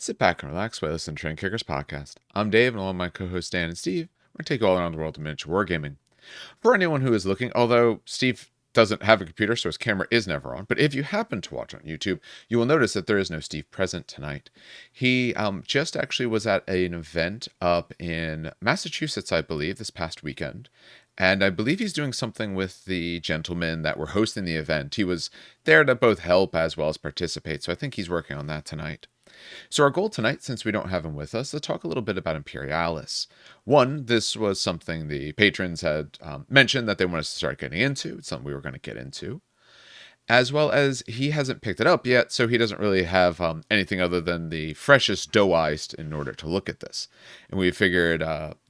Sit back and relax while listening to Train Kickers podcast. I'm Dave, and along with my co-hosts Dan and Steve, we're going to take you all around the world of miniature wargaming. For anyone who is looking, although Steve doesn't have a computer, so his camera is never on, but if you happen to watch on YouTube, you will notice that there is no Steve present tonight. He just actually was at an event up in Massachusetts, I believe, this past weekend. And I believe he's doing something with the gentlemen that were hosting the event. He was there to both help as well as participate, so I think he's working on that tonight. So our goal tonight, since we don't have him with us, is to talk a little bit about Imperialis. One, this was something the patrons had mentioned that they wanted us to start getting into. It's something we were going to get into. As well as he hasn't picked it up yet, so he doesn't really have anything other than the freshest doe eyes in order to look at this. And we figured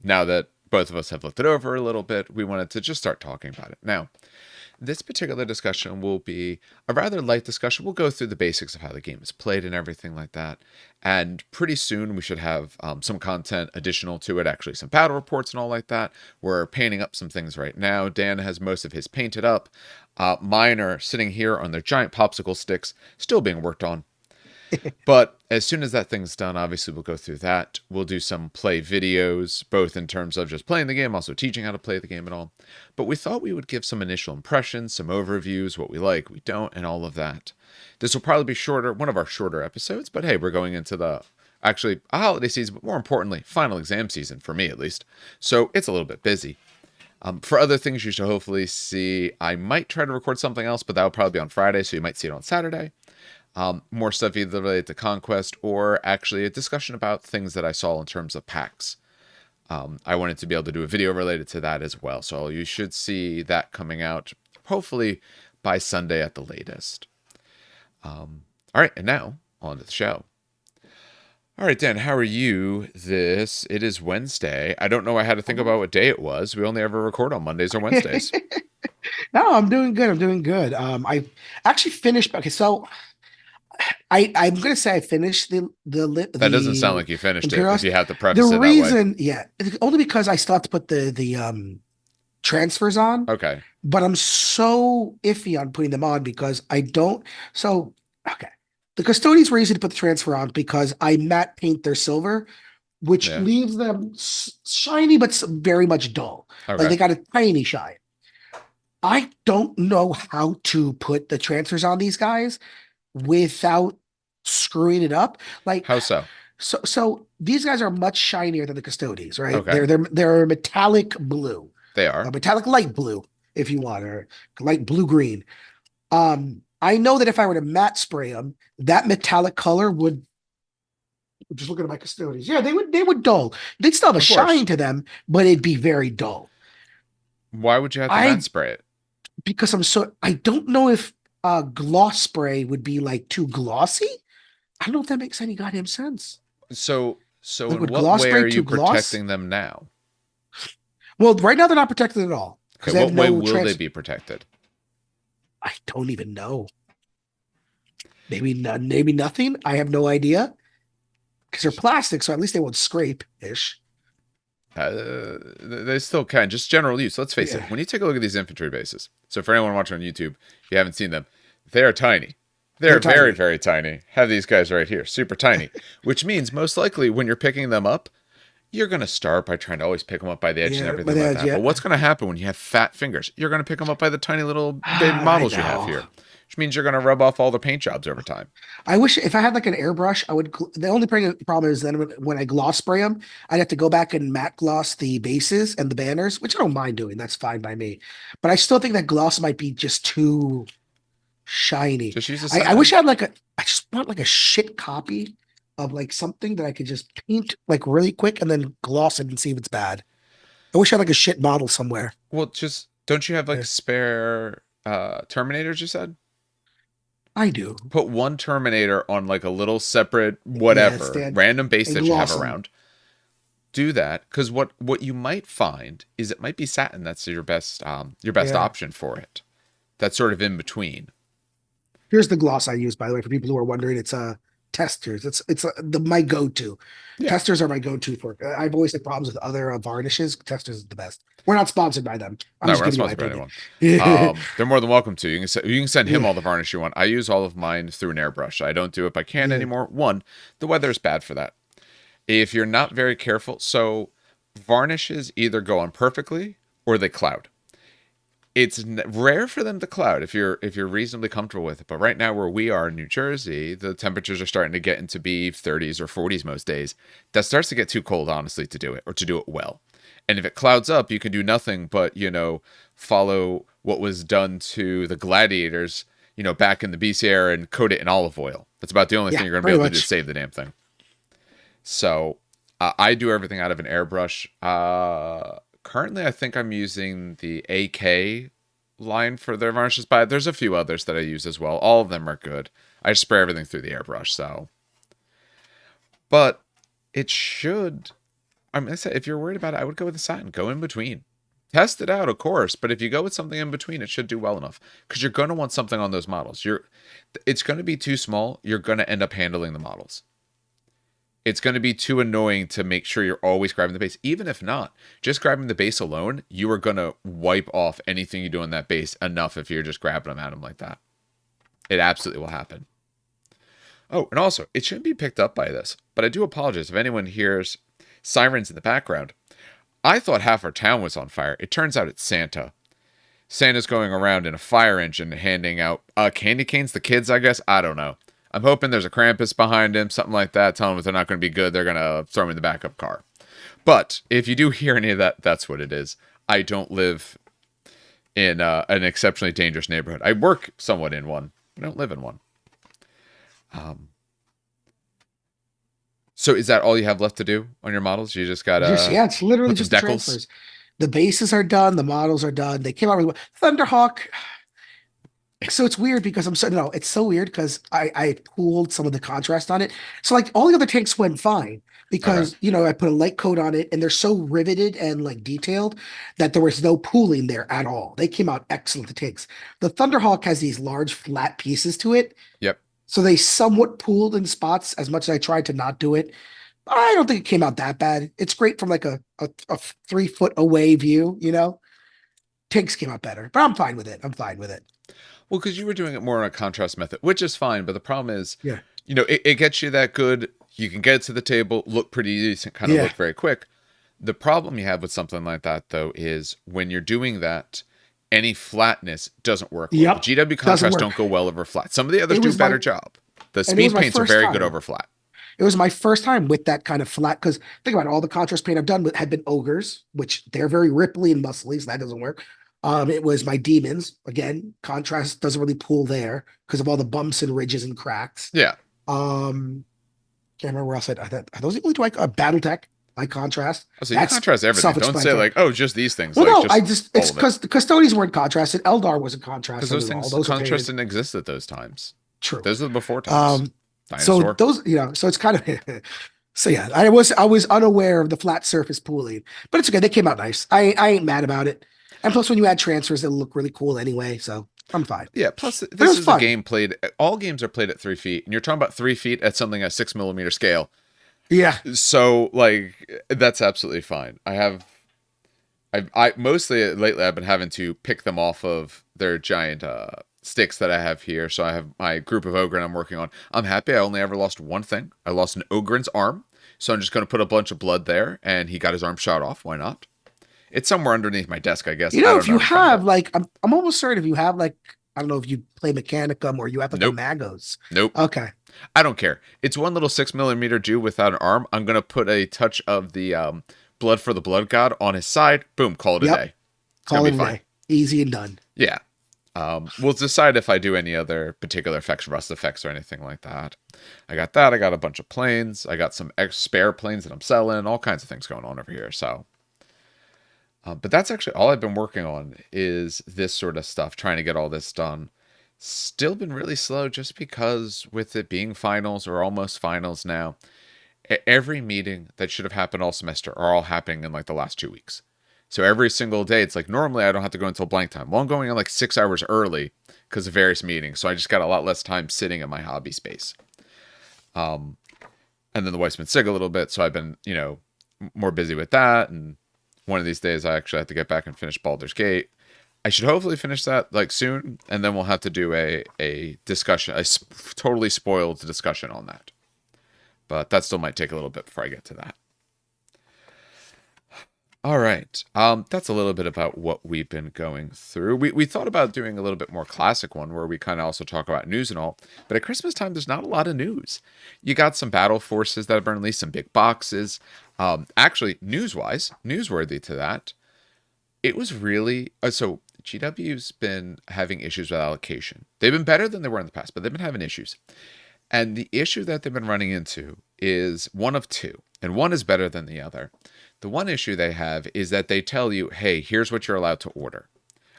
now that both of us have looked it over a little bit, we wanted to just start talking about it. Now, this particular discussion will be a rather light discussion. We'll go through the basics of how the game is played and everything like that. And pretty soon we should have some content additional to it, actually some battle reports and all like that. We're painting up some things right now. Dan has most of his painted up. Mine are sitting here on their giant popsicle sticks, still being worked on. But as soon as that thing's done, obviously we'll go through that. We'll do some play videos, both in terms of just playing the game, also teaching how to play the game and all. But we thought we would give some initial impressions, some overviews, what we like, we don't, and all of that. This will probably be shorter, one of our shorter episodes, but hey, we're going into actually a holiday season, but more importantly, final exam season, for me at least. So it's a little bit busy. For other things you should hopefully see, I might try to record something else, but that will probably be on Friday, so you might see it on Saturday. More stuff either related to Conquest or actually a discussion about things that I saw in terms of packs. I wanted to be able to do a video related to that as well. So you should see that coming out hopefully by Sunday at the latest. All right, and now on to the show. All right, Dan, how are you? It is Wednesday. I don't know I had to think about what day it was. We only ever record on Mondays or Wednesdays. No, I'm doing good. I'm doing good. I actually finished. Okay, so I'm gonna say I finished That doesn't sound the like you finished it if Imperials. you have to The preface it that way. reason, yeah, only because I still have to put the transfers on, Okay. but I'm so iffy on putting them on because I don't. So okay, the custodians were easy to put the transfer on because I matte paint their silver, which Yeah. leaves them shiny but very much dull. Like Okay. they got a tiny shine. I don't know how to put the transfers on these guys without screwing it up. Like How so? so these guys are much shinier than the custodians, right? Okay. They're metallic blue, They a are. metallic light blue, if you want, or light blue green. I know that if I were to matte spray them, that metallic color would just looking at my custodians. Yeah, they would dull. They'd still have a Of course. shine to them, but it'd be very dull. Why would you have to matte I spray it? because I don't know if gloss spray would be like too glossy. I don't know if that makes any goddamn sense. So Like, in would what gloss way are spray you too gloss? protecting them now? Well, right now they're not protected at all Okay, because they have what way no will they trans. be protected? I don't even know. Maybe maybe nothing. I have no idea because they're plastic, so at least they won't scrape ish. They still can, just general use. Let's face it, Yeah, when you take a look at these infantry bases, so for anyone watching on YouTube, if you haven't seen them, they are tiny. they're They're very, tiny. very tiny. Have these guys right here, super tiny, which means most likely when you're picking them up, you're going to start by trying to always pick them up by the edge and Yeah, but everything like that. yeah, But what's going to happen when you have fat fingers? You're going to pick them up by the tiny little baby I models you have know. here, which means you're going to rub off all the paint jobs over time. I wish if I had like an airbrush, I would. The only problem is then when I gloss spray them, I'd have to go back and matte gloss the bases and the banners, which I don't mind doing. That's fine by me. But I still think that gloss might be just too shiny. Just use a I wish I sand. had like a. I just want like a shit copy of like something that I could just paint like really quick and then gloss it and see if it's bad. I wish I had like a shit model somewhere. Well, just don't you have like Yeah, spare Terminators, you said? I do. Put one Terminator on like a little separate Yeah, whatever Stan, random base and that you have gloss them. around. Do that because what you might find is it might be satin that's your best Yeah. option for it. That's sort of in between. Here's the gloss I use, by the way, for people who are wondering. It's a. testers. It's the my go-to. Yeah. Testers are my go-to for. I've always had problems with other varnishes. Testers is the best. We're not sponsored by them. I'm No, just we're not giving you my sponsored by opinion. anyone. They're more than welcome to. You can send him Yeah, all the varnish you want. I use all of mine through an airbrush. I don't do it by can yeah, anymore. One, the weather is bad for that. If you're not very careful, so varnishes either go on perfectly or they cloud. It's rare for them to cloud if you're reasonably comfortable with it. But right now, where we are in New Jersey, the temperatures are starting to get into be 30s or 40s most days. That starts to get too cold, honestly, to do it or to do it well. And if it clouds up, you can do nothing but follow what was done to the gladiators, back in the BC era and coat it in olive oil. That's about the only yeah. thing you're going to be Pretty able to do to much. save the damn thing. So I do everything out of an airbrush. Currently, I think I'm using the AK line for their varnishes, but there's a few others that I use as well. All of them are good. I spray everything through the airbrush, so. But it should. I mean, I said, if you're worried about it, I would go with the satin. Go in between. Test it out, of course, but if you go with something in between, it should do well enough because you're going to want something on those models. It's going to be too small. You're going to end up handling the models. It's going to be too annoying to make sure you're always grabbing the base. Even if not, just grabbing the base alone, you are going to wipe off anything you do on that base enough if you're just grabbing them at them like that. It absolutely will happen. Oh, and also, it shouldn't be picked up by this, but I do apologize if anyone hears sirens in the background. I thought half our town was on fire. It turns out it's Santa. Santa's going around in a fire engine handing out candy canes to kids, I guess. I don't know. I'm hoping there's a Krampus behind him, something like that, telling them if they're not going to be good, they're going to throw me in the backup car. But if you do hear any of that, that's what it is. I don't live in an exceptionally dangerous neighborhood. I work somewhat in one. I don't live in one. So is that all you have left to do on your models? You just Just gotta yeah, it's literally put some just the decals? transfers. The bases are done. The models are done. They came out really well. Thunderhawk. So it's weird because I'm so no, it's so weird because I pooled some of the contrast on it. So like all the other tanks went fine Okay. because I put a light coat on it and they're so riveted and like detailed that there was no pooling there at all. They came out excellent, the tanks. The Thunderhawk has these large flat pieces to it, Yep. so they somewhat pooled in spots as much as I tried to not do it. But I don't think it came out that bad. It's great from like a 3 foot away view. Tanks came out better, but I'm fine with it. I'm fine with it. Well, because you were doing it more on a contrast method, which is fine. But the problem is, Yeah. it gets you that good. You can get it to the table, look pretty decent, kind of Yeah. look very quick. The problem you have with something like that, though, is when you're doing that, any flatness doesn't work well. The Yep. GW Doesn't contrasts don't work. go well over flat. Some of the others It do a was better my job. The and it was speed my paints are first very good time. over flat. It was my first time with that kind of flat because think about it, all the contrast paint I've done with had been ogres, which they're very ripply and muscly, so that doesn't work. It was my demons. Again, contrast doesn't really pull there because of all the bumps and ridges and cracks. Yeah. Um, can't remember where else are those the only two BattleTech, by contrast. Oh, so you That's contrast everything. Don't say self-explanatory. like, oh, just these things. Well, Like no, I just just all it's of it. because the custodians weren't contrasted. Eldar wasn't Because contrasted those at all. things Those were contrast painted. didn't exist at those times. True. Those are the before times. Um, so Dinosaur. those, so it's kind of so yeah, I was unaware of the flat surface pooling, but it's okay. They came out nice. I ain't mad about it. And plus, when you add transfers, it'll look really cool anyway. So I'm fine. Yeah, plus But it this was is a fun. game played. All games are played at 3 feet, and you're talking about 3 feet at something at 6 millimeter scale. Yeah. So like that's absolutely fine. I mostly lately I've been having to pick them off of their giant sticks that I have here. So I have my group of Ogren I'm working on. I'm happy I only ever lost one thing. I lost an Ogren's arm. So I'm just going to put a bunch of blood there, and he got his arm shot off. Why not? It's somewhere underneath my desk, I guess. I don't If know. I you haven't found have it. like, I'm almost certain if you have like, I don't know if you play Mechanicum or you have like a Nope. Magos. Nope. Okay. I don't care. It's one little 6 millimeter Jew without an arm. I'm gonna put a touch of the blood for the blood god on his side. Boom, call it a Yep. day. It's gonna Call be it a fine. day. Easy and done. Yeah. We'll decide if I do any other particular effects, rust effects, or anything like that. I got that. I got a bunch of planes. I got some spare planes that I'm selling. All kinds of things going on over here. So, but that's actually all I've been working on is this sort of stuff, trying to get all this done. Still been really slow just because with it being finals or almost finals now, every meeting that should have happened all semester are all happening in like the last 2 weeks. So every single day, it's like normally I don't have to go until blank time. Well, I'm going in like 6 hours early because of various meetings. So I just got a lot less time sitting in my hobby space. And then the wife's been sick a little bit, so I've been, more busy with that. And one of these days, I actually have to get back and finish Baldur's Gate. I should hopefully finish that like soon, and then we'll have to do a discussion, totally spoiled discussion on that. But that still might take a little bit before I get to that. All right. That's a little bit about what we've been going through. We thought about doing a little bit more classic one where we kind of also talk about news and all. But at Christmas time, there's not a lot of news. You got some battle forces that have been released, some big boxes. Actually, news-wise, newsworthy to that, it was really... so GW's been having issues with allocation. They've been better than they were in the past, but they've been having issues. And the issue that they've been running into is one of two, and one is better than the other. The one issue they have is that they tell you, hey, here's what you're allowed to order.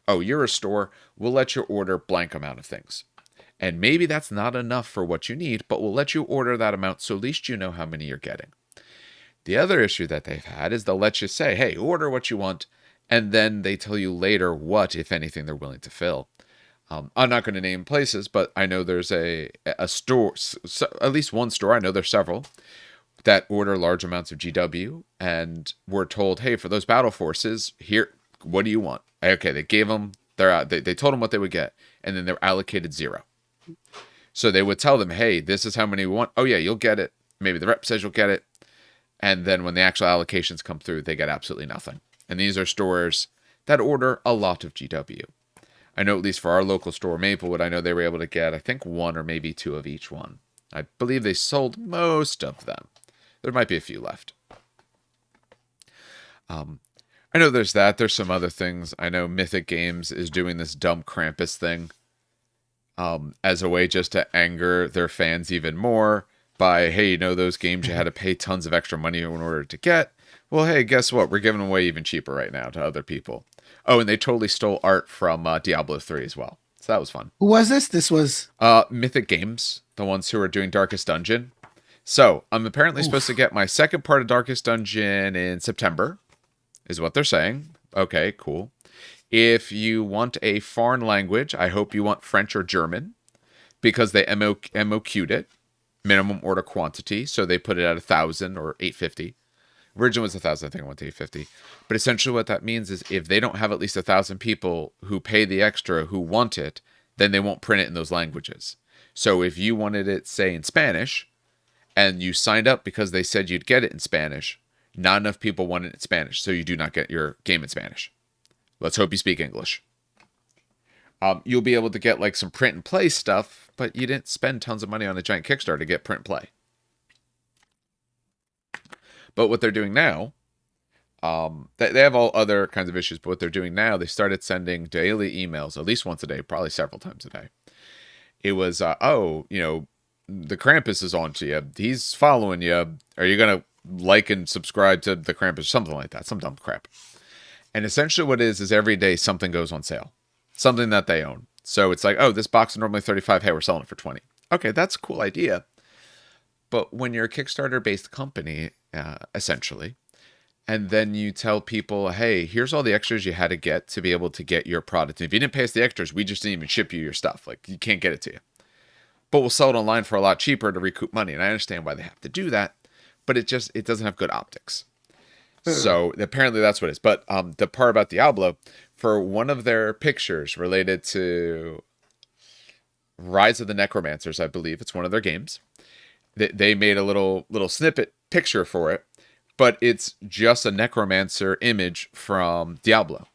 Oh, you're a store, we'll let you order blank amount of things. And maybe that's not enough for what you need, but we'll let you order that amount so at least you know how many you're getting. The other issue that they've had is they'll let you say, hey, order what you want, and then they tell you later what, if anything, they're willing to fill. I'm not going to name places, but I know there's a store, at least one store, I know there's several, that order large amounts of GW, and we're told, hey, for those battle forces, here, what do you want? Okay, they gave them, they told them what they would get, and then they're allocated 0. So they would tell them, hey, this is how many we want. Oh yeah, you'll get it. Maybe the rep says you'll get it. And then when the actual allocations come through, they get absolutely nothing. And these are stores that order a lot of GW. I know at least for our local store, Maplewood, I know they were able to get, I think, 1 or maybe 2 of each one. I believe they sold most of them. There might be a few left. I know there's that. There's some other things. I know Mythic Games is doing this dumb Krampus thing as a way just to anger their fans even more by, hey, those games you had to pay tons of extra money in order to get? Well, hey, guess what? We're giving them away even cheaper right now to other people. Oh, and they totally stole art from Diablo 3 as well. So that was fun. Who was this? This was Mythic Games, the ones who are doing Darkest Dungeon. So I'm apparently supposed to get my second part of Darkest Dungeon in September, is what they're saying. Okay, cool. If you want a foreign language, I hope you want French or German, because they MOQ'd it, minimum order quantity, so they put it at 1,000 or 850. Original was 1,000, I think I went to 850. But essentially what that means is if they don't have at least 1,000 people who pay the extra who want it, then they won't print it in those languages. So if you wanted it, say, in Spanish, and you signed up because they said you'd get it in Spanish, not enough people want it in Spanish, so you do not get your game in Spanish. Let's hope you speak English. You'll be able to get like some print and play stuff, but you didn't spend tons of money on a giant Kickstarter to get print and play. But what they're doing now, they have all other kinds of issues, but what they're doing now, they started sending daily emails, at least once a day, probably several times a day. It was, the Krampus is on to you. He's following you. Are you going to like and subscribe to the Krampus? Something like that. Some dumb crap. And essentially what it is every day something goes on sale. Something that they own. So it's like, oh, this box is normally 35. Hey, we're selling it for 20. Okay, that's a cool idea. But when you're a Kickstarter-based company, essentially, and then you tell people, hey, here's all the extras you had to get to be able to get your product. And if you didn't pay us the extras, we just didn't even ship you your stuff. Like, you can't get it to you. But we'll sell it online for a lot cheaper to recoup money. And I understand why they have to do that, but it doesn't have good optics. So apparently that's what it is. But the part about Diablo, for one of their pictures related to Rise of the Necromancers, I believe it's one of their games, they made a little snippet picture for it, but it's just a necromancer image from Diablo.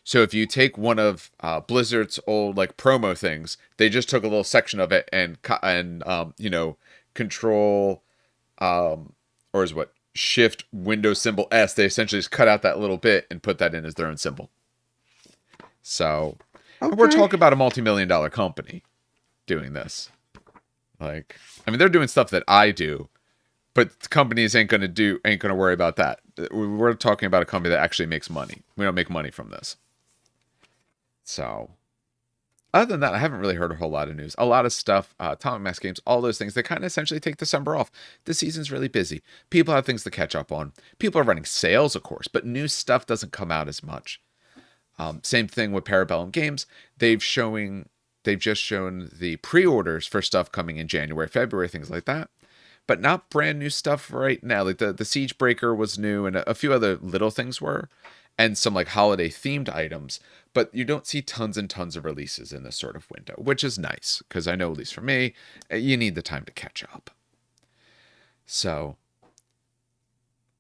So if you take one of Blizzard's old like promo things, they just took a little section of it and control or is what Shift Windows symbol S. They essentially just cut out that little bit and put that in as their own symbol. So and we're talking about a multi-million-dollar company doing this. Like, I mean, they're doing stuff that I do, but companies ain't gonna worry about that. We're talking about a company that actually makes money. We don't make money from this. So, other than that, I haven't really heard a whole lot of news. A lot of stuff, Atomic Mass Games, all those things, they kind of essentially take December off. The season's really busy. People have things to catch up on. People are running sales, of course, but new stuff doesn't come out as much. Same thing with Parabellum Games. They've just shown the pre-orders for stuff coming in January, February, things like that. but not brand new stuff right now. Like the Siege Breaker was new, and a few other little things were, and some like holiday themed items. But you don't see tons and tons of releases in this sort of window, which is nice because I know, at least for me, you need the time to catch up. So,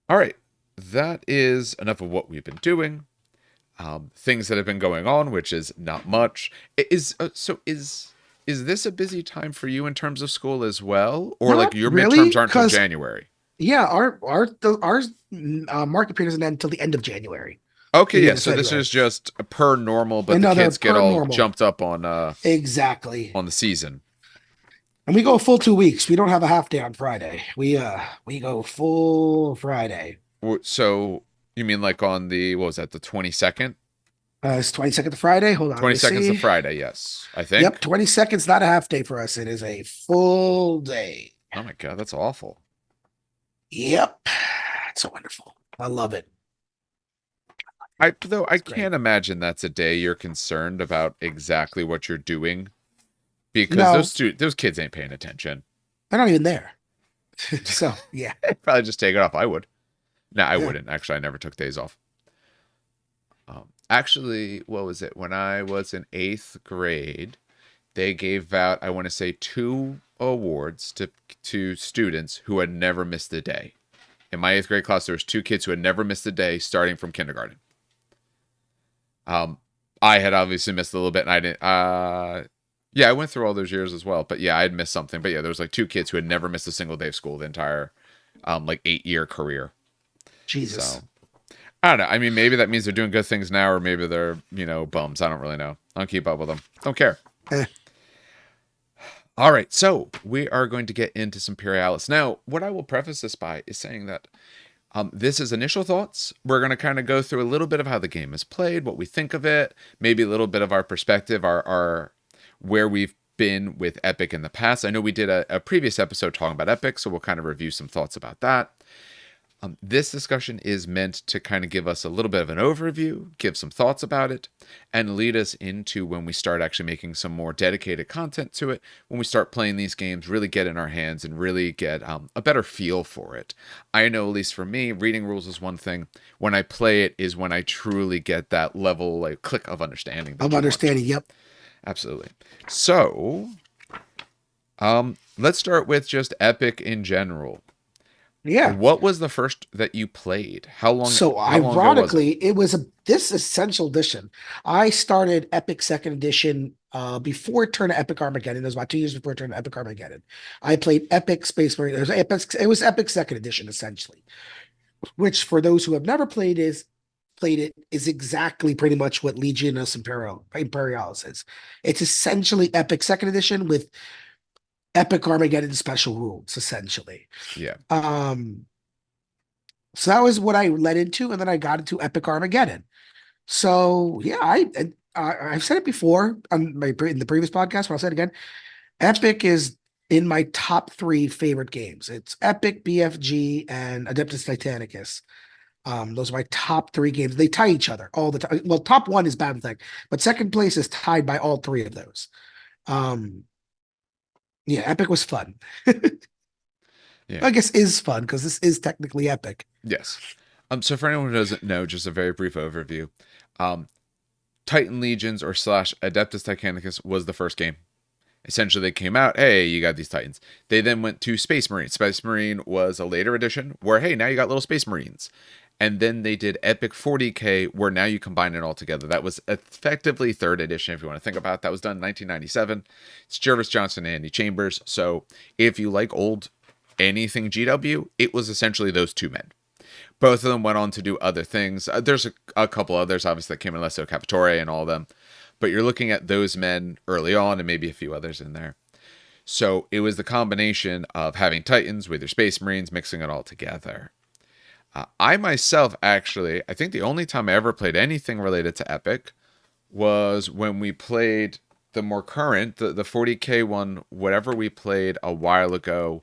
all right, that is enough of what we've been doing. Things that have been going on, which is not much. Is this a busy time for you in terms of school as well, or like Not your midterms really, aren't till because January? yeah, ours market period doesn't end until the end of January, Okay, beginning yeah. of So this February. is just per normal, but the Another kids get per all normal. jumped up Exactly. on the season. And we go a full 2 weeks. We don't have a half day on Friday. We go full Friday. So you mean like on the, what was that, the 22nd? It's 22nd to Friday. Hold on, let me 22nd's the see. Friday, yes, I Yep, think. 22nd's not a half day for us. It is a full day. Oh my God, that's awful. Yep. It's so wonderful. I love it. Though I It's great. can't imagine that's a day you're concerned about exactly what you're doing, because No, those kids ain't paying attention. they're not even there. So yeah. Probably just take it off. I would. No, I Yeah. wouldn't. Actually, I never took days off. Actually, what was it? When I was in eighth grade, they gave out, I want to say, two awards to students who had never missed a day. In my eighth grade class, there was two kids who had never missed a day starting from kindergarten. Um, I had obviously missed a little bit, and I didn't. Yeah, I went through all those years as well. But yeah, I had missed something. But yeah, there was like two kids who had never missed a single day of school the entire, like 8-year career. Jesus. So I don't know. I mean, maybe that means they're doing good things now, or maybe they're, bums. I don't really know. I don't keep up with them. Don't care. Eh. All right, so we are going to get into some Imperialis. Now, what I will preface this by is saying that this is initial thoughts. We're going to kind of go through a little bit of how the game is played, what we think of it, maybe a little bit of our perspective, our where we've been with Epic in the past. I know we did a previous episode talking about Epic, so we'll kind of review some thoughts about that. This discussion is meant to kind of give us a little bit of an overview, give some thoughts about it, and lead us into when we start actually making some more dedicated content to it, when we start playing these games, really get in our hands and really get a better feel for it. I know, at least for me, reading rules is one thing. When I play it is when I truly get that level, like, click of understanding Of that you want. understanding. Yep. Absolutely. So, let's start with just Epic in general. Yeah. What was the first that you played? So How long ago was it? ironically, it was this essential edition. I started Epic Second Edition before it turned to Epic Armageddon. It was about 2 years before it turned to Epic Armageddon. I played Epic Space Marine. It was Epic Second Edition essentially, which for those who have never played it is exactly pretty much what Legions Imperialis is. It's essentially Epic Second Edition with Epic Armageddon special rules, essentially. Yeah. So that was what I led into, and then I got into Epic Armageddon. So yeah, I've said it before on in the previous podcast, but I'll say it again. Epic is in my top three favorite games. It's Epic, BFG, and Adeptus Titanicus. Those are my top three games. They tie each other all the time. Well, top one is Battletech, but second place is tied by all three of those. Um, yeah, Epic was fun. Yeah. I guess is fun because this is technically Epic. Yes. So for anyone who doesn't know, just a very brief overview. Um, Titan Legions or slash Adeptus Titanicus was the first game. Essentially, they came out, hey, you got these Titans. They then went to Space Marine. Space Marine was a later edition where, hey, now you got little Space Marines. And then they did Epic 40K, where now you combine it all together. That was effectively third edition, if you want to think about it. That was done in 1997. It's Jervis Johnson and Andy Chambers. So if you like old anything GW, it was essentially those two men. Both of them went on to do other things. There's a couple others, obviously, that came in, Lesso Capitore and all of them. But you're looking at those men early on and maybe a few others in there. So it was the combination of having Titans with your Space Marines, mixing it all together. I myself, actually, I think the only time I ever played anything related to Epic was when we played the more current, the 40K one, whatever we played a while ago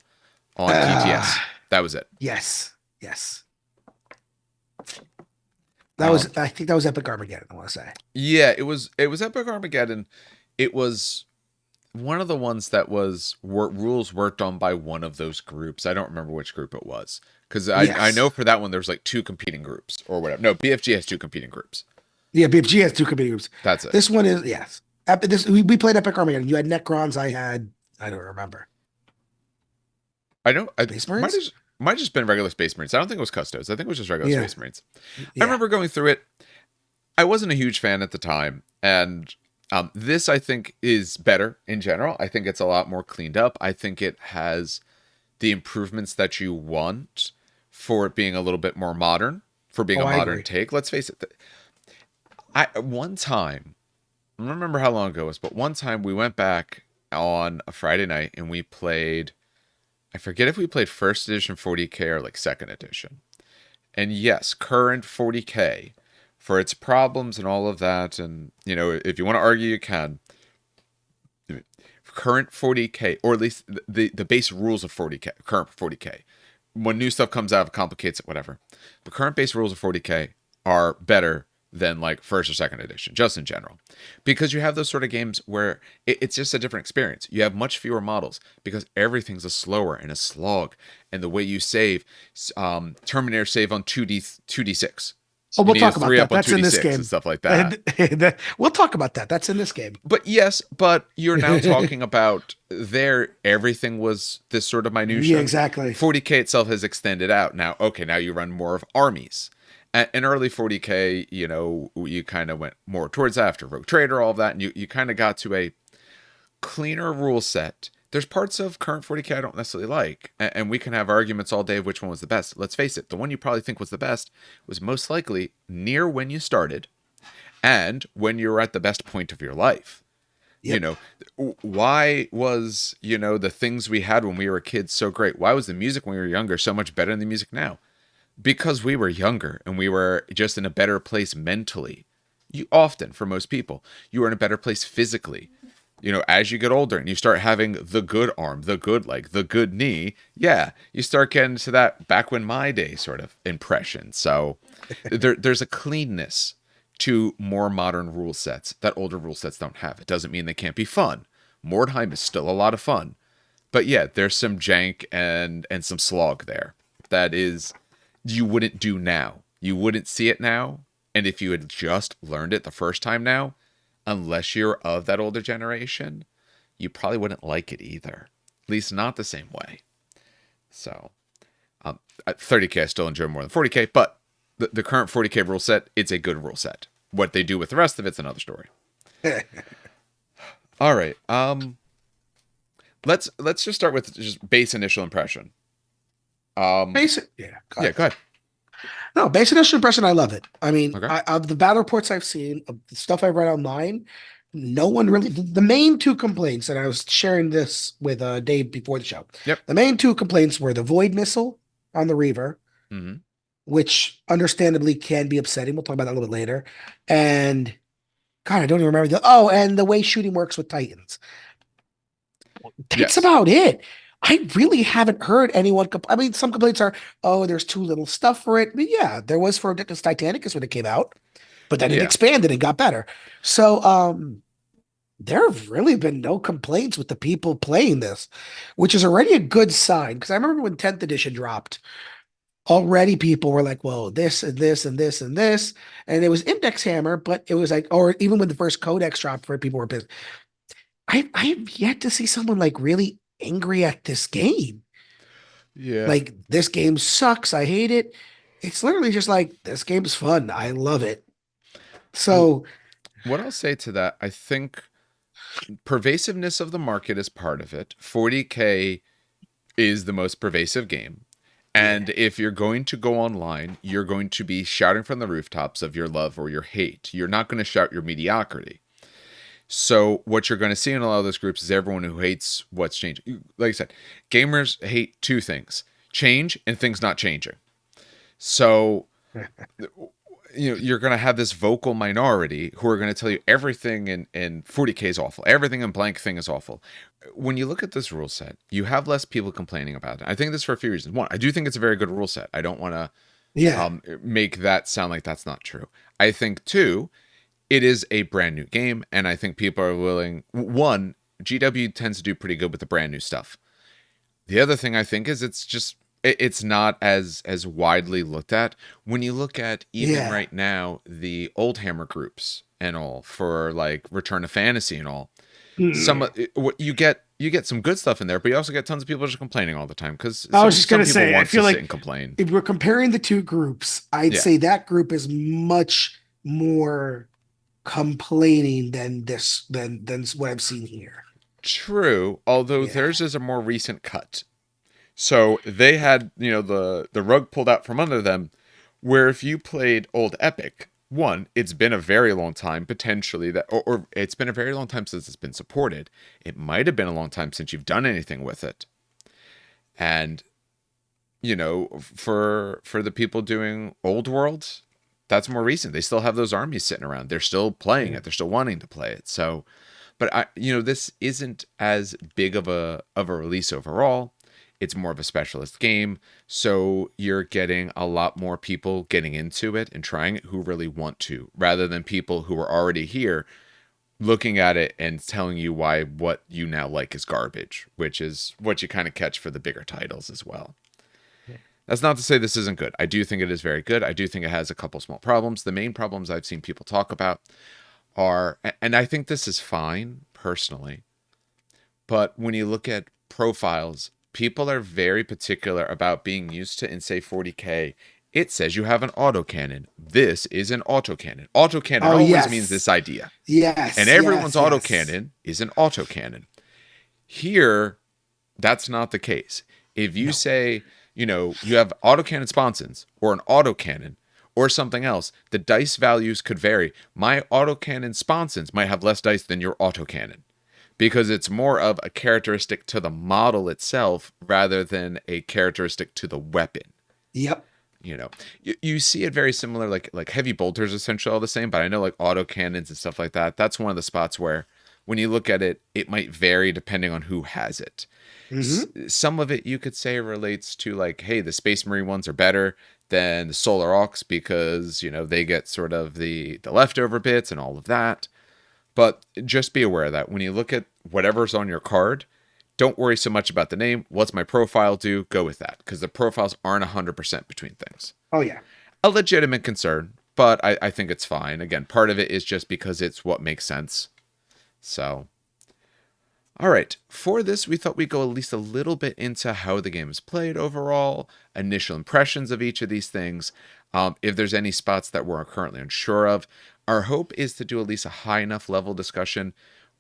on TTS. That was it. Yes, yes. Um, I think that was Epic Armageddon, I want to say. yeah, it was Epic Armageddon. It was one of the ones that rules worked on by one of those groups. I don't remember which group it was because I know Yes. for that one there's like two competing groups or whatever. No, BFG has two competing groups. Yeah, BFG has two competing groups. That's it. This one is yes. We played Epic Armageddon. You had Necrons. I don't remember. I don't. I Space might Marines? have might just been regular Space Marines. I don't think it was Custos. I think it was just regular Yeah. Space Marines. I Yeah. remember going through it. I wasn't a huge fan at the time, and this I think is better in general. I think it's a lot more cleaned up. I think it has the improvements that you want for it being a little bit more modern, for being Oh, a I modern agree. take. Let's face it. I one time, I don't remember how long ago it was, but one time we went back on a Friday night and we played. I forget if we played first edition 40k or like second edition. And yes, current 40k for its problems and all of that, and if you want to argue, you can. Current 40k, or at least the base rules of 40k, current 40k. When new stuff comes out, it complicates it, whatever. The current base rules of 40k are better than like first or second edition, just in general, because you have those sort of games where it's just a different experience. You have much fewer models because everything's a slower and a slog, and the way you save, Terminator save on 2d6. Oh, You we'll need a talk about 3 that. up on That's in this 2d6 and game. stuff like that. We'll talk about that. That's in this game. But yes, but you're now talking about there, everything was this sort of Yeah, minutia. exactly. 40k itself has extended out. Now, okay, now you run more of armies. In early 40k, you kind of went more towards after Rogue Trader, all of that, and you kind of got to a cleaner rule set. There's parts of current 40k I don't necessarily like, and we can have arguments all day of which one was the best. Let's face it, the one you probably think was the best was most likely near when you started and when you're at the best point of your life. you Yep. know why was the things we had when we were kids so great? Why was the music when we were younger so much better than the music now? Because we were younger and we were just in a better place mentally. You often, for most people, you are in a better place physically. As you get older and you start having the good arm, the good leg, the good knee, yeah, you start getting to that back when my day sort of impression. So there's a cleanness to more modern rule sets that older rule sets don't have. It doesn't mean they can't be fun. Mordheim is still a lot of fun. But yeah, there's some jank and some slog there that is you wouldn't do now. You wouldn't see it now. And if you had just learned it the first time now, unless you're of that older generation, you probably wouldn't like it either. At least not the same way. So, at 30k I still enjoy more than 40k, but the current 40k rule set, it's a good rule set. What they do with the rest of it's another story. All right. Let's just start with just base initial impression. Basic, yeah. Go Yeah, ahead. go ahead. No, basic initial impression. I love it. I mean, Okay. of the battle reports I've seen, of the stuff I've read online, no one really. The main two complaints, and I was sharing this with Dave before the show. Yep. The main two complaints were the void missile on the Reaver, Mm-hmm. which understandably can be upsetting. We'll talk about that a little bit later. And God, I don't even remember and the way shooting works with Titans. That's Yes. about it. I really haven't heard anyone. I mean, some complaints are, oh, there's too little stuff for it. But yeah, there was for Odysseus Titanicus when it came out, but then it Yeah. expanded and got better. So, there have really been no complaints with the people playing this, which is already a good sign. Because I remember when 10th edition dropped, already people were like, well, this and this and this and this. And it was Index Hammer, but it was like, or even when the first Codex dropped for it, people were pissed. I have yet to see someone like really angry at this game. Yeah. Like, this game sucks. I hate it. It's literally just like, this game's fun. I love it. So, What I'll say to that, I think pervasiveness of the market is part of it. 40k is the most pervasive game. And yeah, if you're going to go online, you're going to be shouting from the rooftops of your love or your hate. You're not going to shout your mediocrity. So what you're going to see in a lot of those groups is everyone who hates what's changing. Like I said, gamers hate two things: change and things not changing. So you're going to have this vocal minority who are going to tell you everything in 40k is awful. Everything in blank thing is awful. When you look at this rule set, you have less people complaining about it. I think this for a few reasons. One, I do think it's a very good rule set. I don't want to yeah, make that sound like that's not true. I think two, it is a brand new game, and I think people are willing. One, GW tends to do pretty good with the brand new stuff. The other thing I think is it's not as widely looked at. When you look at even Yeah. right now the old Hammer groups and all for like Return to Fantasy and all, Hmm. what you get some good stuff in there, but you also get tons of people just complaining all the time because I was just some gonna people say, I want to feel sit like and complain. if we're comparing the two groups, I'd Yeah, say that group is much more complaining than than what I've seen here. true. Although Yeah. theirs is a more recent cut. So they had, the rug pulled out from under them, where if you played old Epic, one, it's been a very long time potentially or it's been a very long time since it's been supported. It might have been a long time since you've done anything with it. And for the people doing old worlds, that's more recent. They still have those armies sitting around. They're still playing Yeah. it. They're still wanting to play it. So, but this isn't as big of a release overall. It's more of a specialist game, so you're getting a lot more people getting into it and trying it who really want to, rather than people who are already here looking at it and telling you why what you now like is garbage, which is what you kind of catch for the bigger titles as well. That's not to say this isn't good. I do think it is very good. I do think it has a couple small problems. The main problems I've seen people talk about are, and I think this is fine personally, but when you look at profiles, people are very particular about being used to in say 40K. It says you have an autocannon. This is an autocannon. Autocannon Oh always means this yes. idea. And Yes, everyone's yes, yes. autocannon is an autocannon. Here, that's not the case. If you No. say, you have autocannon sponsons or an autocannon or something else, the dice values could vary. My autocannon sponsons might have less dice than your autocannon because it's more of a characteristic to the model itself rather than a characteristic to the weapon. Yep. You see it very similar, like heavy bolters essentially all the same, but I know like auto cannons and stuff like that. That's one of the spots where when you look at it, it might vary depending on who has it. Hmm. Some of it you could say relates to like, hey, the Space Marine ones are better than the Solar Aux because they get sort of the leftover bits and all of that. But just be aware of that when you look at whatever's on your card, don't worry so much about the name. What's my profile do? Go with that because the profiles aren't 100% between things. Oh yeah. A legitimate concern, but I think it's fine. Again, part of it is just because it's what makes sense. So, all right. For this, we thought we'd go at least a little bit into how the game is played overall, initial impressions of each of these things. If there's any spots that we're currently unsure of, our hope is to do at least a high enough level discussion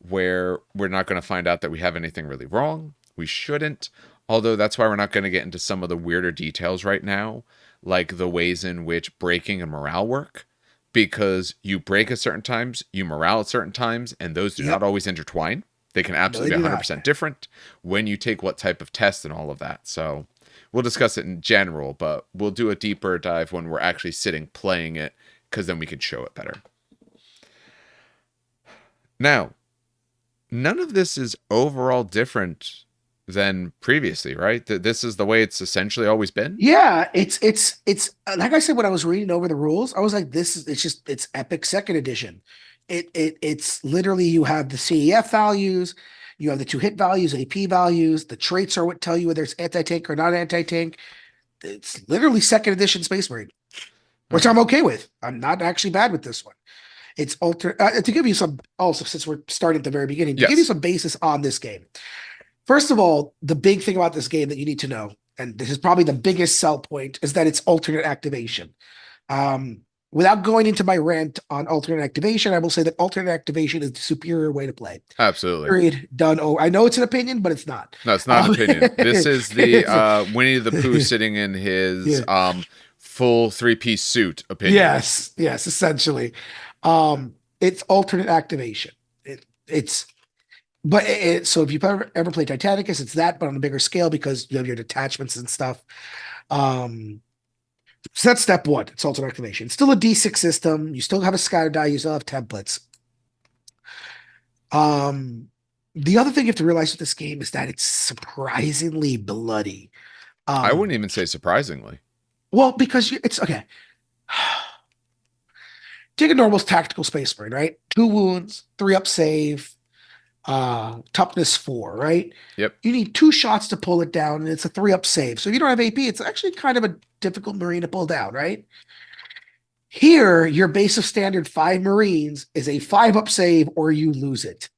where we're not going to find out that we have anything really wrong. We shouldn't. Although that's why we're not going to get into some of the weirder details right now, like the ways in which breaking and morale work. Because you break at certain times, you morale at certain times, and those do not Yep. always intertwine. They can No, they absolutely be do not. 100% different when you take what type of test and all of that. So we'll discuss it in general, but we'll do a deeper dive when we're actually sitting playing it because then we can show it better. Now, none of this is overall different than previously, right? This is the way it's essentially always been. Yeah, it's like I said when I was reading over the rules, I was like, this is it's Epic Second Edition. It's literally you have the CEF values, you have the two hit values, AP values, the traits are what tell you whether it's anti-tank or not anti-tank. It's literally Second Edition Space Marine, All which right. I'm okay with. I'm not actually bad with this one. It's alter to give you some also since we're starting at the very beginning to give you Yes, some basis on this game. First of all, the big thing about this game that you need to know, and this is probably the biggest sell point, is that it's alternate activation. Um, Without going into my rant on alternate activation, I will say that alternate activation is the superior way to play. absolutely. Period. Done. Oh, I know it's an opinion, but it's not. No, it's not an opinion. This is the It's Winnie the Pooh sitting in his yeah. full three-piece suit opinion. Yes. Yes. Essentially, it's alternate activation. It's but so if you've ever played Titanicus, it's that, but on a bigger scale because you have your detachments and stuff. Um, so that's step one. It's alternate activation. It's still a D6 system. You still have a scatter die. You still have templates. Um, the other thing you have to realize with this game is that it's surprisingly bloody. I wouldn't Um, even say surprisingly. well, because it's okay. Take a normal tactical space marine, right? Two wounds, three up save. toughness 4, right? Yep. You need 2 shots to pull it down, and it's a 3-up save. So if you don't have AP, it's actually kind of a difficult Marine to pull down, right? Here, your base of standard 5 Marines is a 5-up save, or you lose it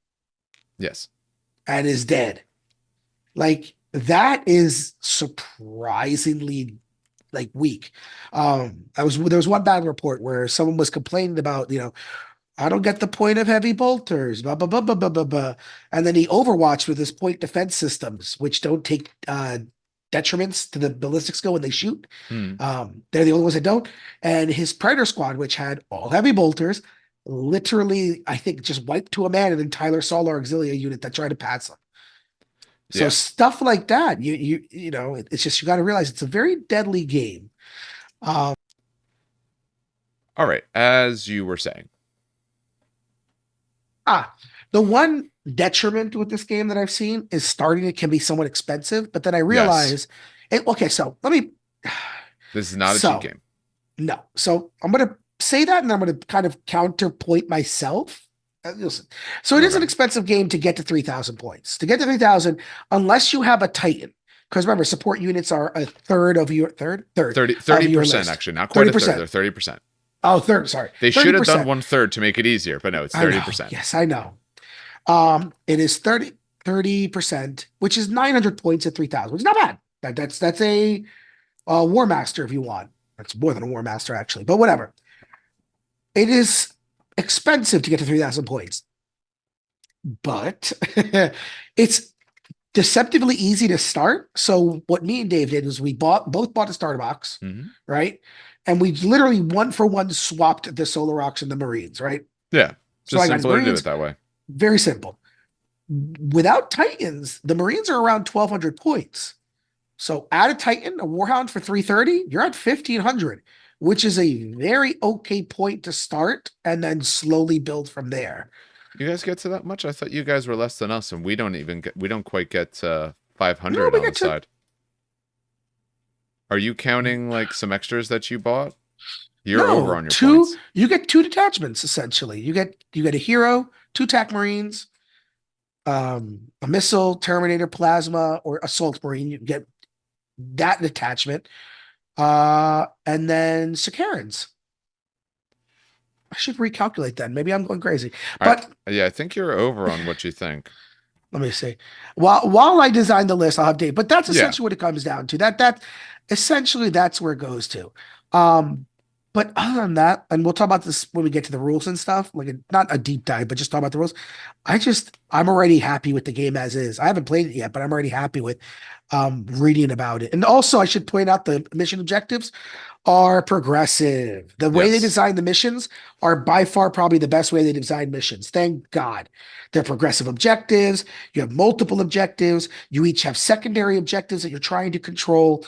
Yes. and is dead. Like that is surprisingly like weak. There was one battle report where someone was complaining about, I don't get the point of heavy bolters, blah blah blah blah blah blah blah. And then he overwatched with his point defense systems, which don't take detriments to the ballistic skill when they shoot. Hmm. They're the only ones that don't. And his Predator squad, which had all heavy bolters, literally, I think, just wiped to a man an entire Solar Auxilia unit that tried to pass him. So Yeah. stuff like that, it's just you got to realize it's a very deadly game. Um, All right. As you were saying. Ah, the one detriment with this game that I've seen is starting it can be somewhat expensive, but then I Yes. realize it. Okay, so let me. This is not a cheap So game. no, so I'm gonna say that, and I'm gonna kind of counterpoint myself. Listen, so it is an Okay. expensive game to get to 3,000 points. To get to 3,000, unless you have a Titan, because remember, support units are a third of your 30% list. actually, not quite Thirty a third. They're percent. 30%. Oh, third. Sorry, They thirty should have done percent. 1/3 to make it easier, but no, it's I know. 30%. Yes, I know. It is 30%, which is 900 points at 3,000, which is not bad. That's a War Master if you want. That's more than a War Master, actually, but whatever. It is expensive to get to 3,000 points, but it's deceptively easy to start. So what me and Dave did was we both bought a starter box, Hmm. right? And we literally 1-for-1 swapped the Solar Rocks and the Marines, right? Yeah. So Just I got his simpler to do it Marines, that way. very simple. Without Titans, the Marines are around 1,200 points. So add a Titan, a Warhound for 330, you're at 1,500, which is a very okay point to start and then slowly build from there. You guys get to that much? I thought you guys were less than us, and we don't quite get No, 500 we on the get to side. Are you counting like some extras that you bought? You're over no on your two. points. You get 2 detachments essentially. You get a hero, 2 TAC Marines, a missile, Terminator, Plasma, or Assault Marine. You get that detachment, and then Sicarans. I should recalculate that. Maybe I'm going crazy. I But Yeah, I think you're over on what you think. let me see. While I design the list, I'll update. But that's Yeah. essentially what it comes down to. That essentially that's where it goes to. Um, but other than that, and we'll talk about this when we get to the rules and stuff, like not a deep dive, but just talk about the rules. I'm already happy with the game as is. I haven't played it yet, but I'm already happy with reading about it. And also I should point out the mission objectives are progressive. The way they Yes. design the missions are by far probably the best way they design missions. Thank God. They're progressive objectives. You have multiple objectives. You each have secondary objectives that you're trying to control.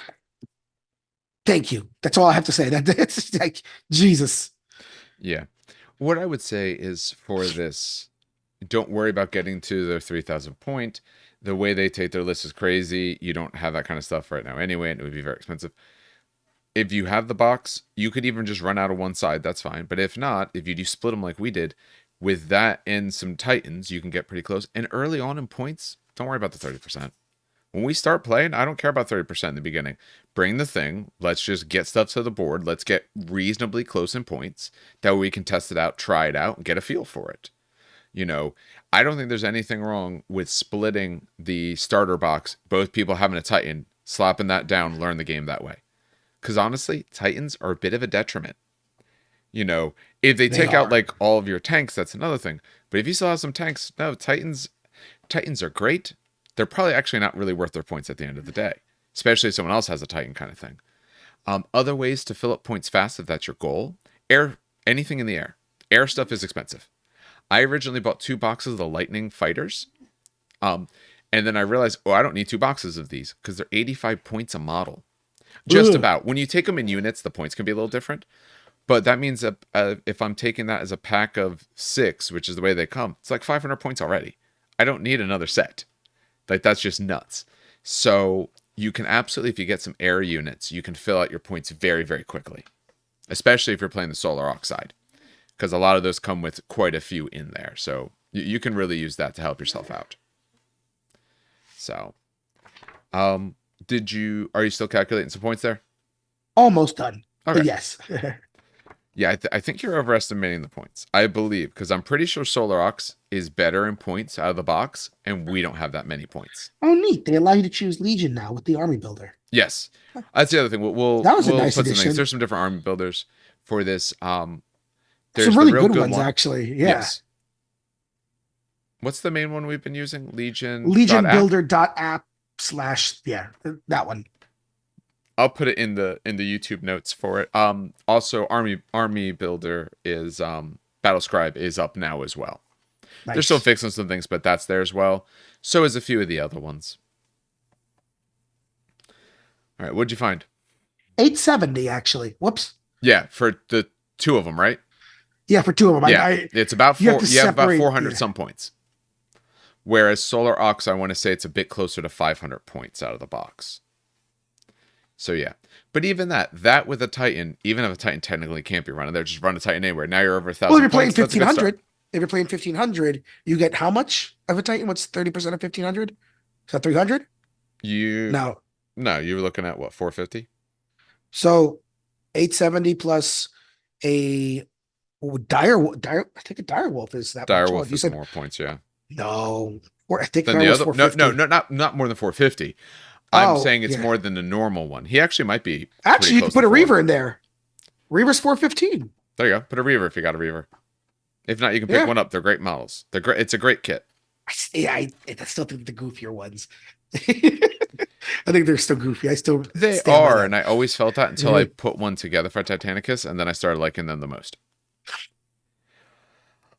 Thank you. That's all I have to say. That's like Jesus. Yeah. What I would say is for this, don't worry about getting to their 3,000 point. The way they take their list is crazy. You don't have that kind of stuff right now anyway, and it would be very expensive. If you have the box, you could even just run out of one side. That's fine. But if not, if you do split them like we did, with that and some Titans, you can get pretty close. And early on in points, don't worry about the 30%. When we start playing, I don't care about 30% in the beginning. Bring the thing. Let's just get stuff to the board. Let's get reasonably close in points. That way we can test it out, try it out, and get a feel for it. You know, I don't think there's anything wrong with splitting the starter box, both people having a Titan, slapping that down, learn the game that way. Because honestly, Titans are a bit of a detriment. You know, if they They take out are. like all of your tanks, that's another thing. But if you still have some tanks, no, Titans are great. They're probably actually not really worth their points at the end of the day, especially if someone else has a Titan kind of thing. Other ways to fill up points fast if that's your goal, air anything in the air. Air stuff is expensive. I originally bought 2 boxes of the Lightning Fighters, um, and then I realized, oh, I don't need 2 boxes of these because they're 85 points a model. Just Ugh. about. When you take them in units, the points can be a little different. But that means that if I'm taking that as a pack of 6, which is the way they come, it's like 500 points already. I don't need another set. Like, that's just nuts. So you can absolutely, if you get some air units, you can fill out your points very, very quickly. Especially if you're playing the Solar Oxide. Because a lot of those come with quite a few in there. So You can really use that to help yourself out. So, are you still calculating some points there? Almost done, Okay. but yes. Yeah, I think you're overestimating the points. I believe, because I'm pretty sure Solar Ox is better in points out of the box, and we don't have that many points. Oh, neat. They allow you to choose Legion now with the army builder. Yes, that's the other thing. That was a We'll nice put some things. addition. There's some different army builders for this. Some There's the really real good good ones, one. actually. Yeah. Yes. What's the main one we've been using? Legion Legion.app. Builder dot app slash, yeah, that one. I'll put it in the YouTube notes for it. Also Army Builder is Battle Scribe is up now as well. They're still Nice. fixing some things, but that's there as well. So is a few of the other ones. All right, what'd you find? 870, actually. Whoops. Yeah, for the two of them, right? Yeah, for two of them. Yeah, it's about You have four. to You have about separate. 400 Yeah. some points. Whereas Solar Ox, I want to say it's a bit closer to 500 points out of the box. So yeah, but even that with a Titan, even if a Titan technically can't be running there, just run a Titan anywhere. Now you're over Well, if 1,000 you're playing points. That's a good start. 1500, if you're playing 1500, you get how much of a Titan? What's 30% of 1500? Is that 300? You No. no, you were looking at what 450? So 870 plus a I think a dire wolf is that much. Oh, Direwolf you is said more points, yeah. no. Or I think Then dire the wolf's other no 450. not more than 450. I'm Oh, saying it's yeah. more than the normal one. He actually might be pretty Actually, you can close put to a four. Reaver in there. Reaver's 415. There you go. Put a Reaver if you got a Reaver. If not, you can pick Yeah. one up. They're great models. They're great. It's a great kit. I still think the goofier ones. I think they're still goofy. I still They stand by are, that. and I always felt that until I Mhm. put one together for Titanicus, and then I started liking them the most.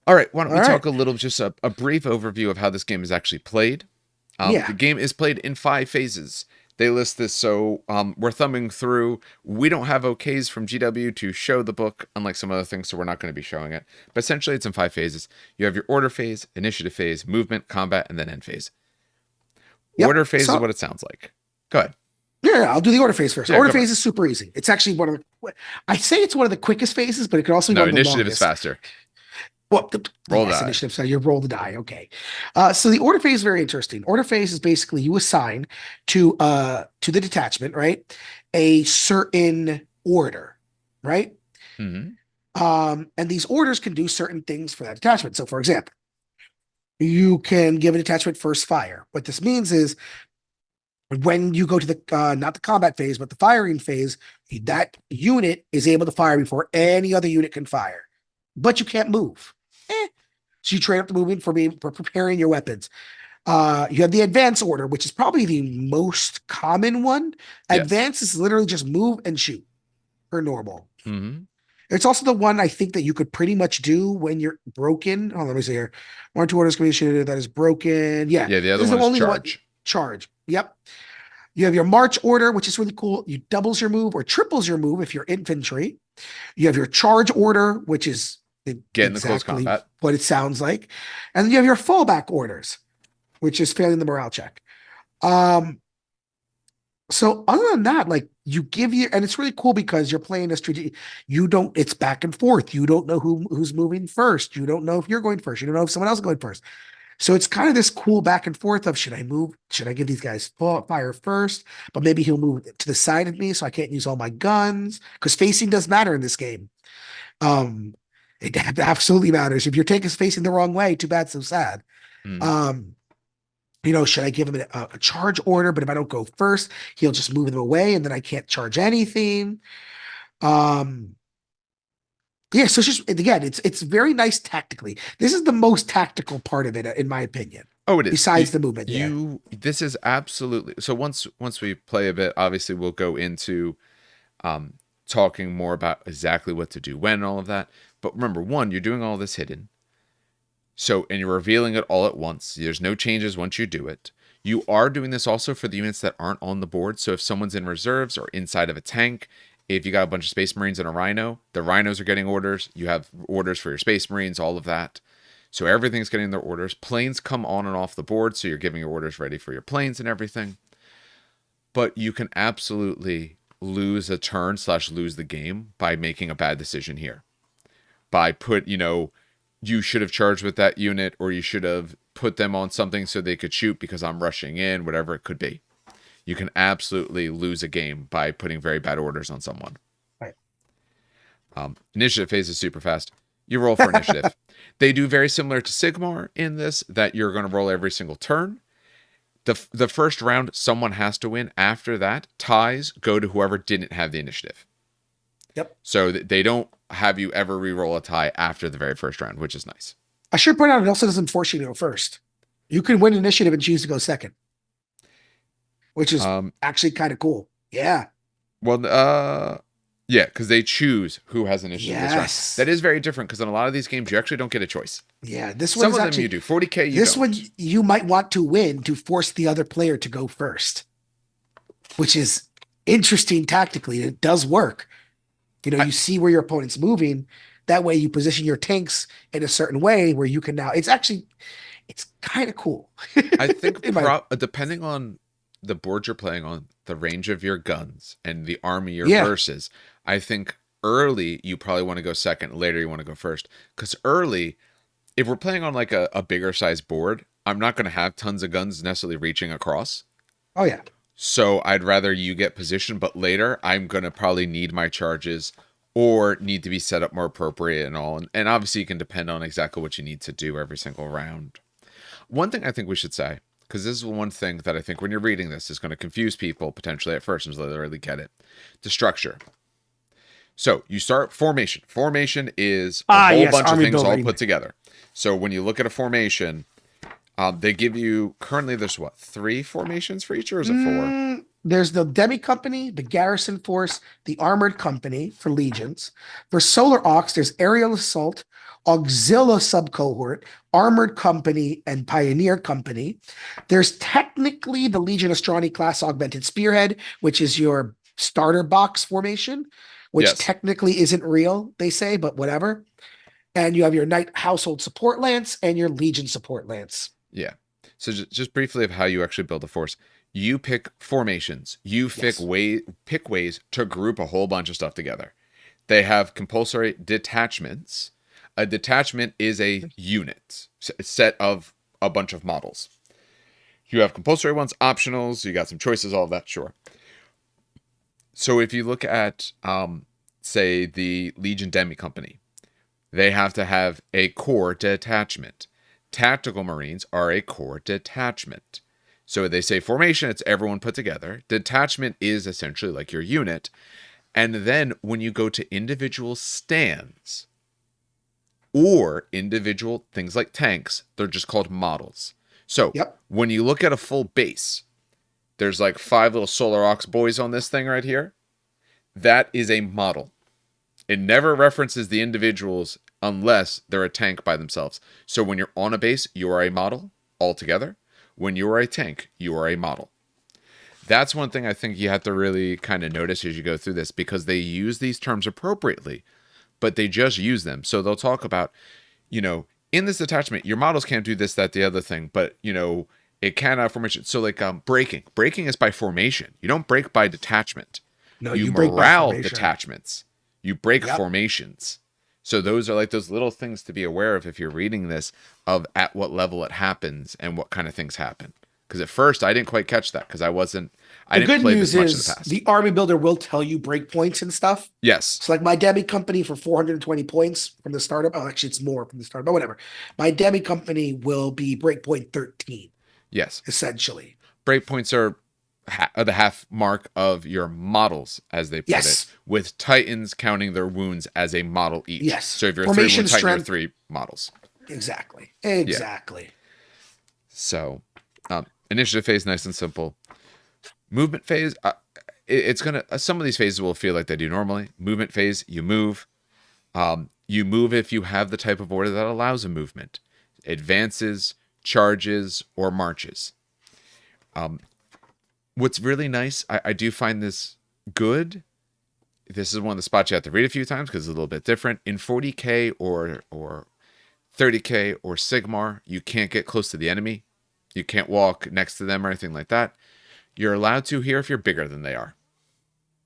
All right, why don't All we right. talk a little, just a brief overview of how this game is actually played. Yeah. The game is played in 5 phases. They list this, so we're thumbing through. We don't have OKs from GW to show the book, unlike some other things, so we're not going to be showing it. But essentially, it's in 5 phases. You have your order phase, initiative phase, movement, combat, and then end phase. Yep. Order phase is So what it sounds like. Go ahead. yeah, I'll do the order phase first. Yeah, Order go for phase it. is super easy. It's actually one of the I say it's one of the quickest phases, but it could also be No, one of the initiative is longest. faster. Well, Roll yes, die. initiative. So you roll the die. Okay. So the order phase is very interesting. Order phase is basically you assign to the detachment, right? A certain order, right? Mm-hmm. And these orders can do certain things for that detachment. So, for example, you can give a detachment first fire. What this means is when you go to the not the combat phase, but the firing phase, that unit is able to fire before any other unit can fire, but you can't move. So you trade up the movement for preparing your weapons. You have the advance order, which is probably the most common one. Yes. Advance is literally just move and shoot for normal. Mm-hmm. It's also the one I think that you could pretty much do when you're broken. Oh, let me see here. One or two orders can be issued that is broken. Yeah, Yeah, the this other is one the is only the one charge. charge. Yep. You have your march order, which is really cool. You doubles your move or triples your move if you're infantry. You have your charge order, which is Get in the close exactly combat. what it sounds like. And then you have your fallback orders, which is failing the morale check. Um, so other than that, like you give you, and it's really cool because you're playing a strategy. You don't. It's back and forth. You don't know who's moving first. You don't know if you're going first. You don't know if someone else is going first. So it's kind of this cool back and forth of should I move? Should I give these guys fire first? But maybe he'll move to the side of me so I can't use all my guns because facing does matter in this game. Um, it absolutely matters. If your tank is facing the wrong way, too bad, so sad. Mm. Um, should I give him a charge order? But if I don't go first, he'll just move them away, and then I can't charge anything. Um, yeah, so it's just again, it's very nice tactically. This is the most tactical part of it, in my opinion, Oh, it is. besides the movement. Yeah, This is absolutely. So once we play a bit, obviously we'll go into um talking more about exactly what to do when and all of that. But remember, one, you're doing all this hidden. So, and you're revealing it all at once. There's no changes once you do it. You are doing this also for the units that aren't on the board. So if someone's in reserves or inside of a tank, if you got a bunch of Space Marines and a Rhino, the Rhinos are getting orders. You have orders for your Space Marines, all of that. So everything's getting their orders. Planes come on and off the board, so you're giving your orders ready for your planes and everything. But you can absolutely lose a turn / lose the game by making a bad decision here. By you should have charged with that unit, or you should have put them on something so they could shoot because I'm rushing in, whatever it could be. You can absolutely lose a game by putting very bad orders on someone. Right. Initiative phase is super fast. You roll for initiative. They do very similar to Sigmar in this, that you're going to roll every single turn. The first round, someone has to win. After that, ties go to whoever didn't have the initiative. Yep. So they don't have you ever re-roll a tie after the very first round, which is nice. I should point out it also doesn't force you to go first. You can win initiative and choose to go second, which is actually kind of cool. Yeah. Well, yeah, because they choose who has initiative this round. Yes. That is very different because in a lot of these games, you actually don't get a choice. Yeah. This one Some is of them actually, you do. 40K, you this don't. one you might want to win to force the other player to go first, which is interesting tactically. It does work. You know, you see where your opponent's moving. That way you position your tanks in a certain way where you can now, it's kind of cool. I think depending on the board you're playing on, the range of your guns, and the army you're versus, I think early you probably want to go second, later you want to go first. Because early, if we're playing on like a bigger size board, I'm not going to have tons of guns necessarily reaching across. Oh, yeah. So I'd rather you get positioned, but later I'm going to probably need my charges or need to be set up more appropriate and all. And obviously you can depend on exactly what you need to do every single round. One thing I think we should say, because this is one thing that I think when you're reading this is going to confuse people potentially at first until they really get it. The structure. So you start formation. Formation is a whole bunch of things all put together. So when you look at a formation, they give you, currently there's what, 3 formations for each, or is it 4? There's the Demi Company, the Garrison Force, the Armored Company for Legions. For Solar Aux, there's Aerial Assault, Auxilia Subcohort, Armored Company, and Pioneer Company. There's technically the Legion Astrani class Augmented Spearhead, which is your starter box formation, which technically isn't real, they say, but whatever. And you have your Knight Household Support Lance and your Legion Support Lance. Yeah. So just briefly of how you actually build a force. You pick formations. You pick ways to group a whole bunch of stuff together. They have compulsory detachments. A detachment is a unit, a set of a bunch of models. You have compulsory ones, optionals. You got some choices, all of that, sure. So if you look at, say, the Legion Demi Company, they have to have a core detachment. Tactical Marines are a core detachment. So they say formation, it's everyone put together. Detachment is essentially like your unit. And then when you go to individual stands or individual things like tanks, they're just called models. So when you look at a full base, there's like 5 little Solar Aux boys on this thing right here. That is a model. It never references the individuals unless they're a tank by themselves. So when you're on a base, you are a model altogether. When you are a tank, you are a model. That's one thing I think you have to really kind of notice as you go through this, because they use these terms appropriately, but they just use them. So they'll talk about, in this detachment, your models can't do this, that, the other thing, but, it can formation. So like breaking. Breaking is by formation. You don't break by detachment. No, you break morale by detachments. You break formations. So those are like those little things to be aware of if you're reading this, of at what level it happens and what kind of things happen. Because at first I didn't quite catch that because I didn't play this much in the past. The army builder will tell you breakpoints and stuff. Yes. So like my Demi Company for 420 points from the startup. Oh, actually it's more from the startup, but whatever. My Demi Company will be breakpoint 13. Yes. Essentially. Breakpoints are the half mark of your models, as they put it, with Titans counting their wounds as a model each. Yes. So if you're formation 3 wound Titan, you're 3 models. Exactly. So initiative phase, nice and simple. Movement phase, it's gonna, some of these phases will feel like they do normally. Movement phase, you move. You move if you have the type of order that allows a movement. Advances, charges, or marches. What's really nice, I do find this good. This is one of the spots you have to read a few times because it's a little bit different. In 40K or 30K or Sigmar, you can't get close to the enemy. You can't walk next to them or anything like that. You're allowed to here if you're bigger than they are.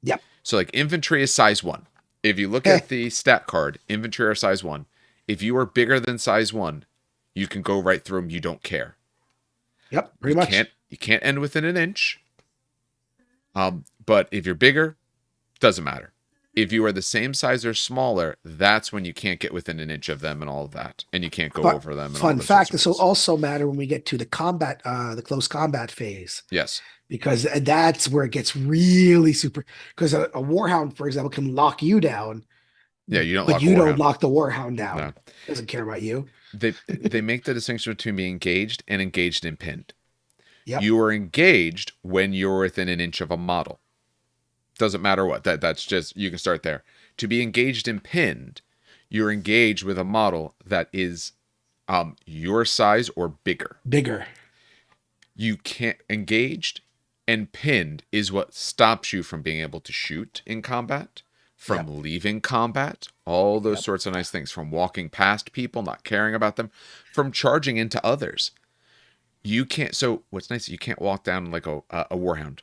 Yep. So like infantry is size 1. If you look at the stat card, infantry are size 1. If you are bigger than size 1, you can go right through them. You don't care. Yep, You pretty much. can't end within an inch. But if you're bigger, doesn't matter. If you are the same size or smaller, that's when you can't get within an inch of them and all of that, and you can't go Fun, over them and all fun those sorts fact, of this will rules. also matter when we get to the combat, the close combat phase, Yes. because that's where it gets really super. Because a warhound, for example, can lock you down, Yeah, you don't but lock a you don't warhound. lock the warhound down. No. Doesn't care about you. They make the distinction between being engaged and engaged and pinned. Yep. You are engaged when you're within an inch of a model. Doesn't matter what. That's just, you can start there. To be engaged and pinned, you're engaged with a model that is your size or bigger. Bigger. You can't engaged and pinned is what stops you from being able to shoot in combat, Yep. from leaving combat, all those Yep. sorts of nice things, from walking past people, not caring about them, from charging into others. You can't. So what's nice, you can't walk down like a warhound.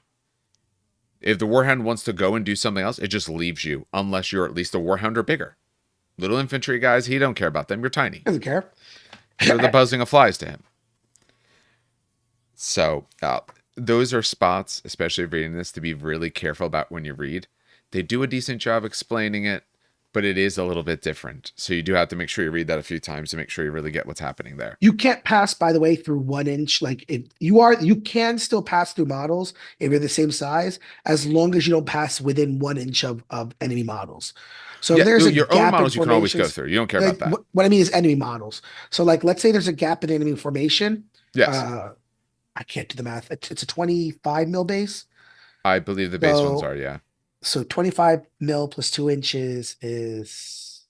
If the warhound wants to go and do something else, it just leaves you, unless you're at least a warhound or bigger. Little infantry guys, he don't care about them. You're tiny. Doesn't care. They're the buzzing of flies to him. So those are spots, especially reading this, to be really careful about when you read. They do a decent job explaining it, but it is a little bit different. So you do have to make sure you read that a few times to make sure you really get what's happening there. You can't pass, by the way, through 1 inch. Like if you can still pass through models if you're the same size, as long as you don't pass within 1 inch of enemy models. So if Yeah, there's a your own gap in models you can always go formations, through. You don't care like about that. what I mean is enemy models. So like let's say there's a gap in enemy formation. Yes, Uh I can't do the math. It's a 25 mil base. I believe the base ones So are, yeah. so 25 mil plus 2 inches is,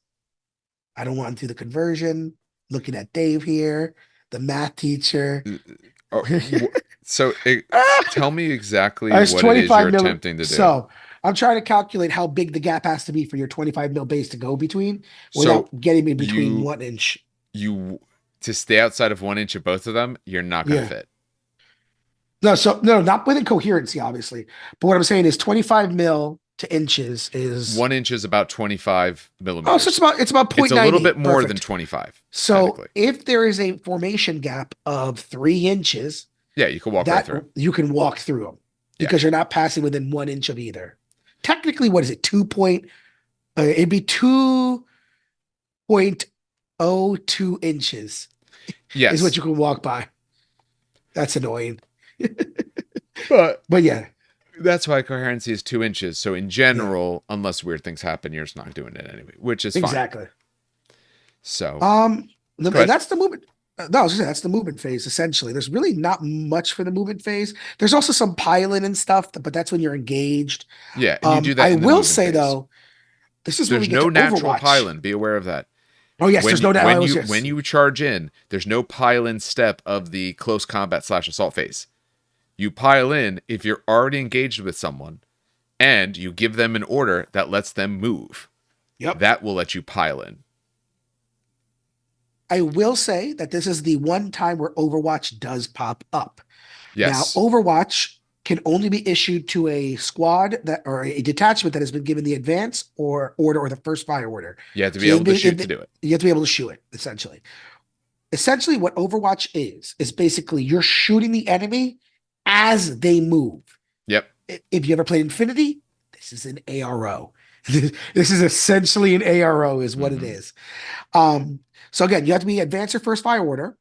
I don't want to do the conversion. Looking at Dave here, the math teacher. Oh, so tell me exactly It's what it is you're 25 mil. attempting to do. So I'm trying to calculate how big the gap has to be for your 25 mil base to go between So without getting in between you 1 inch. you to stay outside of 1 inch of both of them, you're not going to Yeah. fit. No, so no, not within coherency, obviously. But what I'm saying is 25 mil to inches is, 1 inch is about 25 oh, so millimeters. it's about It's a little 0.98. bit more than Perfect. 25, So technically. if there is a formation gap of 3 inches, Yeah, you can walk right that through. you can walk through them Yeah. because you're not passing within 1 inch of either. Technically, what is it? It'd be 2.02 inches Yes. is what you can walk by. That's annoying. But But yeah, that's why coherency is 2 inches. So in yeah, general, unless weird things happen, you're just not doing it anyway, which is fine. exactly. So Um, go ahead. that's the movement. No, I was gonna say, that's the movement phase. Essentially, there's really not much for the movement phase. There's also some piling and stuff, but that's when you're engaged. Yeah, and you do that I in the will movement say phase. though, this is when we There's get no to natural Overwatch. pylon. Be aware of that. Oh yes, there's no doubt. I was When yes. you charge in, there's no pile-in step of the close combat / assault phase. You pile in if you're already engaged with someone, and you give them an order that lets them move. Yep. That will let you pile in. I will say that this is the one time where Overwatch does pop up. Now, Yes, Overwatch can only be issued to a squad that or a detachment that has been given the advance or order or the first fire order. you have to So be able to shoot to do it. you have to be able to shoot it, essentially. Essentially, what Overwatch is basically you're shooting the enemy as they move. Yep. If you ever played Infinity, this is an ARO. This is essentially an ARO, is what it Mm-hmm. is. So again, you have to be advanced or first fire order.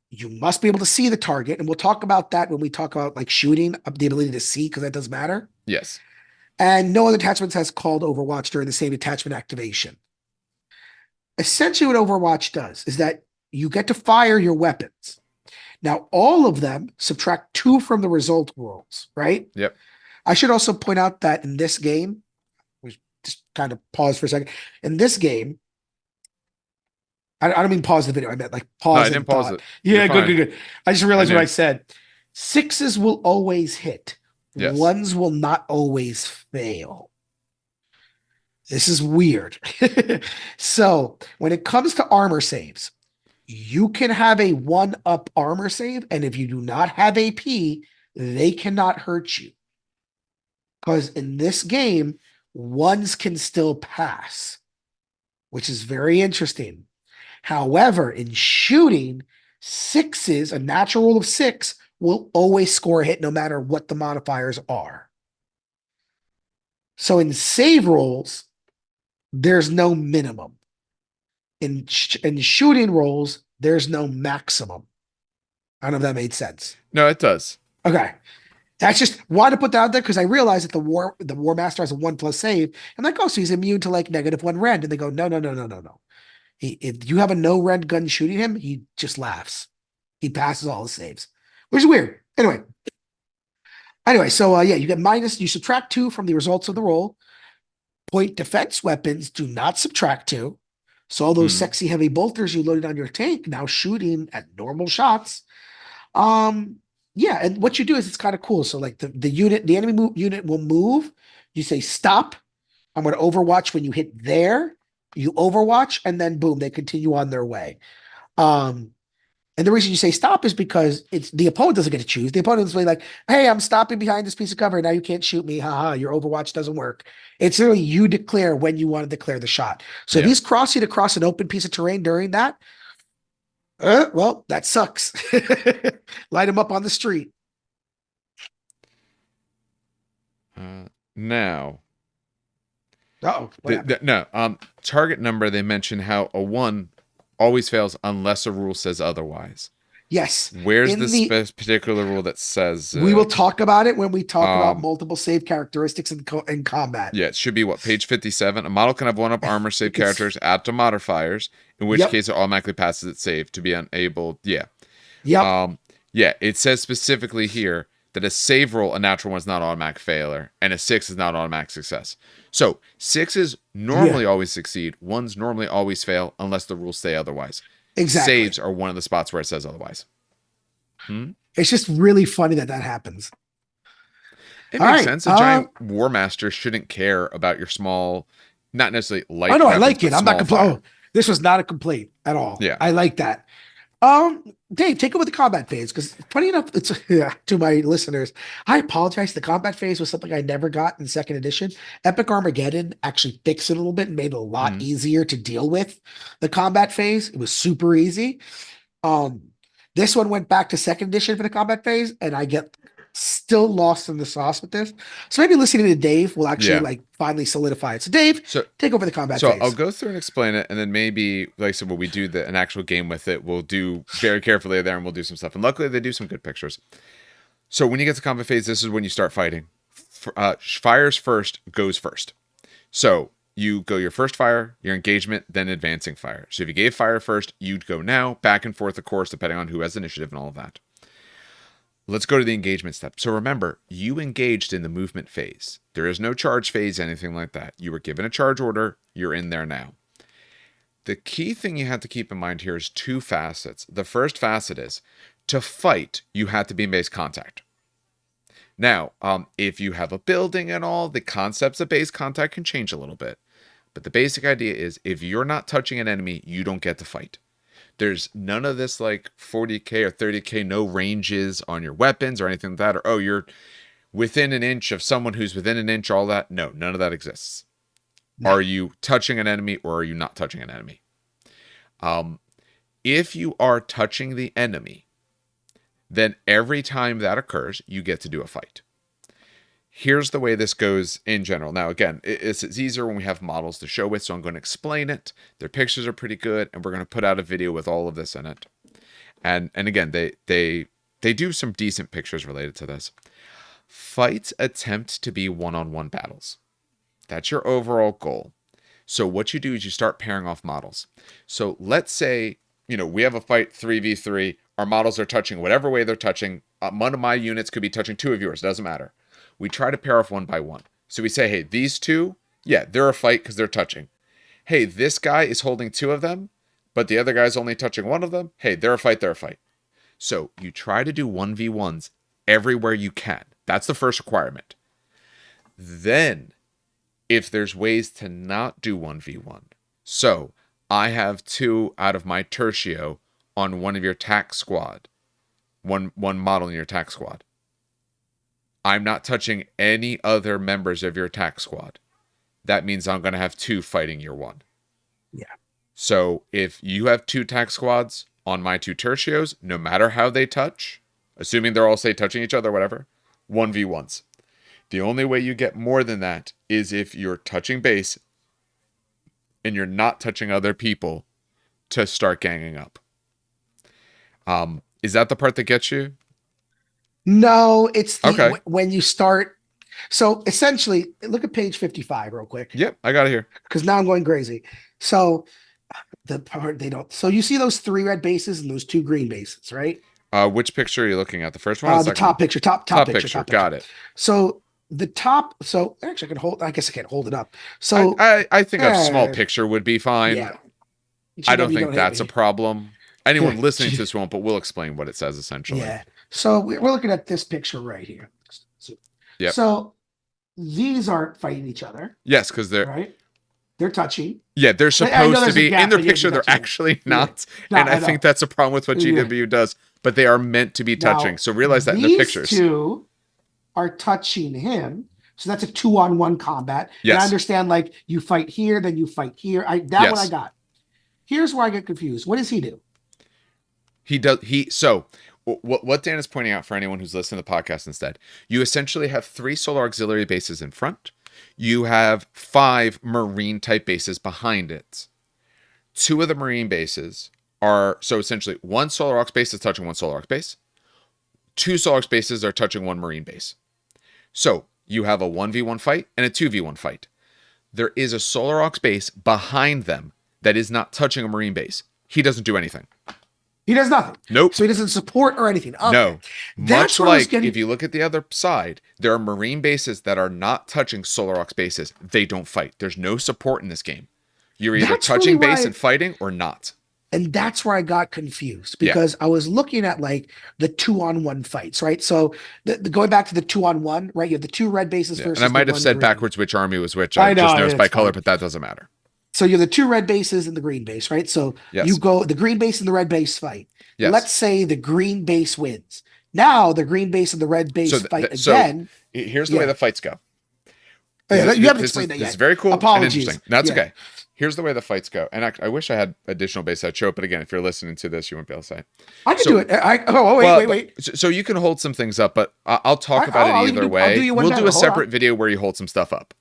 You must be able to see the target, and we'll talk about that when we talk about like shooting, the ability to see, because that does matter. Yes. And no other attachments has called Overwatch during the same attachment activation. Essentially, what Overwatch does is that you get to fire your weapons. Now, all of them subtract 2 from the result rolls, right? Yep. I should also point out that in this game, we just kind of pause for a second. In this game, I don't mean pause the video. I meant like No, I pause didn't and pause thought. it. Yeah, You're good, fine. good, good. I just I realized what knew. I said. Sixes will always hit. Yes. Ones will not always fail. This is weird. So when it comes to armor saves, you can have a 1-up armor save, and if you do not have AP, they cannot hurt you. Because in this game, ones can still pass, which is very interesting. However, in shooting, sixes, a natural rule of six, will always score a hit no matter what the modifiers are. So in save rolls, there's no minimum. In shooting rolls, there's no maximum. I don't know if that made sense. No, it does. Okay. That's just why to put that out there because I realized that the War Master has a 1+ save. I'm like, oh, so he's immune to like -1 rend. And they go, no, no, no, no, no, no. If you have a no rend gun shooting him, he just laughs. He passes all his saves, which is weird. Anyway, so yeah, you get minus, you subtract 2 from the results of the roll. Point defense weapons do not subtract 2. So all those sexy heavy bolters you loaded on your tank now shooting at normal shots. Yeah, and what you do is it's kind of cool. So like the enemy unit will move. You say stop. I'm going to overwatch when you hit there. You overwatch, and then boom, they continue on their way. And the reason you say stop is because it's the opponent doesn't get to choose. The opponent is really like, hey, I'm stopping behind this piece of cover. Now you can't shoot me. Haha, your overwatch doesn't work. It's literally you declare when you want to declare the shot. So if he's crossing across an open piece of terrain during that, well, that sucks. Light him up on the street. Now. Oh, target number, they mention how a 1 always fails unless a rule says otherwise. Yes. Where's the particular rule that says... we will talk about it when we talk about multiple save characteristics in combat. Yeah, it should be, page 57? A model can have 1-up armor save characters add to modifiers, in which case it automatically passes its save to be unable... Yeah. Yep. Yeah, it says specifically here that a save roll, a natural one, is not automatic failure, and a 6 is not automatic success. So 6s normally always succeed. 1s normally always fail unless the rules say otherwise. Exactly. Saves are one of the spots where it says otherwise. It's just really funny that happens. It makes sense. A giant War Master shouldn't care about your small, not necessarily light. Oh no, I like it. I'm not complaining. Oh, this was not a complaint at all. Yeah, I like that. Dave, take over the combat phase because funny enough, it's to my listeners. I apologize. The combat phase was something I never got in second edition. Epic Armageddon actually fixed it a little bit and made it a lot easier to deal with the combat phase. It was super easy. This one went back to second edition for the combat phase, and I get still lost in the sauce with this. So maybe listening to Dave will actually like finally solidify it. So Dave, take over the combat phase. So I'll go through and explain it, and then maybe, like I said, when we do an actual game with it, we'll do very carefully there, and we'll do some stuff. And luckily, they do some good pictures. So when you get to combat phase, this is when you start fighting. Fires first, goes first. So you go your first fire, your engagement, then advancing fire. So if you gave fire first, you'd go now, back and forth, of course, depending on who has initiative and all of that. Let's go to the engagement step. So remember, you engaged in the movement phase. There is no charge phase, anything like that. You were given a charge order. You're in there now. The key thing you have to keep in mind here is 2 facets. The first facet is, to fight, you had to be in base contact. Now, if you have a building and all, the concepts of base contact can change a little bit. But the basic idea is, if you're not touching an enemy, you don't get to fight. There's none of this like 40k or 30k, no ranges on your weapons or anything like that. Or, oh, you're within an inch of someone who's within an inch, all that. No, none of that exists. No. Are you touching an enemy or are you not touching an enemy? If you are touching the enemy, then every time that occurs, you get to do a fight. Here's the way this goes in general. Now, again, it's easier when we have models to show with, so I'm going to explain it. Their pictures are pretty good, and we're going to put out a video with all of this in it. And again, they do some decent pictures related to this. Fights attempt to be one-on-one battles. That's your overall goal. So what you do is you start pairing off models. So let's say, we have a fight 3v3. Our models are touching whatever way they're touching. One of my units could be touching 2 of yours. Doesn't matter. We try to pair off 1 by 1. So we say, hey, these 2, they're a fight because they're touching. Hey, this guy is holding 2 of them, but the other guy's only touching 1 of them. Hey, they're a fight, they're a fight. So you try to do 1v1s everywhere you can. That's the first requirement. Then, if there's ways to not do 1v1, so I have 2 out of my tertio on one of your tac squad, one model in your tac squad. I'm not touching any other members of your attack squad. That means I'm going to have 2 fighting your 1. Yeah. So if you have 2 tac squads on my 2 tertios, no matter how they touch, assuming they're all, say, touching each other, whatever, 1v1s. The only way you get more than that is if you're touching base and you're not touching other people to start ganging up. Is that the part that gets you? No, it's Okay. when you start. So essentially, look at page 55 real quick, Yep, I got it here. because now I'm going crazy. So the part they don't. So you see those 3 red bases and those 2 green bases, right? Which picture are you looking at? The first one or the The second one? top picture, top Top picture, picture. top picture. Got it. So the top. So actually, I can hold. I guess I can't hold it up. I, So I, I think a small uh, picture would be fine. yeah, I don't GW, think don't hit that's a me. problem. Anyone listening to this won't, but we'll explain what it says essentially. Yeah. So we're looking at this picture right here. Yep. So these aren't fighting each other, Yes, because they're right? They're touching. yeah, they're I know supposed to there's a be in gap, their but yeah, picture. They're touching. actually Yeah. not, No, and I know. think that's a problem with what Yeah. GW does. But they are meant to be touching. Now, So realize that in the these pictures. 2 are touching him. So that's a 2-on-1 combat. And I Yes. understand, like, you fight here, then you fight here. That one I Yes. got. Here's where I get confused. What does he do? He does. So what Dan is pointing out for anyone who's listening to the podcast instead, you essentially have 3 solar auxiliary bases in front. You have 5 marine type bases behind it. 2 of the marine bases are, so essentially 1 solar aux base is touching 1 solar aux base. 2 solar aux bases are touching 1 marine base. So you have a 1v1 fight and a 2v1 fight. There is a solar aux base behind them that is not touching a marine base. He doesn't do anything. He does nothing. Nope. So he doesn't support or anything. Okay. No. That's Much what I was like getting. if you look at the other side, there are marine bases that are not touching solar aux bases. They don't fight. There's no support in this game. You're either That's touching really base why- and fighting or not. And that's where I got confused, Yeah. because I was looking at, like, the 2-on-1 fights, right? So going back to the 2-on-1, right? You have the 2 red bases Yeah. versus And I might the have 1 said green. backwards which army was which. I I know, just noticed by it's color, fine. but that doesn't matter. So you have the 2 red bases and the green base, right? So Yes. you go the green base and the red base fight. Yes. Let's say the green base wins. Now the green base and the red base fight so again. here's the way Yeah. the fights go. Oh, yeah, you haven't This explained that This yet. is very cool Apologies. and interesting. That's Yeah. okay. Here's the way the fights go. And I wish I had additional base I'd show it, but again, if you're listening to this, you won't be able to say. I can So- do it. Wait, Well, wait. So you can hold some things up, but I'll talk about I'll it even either do- I'll way. do you one We'll better. do a Hold on. separate video where you hold some stuff up.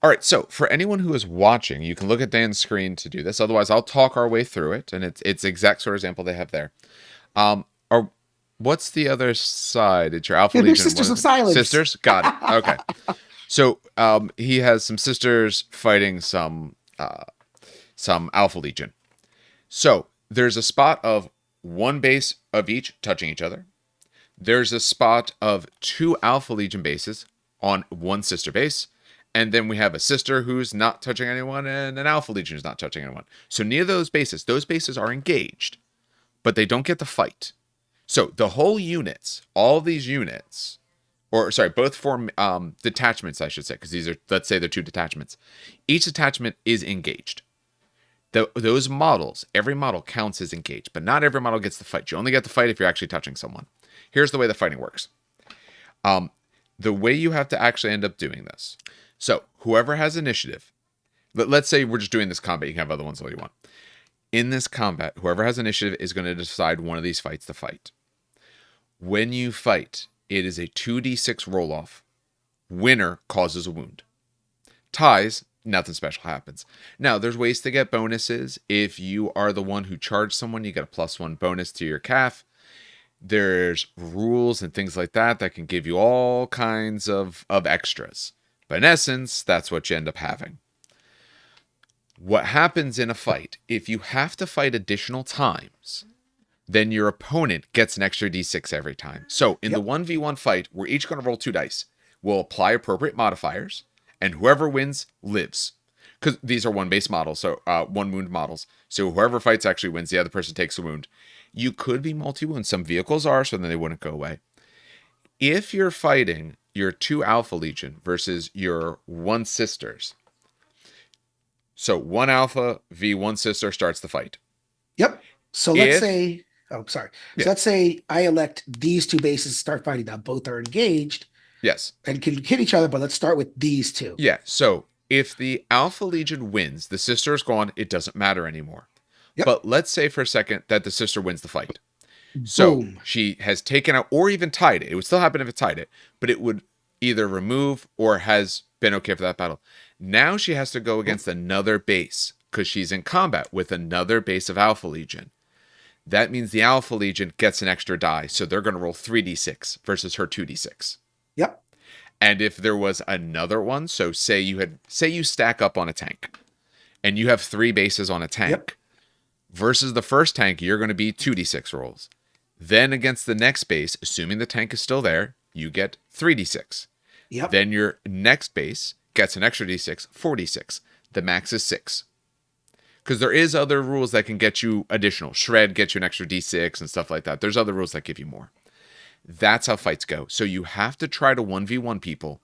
All right. So for anyone who is watching, you can look at Dan's screen to do this. Otherwise, I'll talk our way through it, and it's the exact sort of example they have there. Or what's the other side? It's your Alpha Yeah, they're Legion. Sisters What of is it? Silence. Sisters. Got it. Okay. So he has some sisters fighting some Alpha Legion. So there's a spot of 1 base of each touching each other. There's a spot of 2 Alpha Legion bases on 1 sister base. And then we have a sister who's not touching anyone and an Alpha Legion who's not touching anyone. So neither of those bases are engaged, but they don't get to fight. So the whole units, all of these units, or sorry, both form detachments, I should say, because these are, let's say they're 2 detachments. Each detachment is engaged. Those models, every model counts as engaged, but not every model gets to fight. You only get to fight if you're actually touching someone. Here's the way the fighting works. The way you have to actually end up doing this. So whoever has initiative, let's say we're just doing this combat. You can have other ones all you want. In this combat, whoever has initiative is going to decide one of these fights to fight. When you fight, it is a 2d6 roll-off. Winner causes a wound. Ties, nothing special happens. Now, there's ways to get bonuses. If you are the one who charged someone, you get a +1 bonus to your calf. There's rules and things like that that can give you all kinds of extras. But in essence, that's what you end up having. What happens in a fight, if you have to fight additional times, then your opponent gets an extra d6 every time. So in the 1v1 fight, we're each going to roll 2 dice. We'll apply appropriate modifiers, and whoever wins lives. Because these are 1 base models, so 1 wound models. So whoever fights actually wins, the other person takes a wound. You could be multi-wound. Some vehicles are, so then they wouldn't go away. If you're fighting your 2 Alpha Legion versus your 1 Sisters, so 1 Alpha v 1 Sister starts the fight. Yep. So let's say, So let's say I elect these 2 bases to start fighting. Now both are engaged. Yes. And can hit each other, but let's start with these 2. Yeah. So if the Alpha Legion wins, the Sister is gone, it doesn't matter anymore. Yep. But let's say for a second that the sister wins the fight. So Boom. she has taken out or even tied it. It would still happen if it tied it, but it would either remove or has been okay for that battle. Now she has to go against another base because she's in combat with another base of Alpha Legion. That means the Alpha Legion gets an extra die, so they're going to roll 3d6 versus her 2d6. Yep. And if there was another one, so say you stack up on a tank and you have 3 bases on a tank. Yep. Versus the first tank, you're going to be 2d6 rolls. Then against the next base, assuming the tank is still there, you get 3d6. Yep. Then your next base gets an extra d6, 4d6. The max is 6. Because there is other rules that can get you additional. Shred gets you an extra d6 and stuff like that. There's other rules that give you more. That's how fights go. So you have to try to 1v1 people,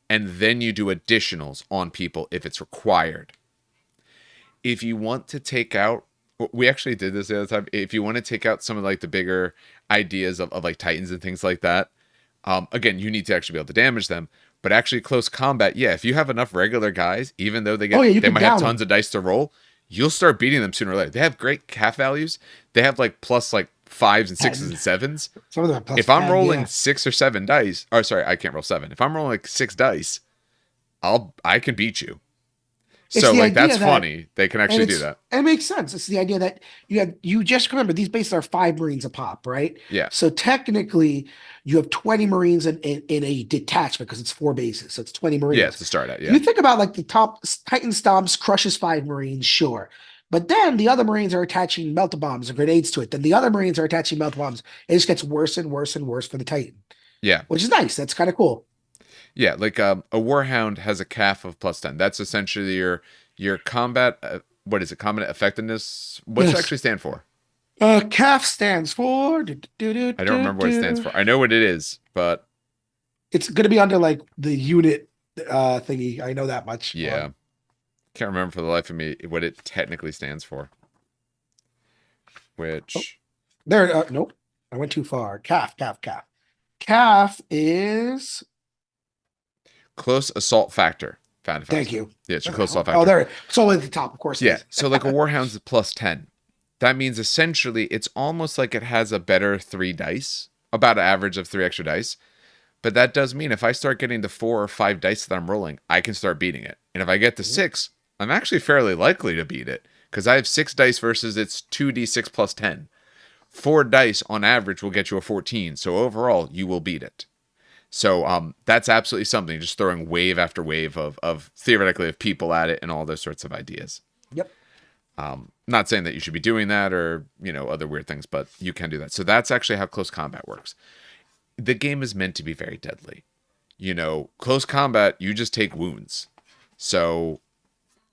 and then you do additionals on people if it's required. If you want to take out, we actually did this the other time. If you want to take out some of like the bigger ideas of like Titans and things like that, again, you need to actually be able to damage them. But actually, close combat, yeah, if you have enough regular guys, even though they might have tons of dice to roll, you'll start beating them sooner or later. They have great CAF values. They have like plus like 5s and 6s and 7s. Some of them are plus if I'm 10, rolling yeah. 6 or 7 dice, or sorry, I can't roll 7. If I'm rolling like 6 dice, I can beat you. It's So the like idea that's that- funny. They can actually do that. And it makes sense. It's the idea that you just remember these bases are 5 Marines a pop, right? Yeah. So technically you have 20 Marines in a detachment because it's 4 bases. So it's 20 Marines. Yeah, to start at, yeah. You think about like the top Titan stomps crushes 5 Marines, sure. But then the other Marines are attaching melta bombs and grenades to it. Then the other Marines are attaching melta bombs. It just gets worse and worse and worse for the Titan. Yeah. Which is nice. That's kind of cool. Yeah, like a Warhound has a CAF of plus 10. That's essentially your combat, what is it, combat effectiveness? What does it actually stand for? CAF stands for... I don't remember what it stands for. I know what it is, but... It's going to be under like the unit thingy. I know that much. Yeah. Can't remember for the life of me what it technically stands for. Which... There, nope. I went too far. CAF. CAF is... Close Assault Factor. Thank you. Yeah, it's your close assault factor. Oh, there. It's all at the top, of course. Yeah, so like a Warhound's a plus 10. That means essentially it's almost like it has a better 3 dice, about an average of 3 extra dice. But that does mean if I start getting the 4 or 5 dice that I'm rolling, I can start beating it. And if I get to 6, I'm actually fairly likely to beat it because I have 6 dice versus its 2d6 plus 10. 4 dice on average will get you a 14. So overall, you will beat it. So that's absolutely something. Just throwing wave after wave of theoretically of people at it and all those sorts of ideas. Yep. Not saying that you should be doing that or other weird things, but you can do that. So that's actually how close combat works. The game is meant to be very deadly. Close combat, you just take wounds. So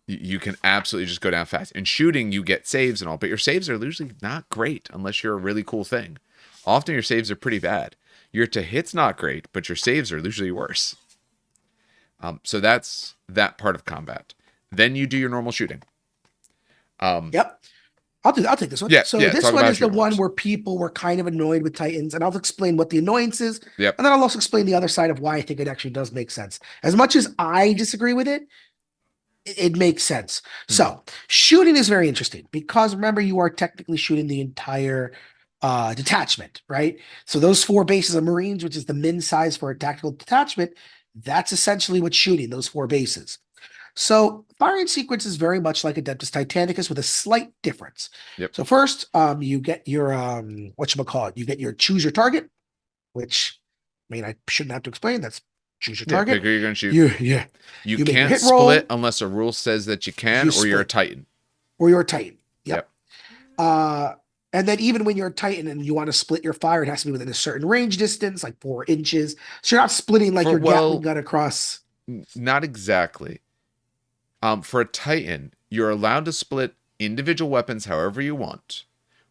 you can absolutely just go down fast. In shooting, you get saves and all, but your saves are usually not great unless you're a really cool thing. Often your saves are pretty bad. Your to hit's not great, but your saves are usually worse. So that's that part of combat. Then you do your normal shooting. Yep. I'll take this one. Yeah, so yeah, this talk one about is the shooting one wars. where people were kind of annoyed with Titans, and I'll explain what the annoyance is. Yep. And then I'll also explain the other side of why I think it actually does make sense. As much as I disagree with it, it makes sense. So shooting is very interesting because remember, you are technically shooting the entire detachment, right? So those 4 bases of Marines, which is the min size for a tactical detachment, that's essentially what's shooting, those 4 bases. So firing sequence is very much like Adeptus Titanicus with a slight difference. Yep. So first, you get your whatchamacallit, you get your choose your target, which I shouldn't have to explain. That's choose your target. Pick who you're gonna shoot. You You make your can't hit roll. split unless a rule says that you can, or you're a split. Titan. Or you're a Titan. Yep. And then even when you're a Titan and you want to split your fire, it has to be within a certain range distance, like 4 inches. So you're not splitting like your Gatling gun across. Not exactly. For a Titan, you're allowed to split individual weapons however you want.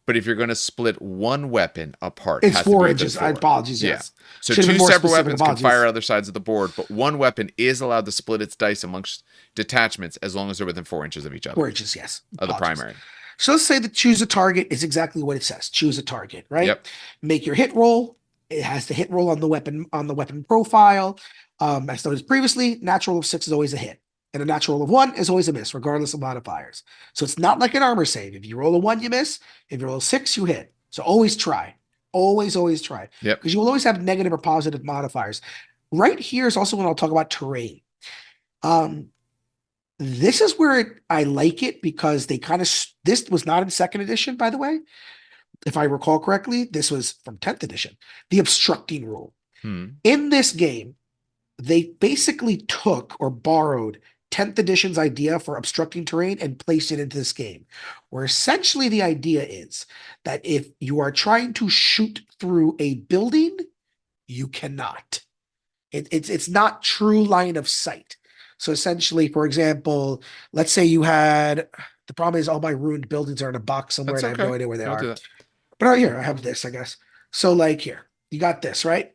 But if you're going to split one weapon apart, It's it has 4 to be inches. within 4. Apologies, yes. So Should've been 2 more separate specific, weapons can apologies. fire other sides of the board, but one weapon is allowed to split its dice amongst detachments as long as they're within 4 inches of each other. 4 inches, yes. Of the Apologies. primary. So let's say that choose a target is exactly what it says. Choose a target, right? Yep. Make your hit roll. It has to hit roll on the weapon profile. As noted previously, natural of 6 is always a hit. And a natural roll of 1 is always a miss, regardless of modifiers. So it's not like an armor save. If you roll a 1, you miss. If you roll a 6, you hit. So always try. Always try. Yep. Because you will always have negative or positive modifiers. Right here is also when I'll talk about terrain. This is where I like it because they kind of, this was not in second edition, by the way. If I recall correctly, this was from 10th edition, the obstructing rule. In this game, they basically took or borrowed 10th edition's idea for obstructing terrain and placed it into this game, where essentially the idea is that if you are trying to shoot through a building, you cannot. It's not true line of sight. So essentially, for example, let's say you had, the problem is all my ruined buildings are in a box somewhere That's and I have no okay. idea where they Don't do are. that. But out here, I have this, I guess. So like here, you got this, right?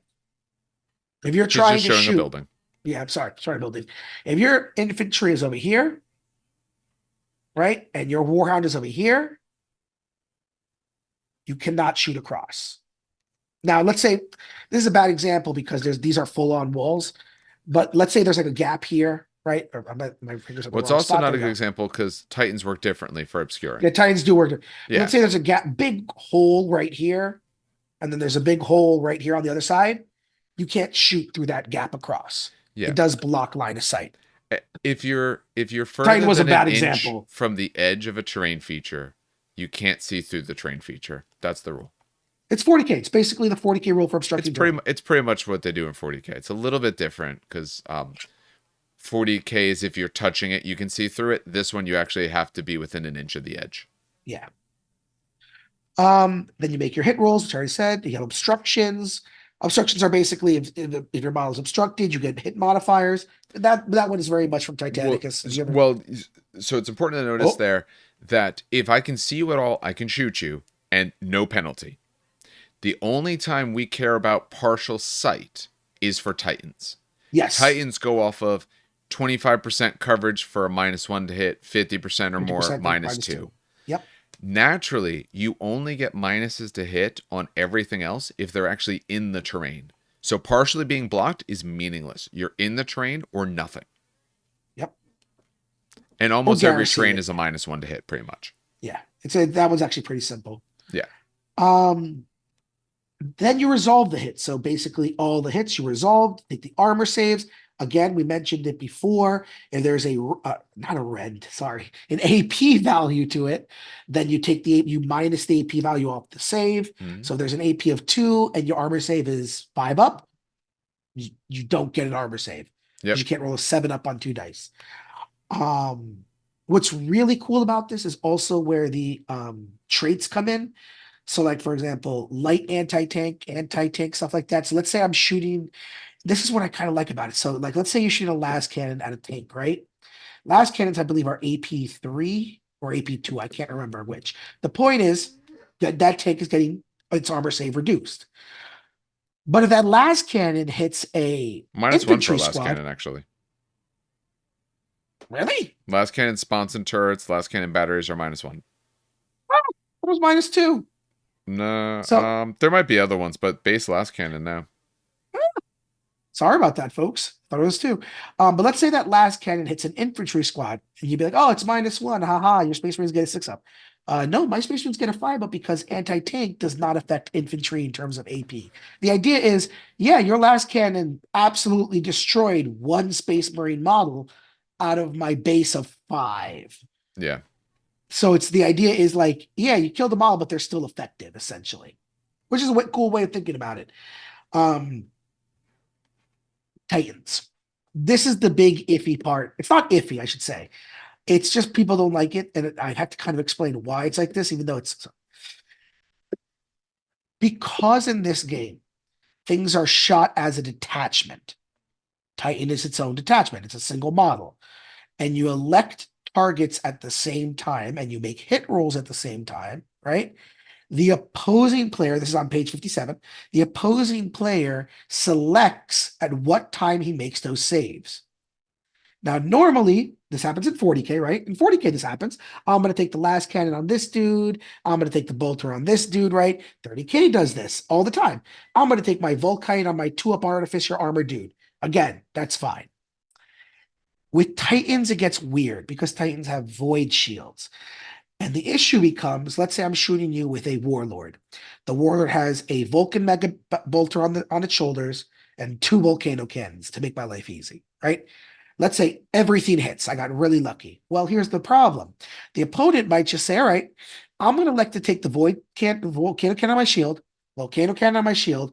If you're He's trying just to showing a shoot, building. yeah, I'm sorry, building. If your infantry is over here, right, and your warhound is over here, you cannot shoot across. Now, let's say this is a bad example because these are full-on walls, but let's say there's like a gap here, right? Or my fingers at the Well, it's wrong also spot. not There a we good go. example because Titans work differently for obscuring. Yeah, Titans do work. But Yeah. let's say there's a gap, big hole right here, and then there's a big hole right here on the other side. You can't shoot through that gap across. Yeah. It does block line of sight. If you're Titan further was a than an bad inch example. from the edge of a terrain feature, you can't see through the terrain feature. That's the rule. It's 40K. It's basically the 40K rule for obstructing terrain. It's pretty much what they do in 40K. It's a little bit different because 40K is if you're touching it, you can see through it. This one you actually have to be within an inch of the edge. Yeah. Then you make your hit rolls, which I already said. You have obstructions. Obstructions are basically if your model is obstructed, you get hit modifiers. That one is very much from Titanicus. So it's important to notice there that if I can see you at all, I can shoot you and no penalty. The only time we care about partial sight is for Titans. Yes. Titans go off of 25% coverage for a -1 to hit, 50% or more, -2. Yep. Naturally, you only get minuses to hit on everything else if they're actually in the terrain. So partially being blocked is meaningless. You're in the terrain or nothing. Yep. And almost every terrain is a -1 to hit, pretty much. Yeah. That one's actually pretty simple. Yeah. Then you resolve the hits. So basically all the hits you resolved, take the armor saves. Again, we mentioned it before. If there's not a red, sorry, an AP value to it, then you minus the AP value off the save. Mm-hmm. So if there's an AP of 2 and your armor save is 5 up, you don't get an armor save. Yep. You can't roll a 7 up on 2 dice. What's really cool about this is also where the traits come in. So like, for example, light anti-tank, stuff like that. So let's say I'm shooting, this is what I kind of like about it. So like, let's say you're shooting a las cannon at a tank, right? Las cannons, I believe, are AP3 or AP2. I can't remember which. The point is that tank is getting its armor save reduced. But if that las cannon hits a -1 for las cannon, actually. Really? Las cannon spawns and turrets, las cannon batteries are -1. Oh, it was -2. No, there might be other ones, but base las cannon now. Sorry about that, folks. Thought it was 2. But let's say that las cannon hits an infantry squad, and you'd be like, "Oh, it's -1. Haha, your Space Marines get a 6 up." No, my Space Marines get a 5 up because anti-tank does not affect infantry in terms of AP. The idea is, yeah, your las cannon absolutely destroyed 1 Space Marine model out of my base of 5. Yeah. So the idea is like, yeah, you killed them all, but they're still effective, essentially, which is a cool way of thinking about it. Titans. This is the big iffy part. It's not iffy, I should say. It's just people don't like it, and I have to kind of explain why it's like this, even though it's because in this game, things are shot as a detachment. Titan is its own detachment. It's a single model. And you elect targets at the same time and you make hit rolls at the same time, right? The opposing player, this is on page 57, the opposing player selects at what time he makes those saves. Now, normally, this happens in 40K, right? In 40K, this happens. I'm going to take the las cannon on this dude. I'm going to take the bolter on this dude, right? 30K does this all the time. I'm going to take my Volkite on my 2-up artificer armor dude. Again, that's fine. With Titans, it gets weird because Titans have void shields. And the issue becomes, let's say I'm shooting you with a Warlord. The Warlord has a Vulcan Mega Bolter on its shoulders and two Volcano Cannons to make my life easy, right? Let's say everything hits. I got really lucky. Well, here's the problem. The opponent might just say, all right, I'm going to elect to take the Volcano Cannon on my shield, Volcano Cannon on my shield.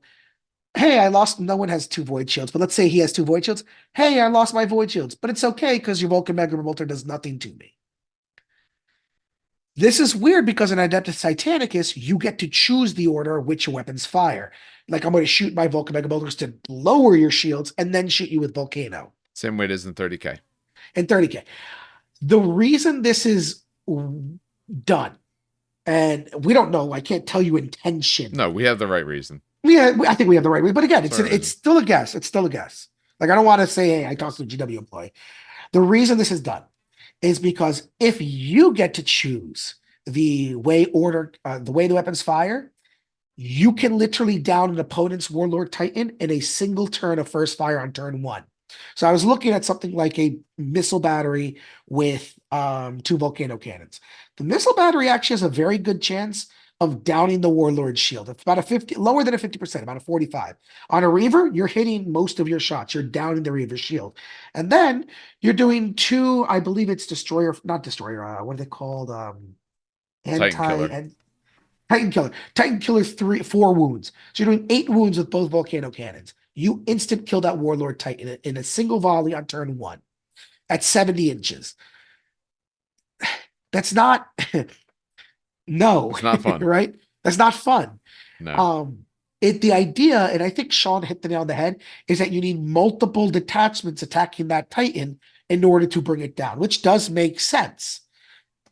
Hey, I lost. No one has two Void Shields, but let's say he has two Void Shields. Hey, I lost my Void Shields, but it's okay because your Vulcan Mega Bolter does nothing to me. This is weird because in Adeptus Titanicus, you get to choose the order which weapons fire. Like I'm going to shoot my Vulcan Mega Bolters to lower your shields and then shoot you with Volcano. Same way it is in 30K. In 30K. The reason this is done, and we don't know, I can't tell you intention. No, we have the right reason. Yeah, I think we have the right reason. But again, it's still a guess. It's still a guess. Like I don't want to say, hey, I talked to a GW employee. The reason this is done is because if you get to choose the way the weapons fire, you can literally down an opponent's Warlord Titan in a single turn of first fire on turn one. So I was looking at something like a missile battery with two Volcano Cannons. The missile battery actually has a very good chance of downing the Warlord's shield. It's about a 50, lower than a 50%, about a 45. On a Reaver, you're hitting most of your shots. You're downing the Reaver's shield. And then you're doing two, I believe it's Destroyer, not Destroyer, what are they called? Titan Killer. Titan Killer. Titan Killer 4 wounds. So you're doing 8 wounds with both Volcano Cannons. You instant kill that Warlord Titan in a single volley on turn 1 at 70 inches. That's not no. It's not fun. Right? That's not fun. No. The idea, and I think Sean hit the nail on the head, is that you need multiple detachments attacking that Titan in order to bring it down, which does make sense.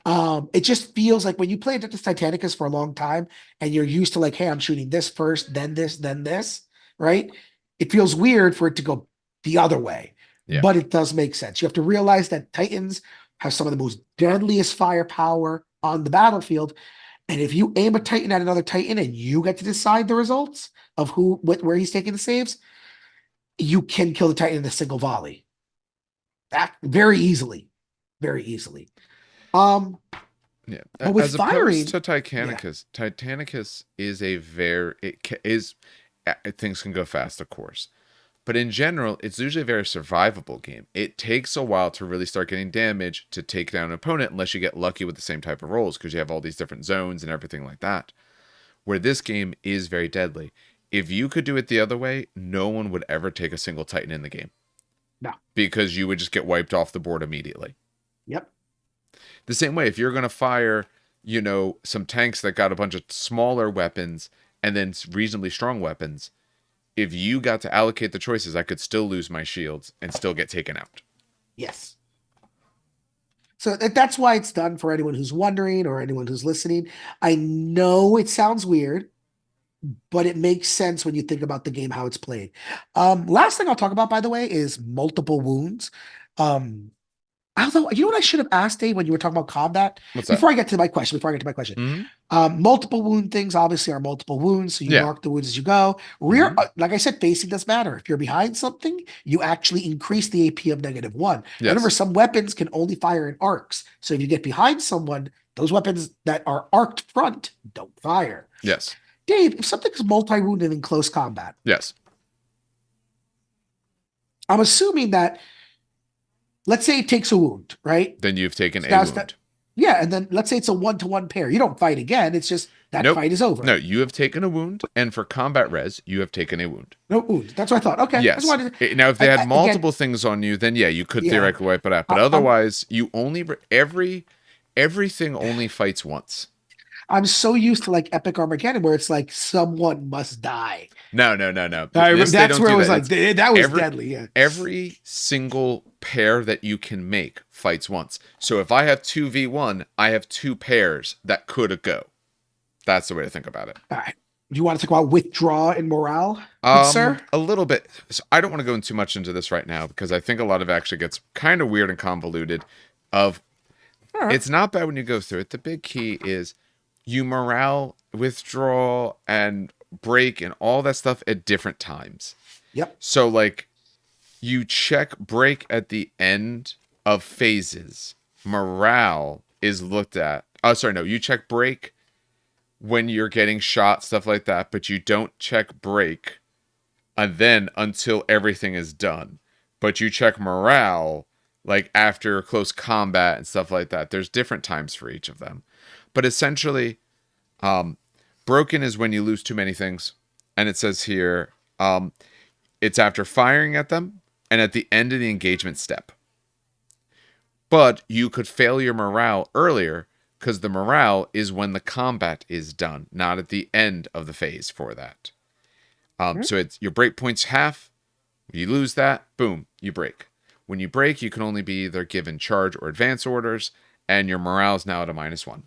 It just feels like when you play Adeptus Titanicus for a long time and you're used to like, hey, I'm shooting this first, then this, right? It feels weird for it to go the other way, but it does make sense. You have to realize that Titans have some of the most deadliest firepower on the battlefield. And if you aim a Titan at another Titan and you get to decide the results of where he's taking the saves, you can kill the Titan in a single volley. That very easily. Yeah. But with As firing, opposed to Titanicus, Titanicus is things can go fast, of course. But in general, it's usually a very survivable game. It takes a while to really start getting damage to take down an opponent unless you get lucky with the same type of rolls because you have all these different zones and everything like that. Where this game is very deadly. If you could do it the other way, no one would ever take a single Titan in the game. No. Because you would just get wiped off the board immediately. Yep. The same way, if you're going to fire, some tanks that got a bunch of smaller weapons and then reasonably strong weapons, if you got to allocate the choices, I could still lose my shields and still get taken out. Yes. So that's why it's done, for anyone who's wondering or anyone who's listening. I know it sounds weird, but it makes sense when you think about the game, how it's played. Last thing I'll talk about, by the way, is multiple wounds. Although, you know what I should have asked, Dave, when you were talking about combat? What's that? Before I get to my question. Mm-hmm. Multiple wound things obviously are multiple wounds, so you mark the wounds as you go. Rear, like I said, facing does matter. If you're behind something, you actually increase the AP of -1. Yes. Remember, some weapons can only fire in arcs. So if you get behind someone, those weapons that are arced front don't fire. Yes. Dave, if something is multi-wounded in close combat. Yes. I'm assuming that, let's say it takes a wound, right? Then you've taken a wound. Yeah, and then let's say it's a 1-to-1 pair. You don't fight again. It's just that fight is over. No, you have taken a wound, and for combat res, you have taken a wound. No wound. That's what I thought. Okay. Yes. Now, if they had multiple things on you, then you could theoretically wipe it out. But otherwise, you only everything only fights once. I'm so used to like Epic Armageddon where it's like someone must die. No. That's where it was like, that was deadly. Yeah. Every single pair that you can make fights once. So if I have 2v1, I have 2 pairs that could go. That's the way to think about it. All right. Do you want to talk about withdraw and morale, sir? A little bit. So I don't want to go too much into this right now because I think a lot of it actually gets kind of weird and convoluted. It's not bad when you go through it. The big key is you morale, withdraw, and break and all that stuff at different times. Yep. So, like, You check break at the end of phases. Morale is looked at. Oh, sorry, no. You check break when you're getting shot, stuff like that, but you don't check break and then until everything is done. But you check morale like after close combat and stuff like that. There's different times for each of them. But essentially, broken is when you lose too many things. And it says here, it's after firing at them and at the end of the engagement step. But you could fail your morale earlier because the morale is when the combat is done, not at the end of the phase for that. So it's your break point's half. You lose that, boom, you break. When you break, you can only be either given charge or advance orders, and your morale is now at a -1.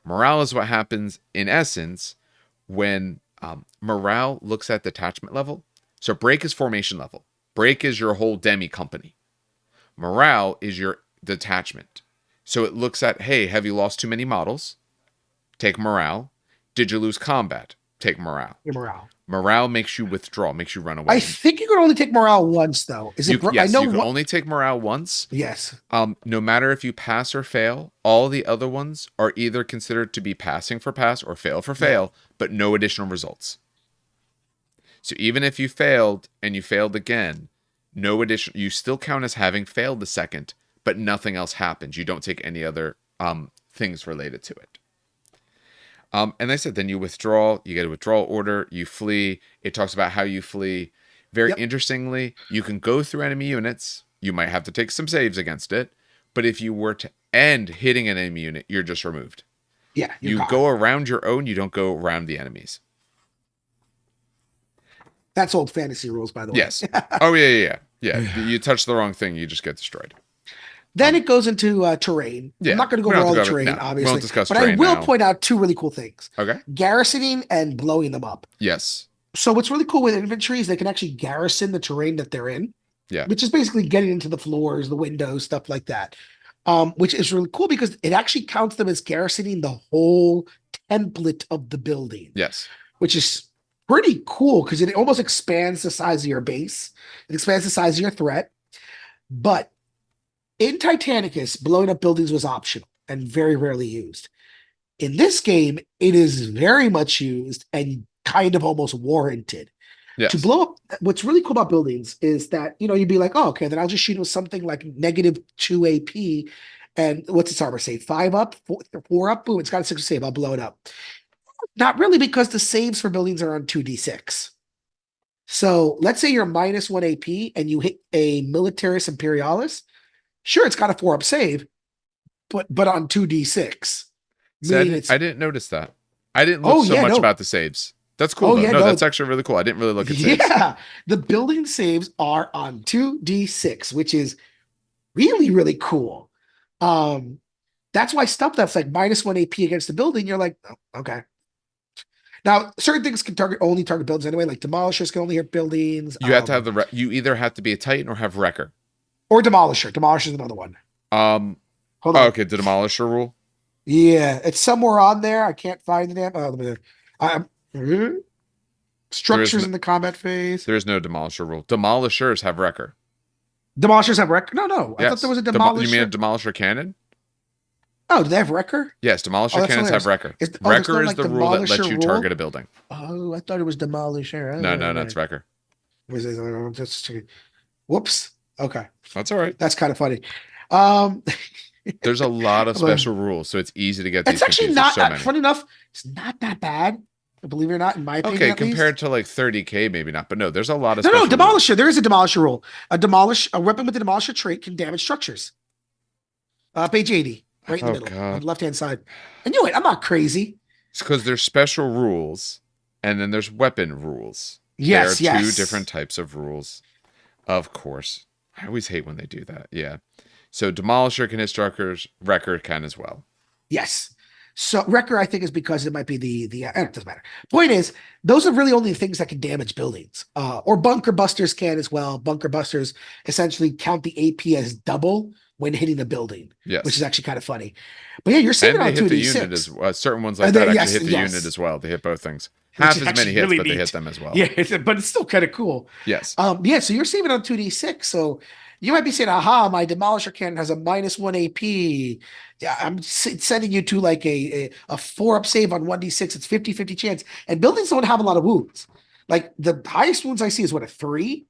Morale is what happens, in essence, when morale looks at detachment level. So break is formation level. Break is your whole demi company. Morale is your detachment. So it looks at, hey, have you lost too many models? Take morale. Did you lose combat? Take morale. Your morale. Morale makes you withdraw, makes you run away. I think you can only take morale once, though. Is it? Yes, I know you can only take morale once. Yes. No matter if you pass or fail, all the other ones are either considered to be passing for pass or fail for fail, but no additional results. So even if you failed and you failed again, no additional, you still count as having failed the second, but nothing else happens. You don't take any other things related to it. And they said then you withdraw, you get a withdrawal order, you flee. It talks about how you flee. Very interestingly, you can go through enemy units. You might have to take some saves against it. But if you were to end hitting an enemy unit, you're just removed. Yeah. You go around your own, you don't go around the enemies. That's old fantasy rules, by the way. Yes. Oh, yeah. You touch the wrong thing, you just get destroyed. Then it goes into terrain. Yeah, I'm not going to go over all the terrain, obviously. We won't discuss but terrain I will now. point out two really cool things. Okay. Garrisoning and blowing them up. Yes. So what's really cool with infantry is they can actually garrison the terrain that they're in. Yeah. Which is basically getting into the floors, the windows, stuff like that. Which is really cool because it actually counts them as garrisoning the whole template of the building. Yes. Which is pretty cool because it almost expands the size of your base. It expands the size of your threat. But in Titanicus, blowing up buildings was optional and very rarely used. In this game, it is very much used and kind of almost warranted. Yes. To blow up, what's really cool about buildings is that, you'd be like, oh, okay, then I'll just shoot with something like -2 AP. And what's its armor save? 5 up, 4 up? Boom, it's got a 6 save. I'll blow it up. Not really, because the saves for buildings are on 2d6. So let's say you're -1 AP and you hit a Militaris Imperialis. Sure, it's got a 4 up save, but on 2d6. So I didn't notice that. I didn't look much about the saves. That's cool. Oh, yeah, no, that's actually really cool. I didn't really look at saves. Yeah, the building saves are on 2d6, which is really, really cool. That's why stuff that's like -1 AP against the building, you're like, oh, okay. Now, certain things can only target buildings anyway, like demolishers can only hit buildings. You have to have you either have to be a Titan or have Wrecker. Or Demolisher. Demolisher is another one. Hold on. Okay, the Demolisher rule? Yeah, it's somewhere on there. I can't find the damn. Structures in the combat phase. There is no Demolisher rule. Demolishers have Wrecker. Demolishers have Wrecker? No. I thought there was a Demolisher. You mean a Demolisher cannon? Oh, do they have Wrecker? Yes, Demolisher cannons have Wrecker. Wrecker is the rule that lets you target a building. Oh, I thought it was Demolisher. No, it's Wrecker. Whoops. Okay. That's all right. That's kind of funny. There's a lot of special rules, so it's easy to get these. It's actually not funny enough. It's not that bad. Believe it or not, in my opinion. Okay, compared to like 30k, maybe not, but no, there's a lot of Demolisher. rules. There is a Demolisher rule. A weapon with the Demolisher trait can damage structures. Page 80, right in the middle, on the left-hand side. I knew it. I'm not crazy. It's because there's special rules, and then there's weapon rules. Yes, there are two different types of rules. Of course. I always hate when they do that. Yeah. So Demolisher can hit structures, Wrecker can as well. Yes. So Wrecker, I think, is because it might be it doesn't matter. Point is, those are really only things that can damage buildings. Or Bunker Busters can as well. Bunker Busters essentially count the AP as double when hitting a building. Yes. Which is actually kind of funny. But yeah, you're saving on 2d6. Certain ones like that actually hit the unit as well. They hit both things. which half is as many actually hits, really but they hit neat. them as well. Yeah, but it's still kind of cool. Yes. Yeah, so you're saving on 2d6. So you might be saying, aha, my Demolisher cannon has a -1 AP. Yeah, I'm sending you to like a 4-up save on 1d6. It's 50-50 chance. And buildings don't have a lot of wounds. Like the highest wounds I see is what, a 3?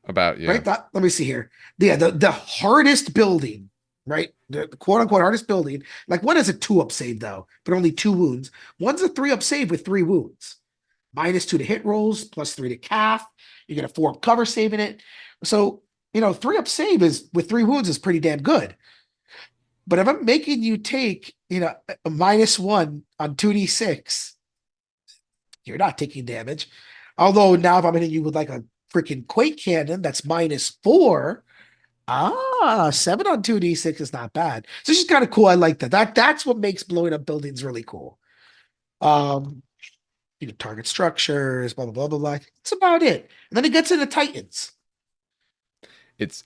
About, yeah. Right? Let me see here. Yeah, the hardest building, right? The quote unquote hardest building. Like one is a 2-up save though, but only 2 wounds. One's a 3-up save with 3 wounds. -2 to hit rolls, +3 to calf. You get a 4-up cover save in it. So, 3-up save is with 3 wounds is pretty damn good. But if I'm making you take, a -1 on 2d6, you're not taking damage. Although now if I'm hitting you with like a freaking Quake Cannon that's -4, 7 on 2d6 is not bad. So it's just kind of cool. I like that. That's what makes blowing up buildings really cool. Target structures, blah, blah, blah, blah, blah. That's about it. And then it gets into Titans. It's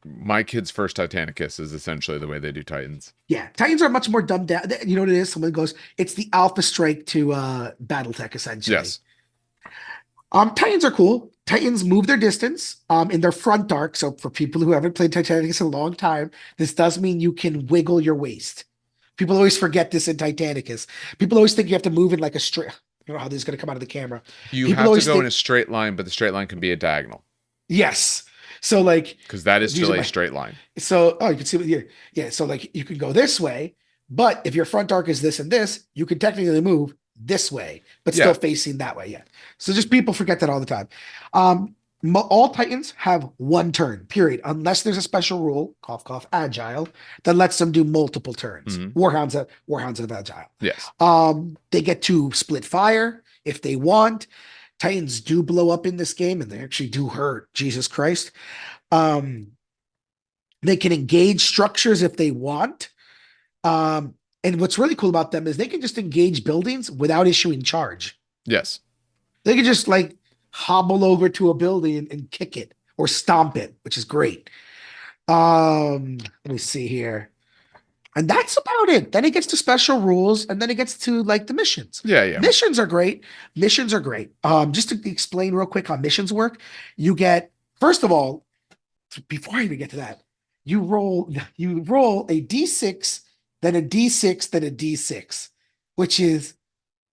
my kid's first Titanicus is essentially the way they do Titans. Yeah, Titans are much more dumbed down. You know what it is? Someone goes, it's the Alpha Strike to Battletech, essentially. Yes. Titans are cool. Titans move their distance in their front arc. So for people who haven't played Titanicus in a long time, this does mean you can wiggle your waist. People always forget this in Titanicus. People always think you have to move in like a straight. I don't know how this is going to come out of the camera. You People have to always go think, in a straight line, but the straight line can be a diagonal. yes. So like, because that is these still are a my- straight line. So, you can see what here. Yeah. So like you can go this way, but if your front arc is this and this, you can technically move this way, but still Yeah. facing that way. Yeah. So just people forget that all the time. All Titans have 1 turn, period, unless there's a special rule, cough, cough, agile, that lets them do multiple turns. Mhm. Warhounds of agile. Yes. They get to split fire if they want. Titans do blow up in this game, and they actually do hurt. Jesus Christ. They can engage structures if they want. And what's really cool about them is they can just engage buildings without issuing charge. Yes. They can just like hobble over to a building and kick it or stomp it, which is great. Let me see here. And that's about it. Then it gets to special rules, and then it gets to like the missions. Yeah. Yeah. Missions are great. Missions are great. Just to explain real quick how missions work, you get, first of all, before I even get to that, you roll a d6, then a d6, then a d6, which is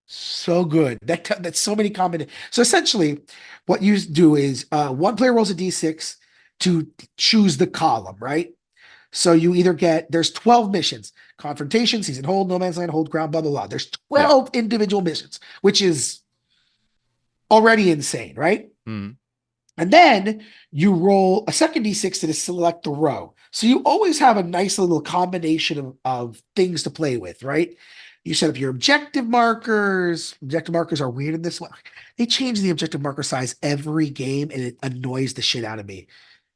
so good. That's so many combinations. So essentially, what you do is one player rolls a d6 to choose the column, right? So you either there's 12 missions: confrontation, season hold, no man's land, hold ground, blah, blah, blah. There's 12 individual missions, which is already insane, right? Mhm. And then you roll a second d6 to select the row. So you always have a nice little combination of things to play with, right? You set up your objective markers. Objective markers are weird in this one. They change the objective marker size every game, and it annoys the shit out of me.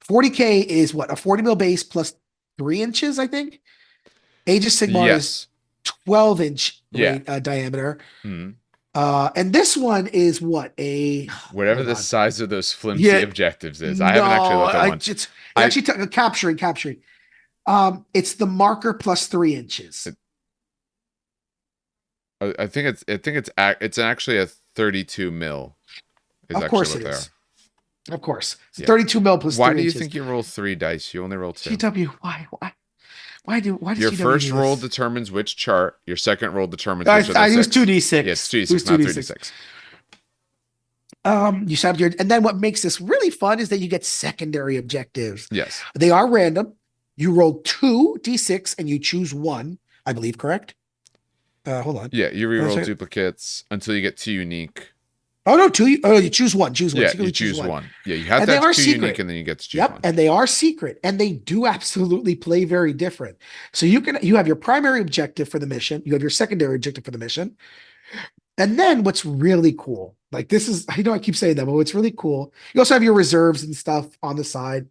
40K is what? A 40 mil base plus 3 inches, I think. Age of Sigmar is Yes. 12-inch Yeah. diameter. Mhm. And this one is what? Whatever hold the on. size of those flimsy Yeah. objectives is. I haven't actually looked at one. It's I- actually capturing. It's the marker plus 3 inches. I think it's actually a 32 mil. Of course it is. Of course. It's Yeah. 32 mil plus Why 3 do you inches. think you roll 3 dice? You only roll 2. GW, why does Your GW first do roll this? determines which chart. Your second roll determines which of the I use 6. 2d6. Yeah, it's 2d6, not 3d6. You set up your, and then what makes this really fun is that you get secondary objectives. Yes. They are random. You roll 2d6 and you choose 1, I believe, correct? Hold on. Yeah, you reroll duplicates until you get 2 unique. Oh no, 2. You choose 1. Choose 1. Yeah, So you choose 1. Yeah, you have And to they have are 2 secret. unique, and then you get to choose Yep, 1. and they are secret, and they do absolutely play very different. So you have your primary objective for the mission, you have your secondary objective for the mission, and then what's really cool, like this is, I know I keep saying that, but what's really cool, you also have your reserves and stuff on the side.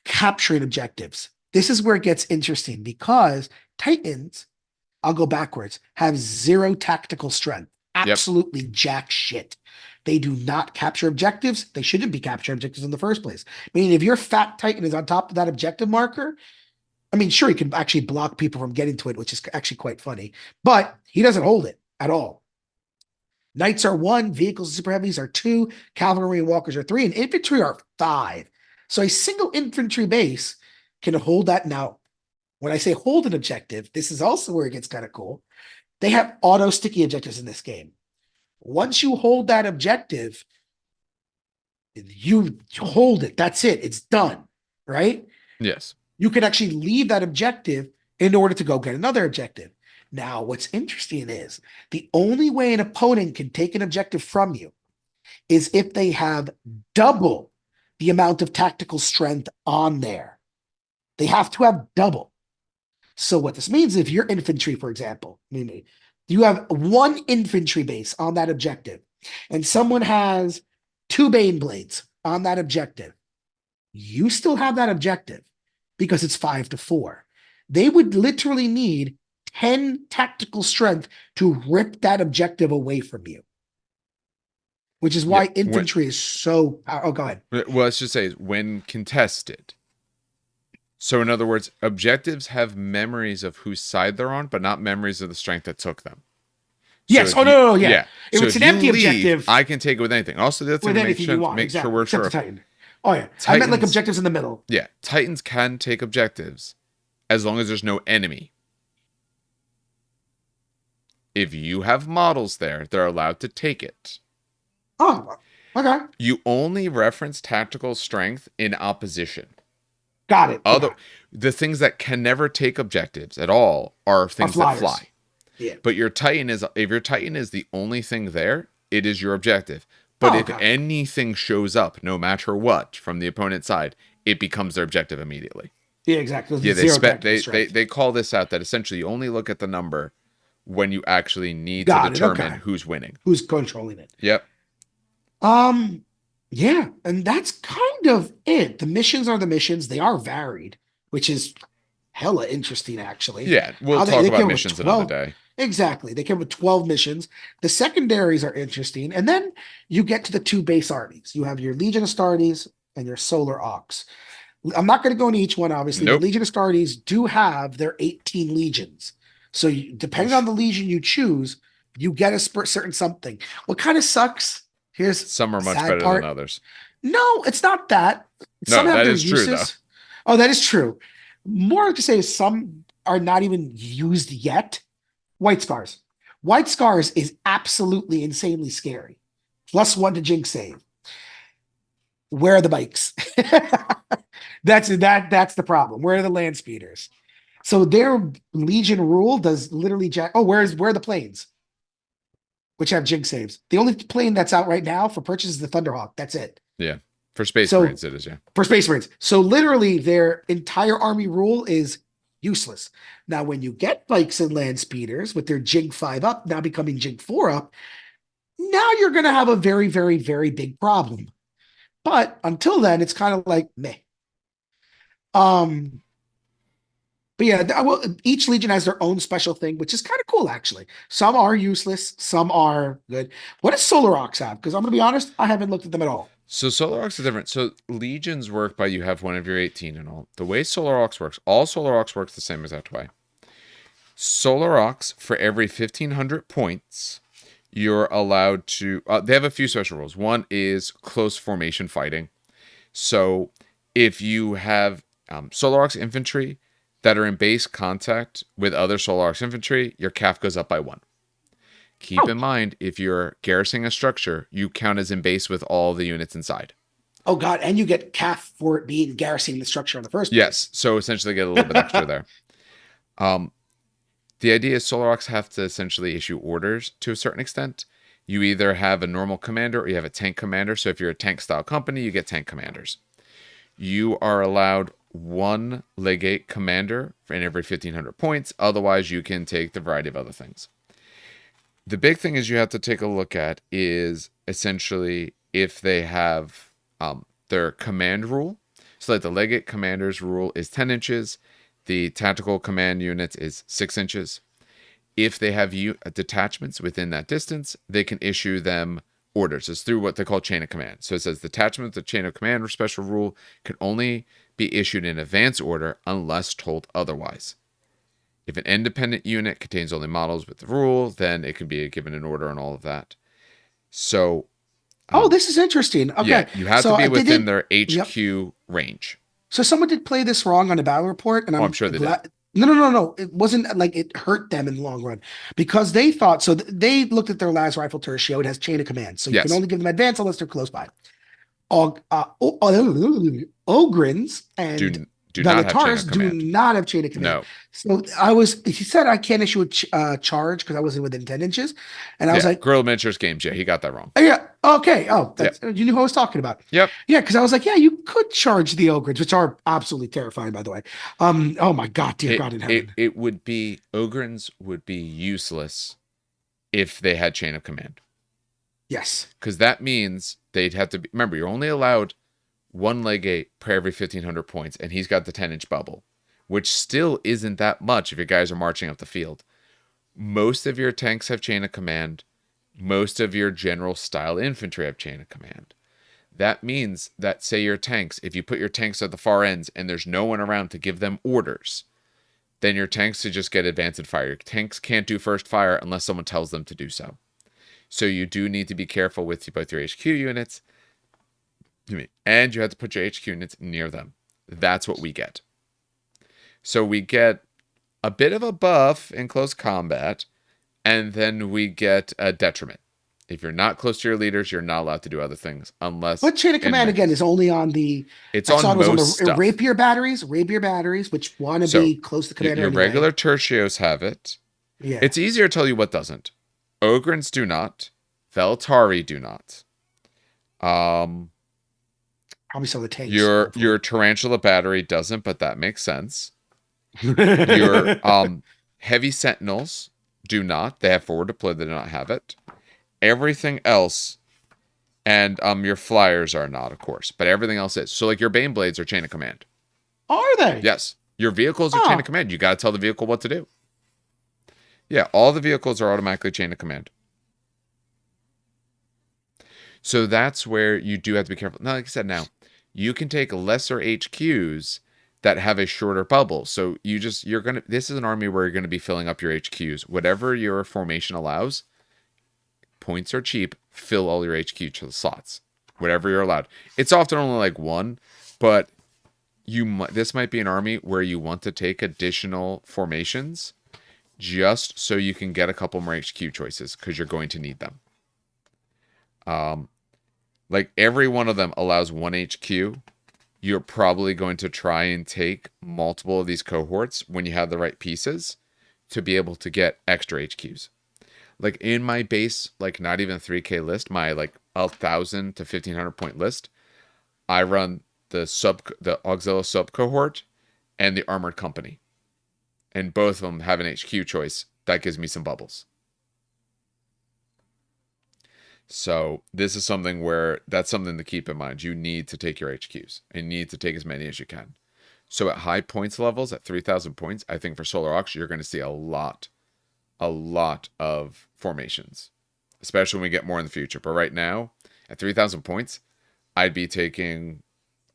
Capturing objectives. This is where it gets interesting because Titans, I'll go backwards, have 0 tactical strength. Absolutely jack shit. They do not capture objectives. They shouldn't be capturing objectives in the first place. Meaning, if your fat Titan is on top of that objective marker, I mean, sure, he can actually block people from getting to it, which is actually quite funny, but he doesn't hold it at all. Knights are 1, vehicles and super heavies are 2, cavalry and walkers are 3, and infantry are 5. So a single infantry base can hold that. Now, when I say hold an objective, this is also where it gets kind of cool. They have auto sticky objectives in this game. Once you hold that objective, you hold it. That's it. It's done. Right? Yes. You can actually leave that objective in order to go get another objective. Now, what's interesting is the only way an opponent can take an objective from you is if they have double the amount of tactical strength on there. They have to have double. So what this means, if you're infantry, for example, meaning you have 1 infantry base on that objective, and someone has 2 Bane Blades on that objective, you still have that objective because it's 5-4. They would literally need 10 tactical strength to rip that objective away from you. Which is why infantry is so. Oh, go ahead. Well, let's just say when contested. So, in other words, objectives have memories of whose side they're on, but not memories of the strength that took them. Yes. Oh, no, yeah. If so it's an empty objective, I can take it with anything. Also, the other thing to make sure we're sure. Titan. Oh, yeah. I meant like objectives in the middle. Yeah. Titans can take objectives as long as there's no enemy. If you have models there, they're allowed to take it. Oh, okay. You only reference tactical strength in opposition. Got it. The things that can never take objectives at all are things that fly. Yeah. But if your Titan is the only thing there, it is your objective. But if anything shows up, no matter what, from the opponent's side, it becomes their objective immediately. Yeah, exactly. Yeah, they call this out that essentially you only look at the number when you actually need to determine who's winning. Who's controlling it. Yep. Yeah, and that's kind of it. The missions are the missions. They are varied, which is hella interesting, actually. Yeah, we'll talk about missions another day. Exactly. They came with 12 missions. The secondaries are interesting. And then you get to the 2 base armies. You have your Legion Astartes and your Solar Aux. I'm not going to go into each one, obviously. Nope. The Legion Astartes do have their 18 legions. So depending on the legion you choose, you get a certain something. What kind of sucks? Some are much better than others. No, it's not that. Some have their uses. True, oh, that is true. More to say is some are not even used yet. White Scars. White Scars is absolutely insanely scary. +1 to Jinx save. Where are the bikes? That's the problem. Where are the land speeders? So their Legion rule does literally where are the planes? Which have Jinx saves. The only plane that's out right now for purchase is the Thunderhawk. That's it. Yeah. For Space Marines, it is, yeah. For Space Marines. So literally their entire army rule is useless. Now, when you get bikes and land speeders with their Jig 5 up, now becoming Jig 4 up, now you're going to have a very, very, very big problem. But until then, it's kind of like meh. But yeah, well, each Legion has their own special thing, which is kind of cool, actually. Some are useless, some are good. What does Solar Aux have? Because I'm going to be honest, I haven't looked at them at all. So Solar Aux is different. So Legions work by you have one of your 18 and all. The way Solar Aux works, all Solar Aux works the same exact way. Solar Aux, for every 1,500 points, you're allowed to... they have a few special rules. One is close formation fighting. So if you have Solar Aux infantry that are in base contact with other Solar Aux infantry, your CAF goes up by 1. Keep in mind, if you're garrisoning a structure, you count as in base with all the units inside. Oh, God. And you get CAF for it being garrisoning the structure in the first place. Yes. So essentially get a little bit extra there. The idea is Solar Aux have to essentially issue orders to a certain extent. You either have a normal commander or you have a tank commander. So if you're a tank-style company, you get tank commanders. You are allowed 1 legate commander in every 1,500 points. Otherwise, you can take the variety of other things. The big thing is you have to take a look at is essentially if they have their command rule. So like the legate commander's rule is 10 inches. The tactical command units is 6 inches. If they have detachments within that distance, they can issue them orders. It's through what they call chain of command. So it says detachment, the chain of command or special rule can only be issued in advance order unless told otherwise. If an independent unit contains only models with the rule, then it can be given an order and all of that. So, Oh, this is interesting. yeah, Okay, you have to so be they within did. their Yep. HQ range. So someone did play this wrong on a battle report, and Oh, I'm I'm sure they did. glad. No, no, no, no. It wasn't like it hurt them in the long run because they thought so. They looked at their last rifle tertio. It has chain of command, so you can Yes. only give them advance unless they're close by. Ogrins and Do not have chain of Velatars do command. not have chain of command. No. So he said I can't issue a charge because I wasn't within 10 inches. And I was Yeah, like, Guerrilla Miniatures games. Yeah, he got that wrong. oh, yeah, okay. Oh, Yep. that's you knew who I was talking about. Yep. Yeah, because I was like, yeah, you could charge the Ogrins, which are absolutely terrifying, by the way. Oh my God, dear It God in it heaven. it would be Ogrins would be useless if they had chain of command. Yes. Because that means they'd have to be. Remember, you're only allowed one legate per every 1,500 points, and he's got the 10-inch bubble, which still isn't that much if your guys are marching up the field. Most of your tanks have chain of command. Most of your general style infantry have chain of command. That means that, say, your tanks, if you put your tanks at the far ends and there's no one around to give them orders, then your tanks should just get advanced fire. Your tanks can't do first fire unless someone tells them to do so. So you do need to be careful with both your HQ units, and you have to put your HQ units near them. That's what we get. So we get a bit of a buff in close combat, and then we get a detriment. If you're not close to your leaders, you're not allowed to do other things unless But chain of in command again megas. is only on the. It's I saw on it was on most the stuff. rapier batteries, which want to So be close to commander your anyway. regular tertios have it. Yeah, It's easier to tell you what doesn't. Ogrins do not. Veltari do not. Um, probably some of the tanks, your hopefully. tarantula battery doesn't, but that makes sense. Your heavy sentinels do not. They have forward deploy. They do not have it. Everything else, and your flyers are not, of course, but everything else is. So like your Bane blades are chain of command. Are they? Yes, your vehicles are chain of Oh, command. You got to tell the vehicle what to do. Yeah, all the vehicles are automatically chain of command. So that's where you do have to be careful. Now, like I said, now you can take lesser HQs that have a shorter bubble. So you're gonna. This is an army where you're gonna be filling up your HQs. Whatever your formation allows, points are cheap. Fill all your HQ to the slots. Whatever you're allowed. It's often only like one, but this might be an army where you want to take additional formations just so you can get a couple more HQ choices because you're going to need them. Like every one of them allows one HQ. You're probably going to try and take multiple of these cohorts when you have the right pieces to be able to get extra HQs. Like in my base, like not even 3K list, my like 1,000 to 1,500 point list, I run the auxiliary sub cohort and the armored company, and both of them have an HQ choice that gives me some bubbles. So this is something where that's something to keep in mind. You need to take your HQs and you need to take as many as you can. So at high points levels, at 3,000 points, I think for Solar Aux, you're going to see a lot of formations, especially when we get more in the future. But right now, at 3,000 points, I'd be taking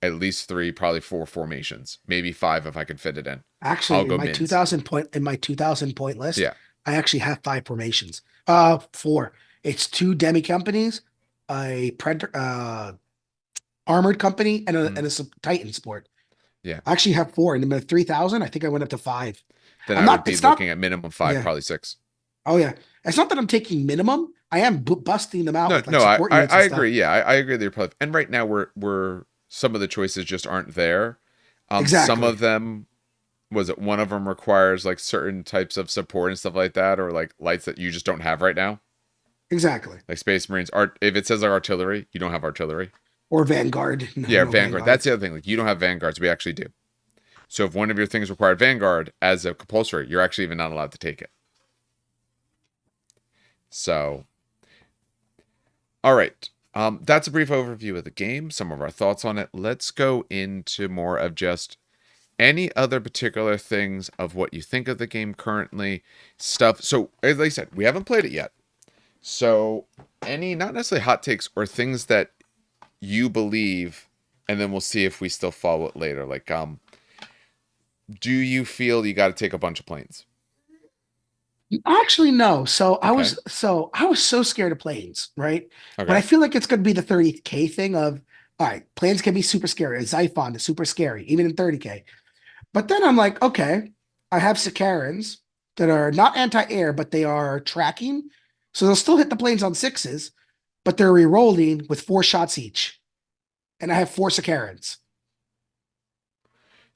at least 3, probably 4 formations, maybe 5 if I could fit it in. I'll actually, go mins. in my 2,000 point list, Yeah. I actually have 5 formations. Four. It's two demi companies, a predator, armored company, and a Mm, and a Titan sport. yeah. I actually have four, and in the 3,000, I think I went up to five. Then I'm I would not. be It's not. looking at minimum 5, Yeah. probably 6. Oh yeah. It's not that I'm taking minimum. I am busting them out No, with like no, I, support I, units I and stuff. agree. Yeah, I agree that you're probably. And right now we're some of the choices just aren't there. Some Exactly. of them was it one of them requires like certain types of support and stuff like that, or like lights that you just don't have right now. Exactly. Like Space Marines art. If it says like artillery, you don't have artillery. Or Vanguard. No, Yeah, no Vanguard. That's Vanguards. the other thing. Like you don't have Vanguards. We actually do. So if one of your things required Vanguard as a compulsory, you're actually even not allowed to take it. So, all right. That's a brief overview of the game, some of our thoughts on it. Let's go into more of just any other particular things of what you think of the game currently, stuff. So, as I said, we haven't played it yet. So, any not necessarily hot takes or things that you believe, and then we'll see if we still follow it later. Like, do you feel you got to take a bunch of planes? Actually, no. Okay. I was so scared of planes, right? But I Okay. feel like it's gonna be the 30K thing of all right, planes can be super scary. A Xiphon is super scary, even in 30K. But then I'm like, okay, I have Sicarans that are not anti-air, but they are tracking. So they'll still hit the planes on sixes, but they're re-rolling with 4 shots each. And I have 4 Sicarans.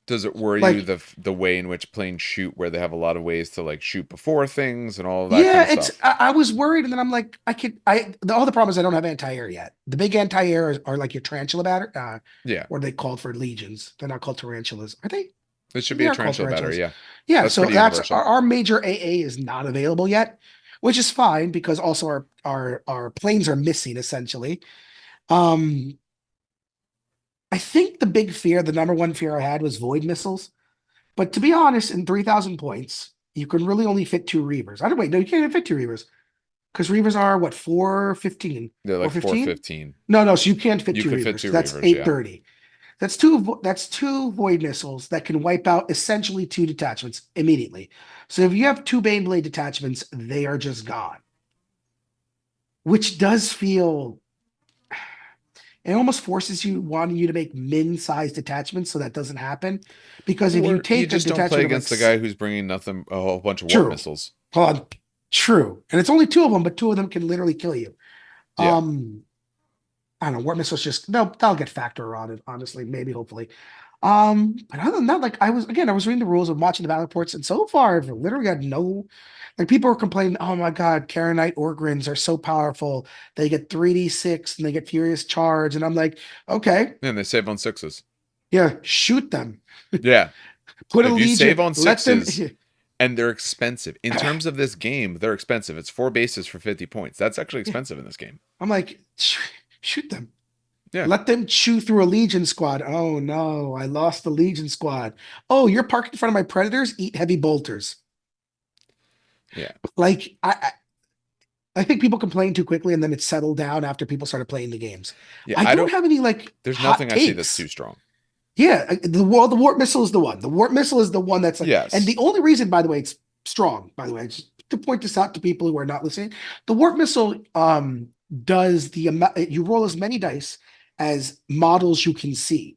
Does it worry you Like, the way in which planes shoot, where they have a lot of ways to like shoot before things and all of that kind yeah, of stuff? I was worried, and then I'm like, all the problem is I don't have anti-air yet. The big anti-air are like your tarantula batter. Yeah, What are they called for legions? They're not called tarantulas. Are they? it should be They a are called tarantula battery. tarantulas. Yeah, Yeah, that's so pretty that's universal. our major AA is not available yet, which is fine because also our planes are missing essentially. Um, I think the big fear, the number one fear I had was void missiles. But to be honest, in 3,000 points, you can really only fit 2 Reavers. I don't wait, no, you can't even fit 2 Reavers because Reavers are what, 415? They're like 415? 415. No, no, so you can't fit You two could fit Reavers. two That's reavers. Yeah, 830. That's two void missiles that can wipe out essentially 2 detachments immediately. So if you have 2 Baneblade detachments, they are just gone. Which does feel it almost forces you wanting you to make min-sized detachments so that doesn't happen. Because if you or you take a just don't play detachment of like against the guy who's bringing nothing, a whole bunch of warp true, missiles. hold on, true, and it's only 2 of them, but 2 of them can literally kill you. Yeah, Um, I don't know. Warp missiles just they'll get factor on it, honestly, maybe, hopefully. But other than that, like I was reading the rules and watching the battle reports, and so far I've literally got no like people are complaining, oh my god, Karenite Orgrins are so powerful. They get 3d6 and they get furious charge. And I'm like, okay, and they save on sixes. yeah, shoot them. Yeah, Put a if you save legion, on let them sixes, and they're expensive in terms of this game, they're expensive. It's 4 bases for 50 points. That's actually yeah. expensive in this game. I'm like, shoot them. Yeah, Let them chew through a Legion squad. Oh no, I lost the Legion squad. Oh, you're parked in front of my predators, eat heavy bolters. yeah, Like I think people complain too quickly and then it settled down after people started playing the games. yeah. I I don't don't. have any like There's hot nothing I see that's too takes. strong. Yeah, the warp missile is the one. The warp missile is the one that's like, and Yes, the only reason, by the way, it's strong. By the way, just to point this out to people who are not listening, the warp missile does the amount you roll as many dice as models you can see.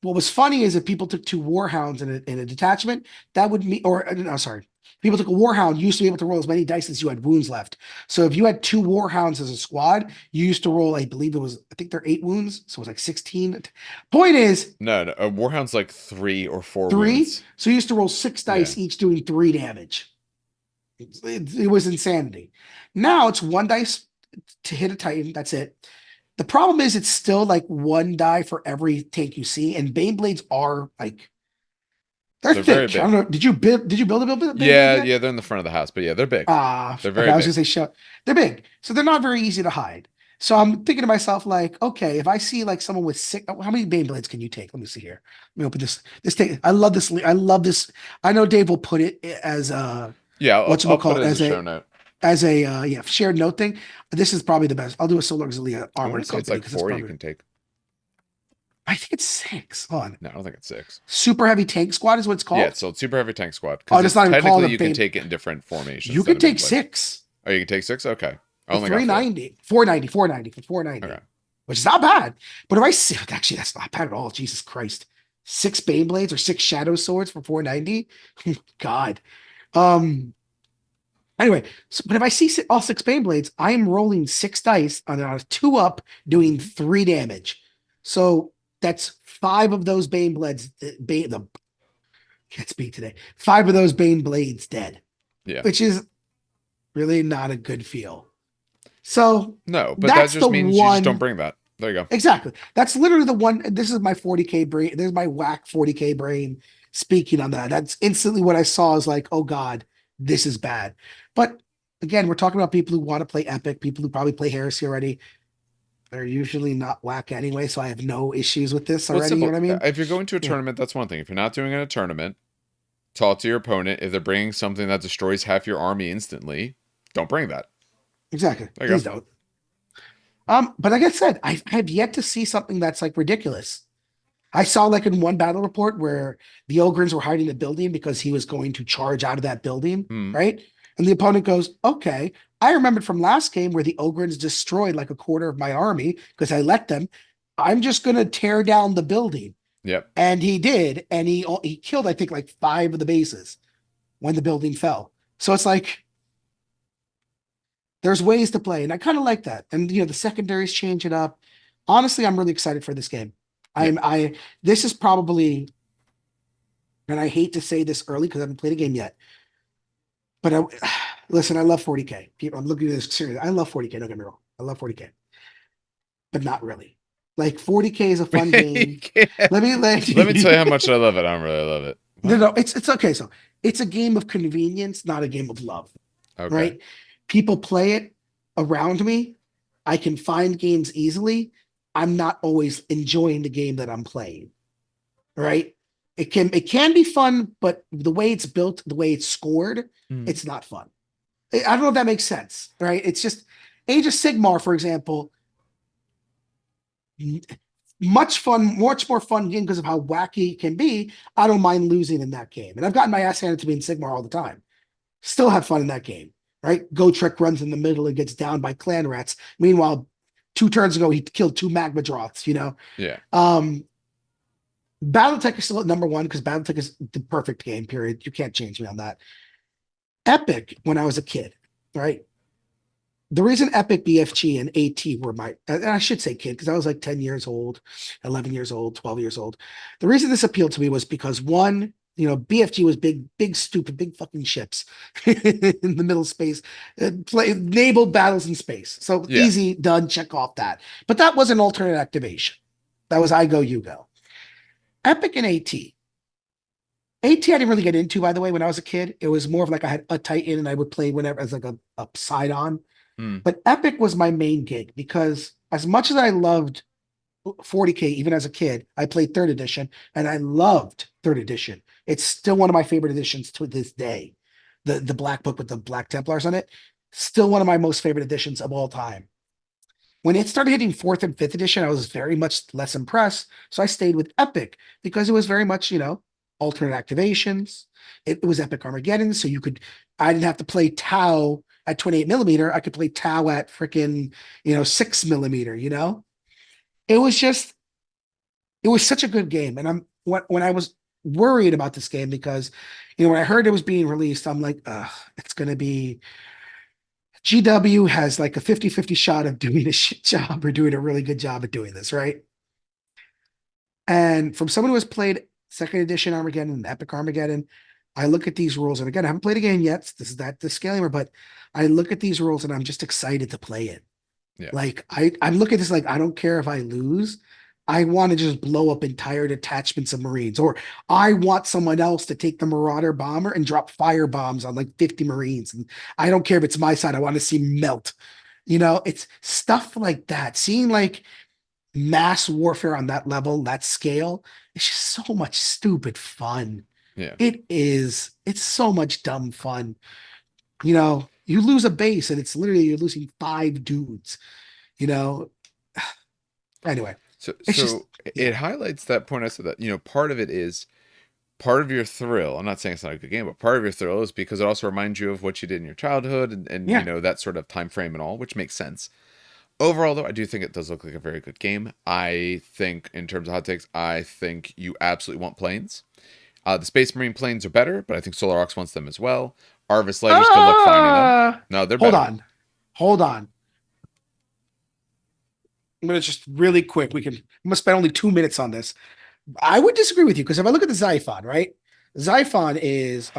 What was funny is if people took 2 Warhounds in a detachment, that would mean, or no, sorry, people took a Warhound, you used to be able to roll as many dice as you had wounds left. So if you had 2 Warhounds as a squad, you used to roll, I believe it was, I think they're 8 wounds, so it was like 16. Point is, no. A Warhound's like 3 or 4 3. wounds. So you used to roll 6 dice, Yeah, each doing 3 damage. It was insanity. Now it's 1 dice to hit a Titan. That's it. The problem is it's still like 1 die for every tank you see, and Baneblades are like they're they're very thick. I don't big. know. Did you build a Beyblade Yeah, yet? yeah. They're in the front of the house, but yeah, they're big. They're Okay. very I was gonna big. say show. They're big, so they're not very easy to hide. So I'm thinking to myself, like, okay, if I see like someone with six, how many Beyblades can you take? Let me see here. Let me open this. This take. I love this. I love this. I know Dave will put it as Yeah, what's I'll call put it it as a show note. as a yeah shared note thing. This is probably the best. I'll do a Solar Auxilia I want to Armored say it's Company like because it's 4 you probably. can take. I think it's 6. Hold on. No, I don't think it's 6. Super Heavy Tank Squad is what it's Yeah, called. so it's super heavy tank squad Oh, because it's it's not even called technically a you can Bane. take it in different formations You than can a take Beyblade. 6 Oh, you can take 6. Okay, I for only got 4. 390, 490, 490 for 490, Okay. which is not bad. But if I see, actually, that's not bad at all. Jesus Christ. 6 Baneblades or 6 Shadow Swords for 490. God. Um, anyway, but if I see all 6 Baneblades, I am rolling 6 dice on a 2 up, doing 3 damage. So that's 5 of those Baneblades. The can't speak today. 5 of those Baneblades dead, Yeah. which is really not a good feel. So No, but that that's the just means you just don't one. bring that. There you go. Exactly. That's literally the one. This is my 40K brain. There's my whack 40K brain speaking on that. That's instantly what I saw is like, oh God, this is bad. But again, we're talking about people who want to play Epic, people who probably play Heresy already. They're usually not whack anyway, so I have no issues with this Well, it's already. You know simple. what I mean? If you're going to a Yeah, tournament, that's one thing. If you're not doing it in a tournament, talk to your opponent. If they're bringing something that destroys half your army instantly, don't bring that. exactly. There you Please go. don't. But like I said, I have yet to see something that's like ridiculous. I saw like in one battle report where the Ogrins were hiding the building because he was going to charge out of that building, Hmm. right? And the opponent goes, okay, I remembered from last game where the Ogrins destroyed like a quarter of my army because I let them. I'm just going to tear down the building. Yep. And he did. And he killed, I think, like 5 of the bases when the building fell. So it's like, there's ways to play. And I kind of like that. And, the secondaries change it up. Honestly, I'm really excited for this game. Yeah. This is probably, and I hate to say this early because I haven't played a game yet, but listen, I love 40K. I'm looking at this seriously. I love 40K. Don't get me wrong. I love 40K, but not really. Like 40K is a fun game. Let me Let me tell you how much I love it. I don't really love it. no, What? no, it's okay. So it's a game of convenience, not a game of love, Okay. right? People play it around me. I can find games easily. I'm not always enjoying the game that I'm playing, right? It can be fun, but the way it's built, the way it's scored, Mm. it's not fun. I don't know if that makes sense, right? It's just Age of Sigmar, for example, much more fun game because of how wacky it can be. I don't mind losing in that game. And I've gotten my ass handed to me in Sigmar all the time. Still have fun in that game, right? Gotrek runs in the middle and gets down by clan rats. Meanwhile, 2 turns ago, he killed 2 magma droths. Yeah. Battletech is still at number one because Battletech is the perfect game, period. You can't change me on that. Epic, when I was a kid, right? The reason Epic, BFG, and AT were and I should say kid, because I was like 10 years old, 11 years old, 12 years old. The reason this appealed to me was because one, BFG was big, big, stupid, big fucking ships in the middle space, naval battles in space. So Yeah. easy, done, check off that. But that was an alternate activation. That was I go, you go. Epic and AT. AT I didn't really get into, by the way, when I was a kid. It was more of like I had a Titan and I would play whenever as like a side on. Mm. But Epic was my main gig because as much as I loved 40K, even as a kid, I played third edition and I loved third edition. It's still one of my favorite editions to this day. The black book with the Black Templars on it, still one of my most favorite editions of all time. When it started hitting fourth and fifth edition, I was very much less impressed. So I stayed with Epic because it was very much, alternate activations. It was Epic Armageddon. So I didn't have to play Tau at 28 millimeter. I could play Tau at freaking, 6 millimeter, It was just, it was such a good game. And when I was worried about this game because, when I heard it was being released, I'm like, it's going to be GW has like a 50-50 shot of doing a shit job or doing a really good job at doing this, right? And from someone who has played second edition Armageddon and Epic Armageddon, I look at these rules, and again, I haven't played a game yet. This is that disclaimer, but I look at these rules and I'm just excited to play it. Yeah. Like I'm looking at this like I don't care if I lose. I want to just blow up entire detachments of Marines, or I want someone else to take the Marauder bomber and drop fire bombs on like 50 Marines. And I don't care if it's my side. I want to see melt. It's stuff like that. Seeing like mass warfare on that level, that scale, it's just so much stupid fun. Yeah. It is. It's so much dumb fun. You lose a base and it's literally you're losing 5 dudes. You know. Anyway, So it's just it yeah. highlights that point I said that, part of it is part of your thrill. I'm not saying it's not a good game, but part of your thrill is because it also reminds you of what you did in your childhood and Yeah. that sort of time frame and all, which makes sense. Overall, though, I do think it does look like a very good game. I think, in terms of hot takes, I think you absolutely want planes. The Space Marine planes are better, but I think Solar Aux wants them as well. Arvis Lighters, good luck finding them. No, they're Hold better. on. Hold on. I'm gonna just really quick. I'm gonna spend only 2 minutes on this. I would disagree with you because if I look at the Xiphon, right? Xiphon is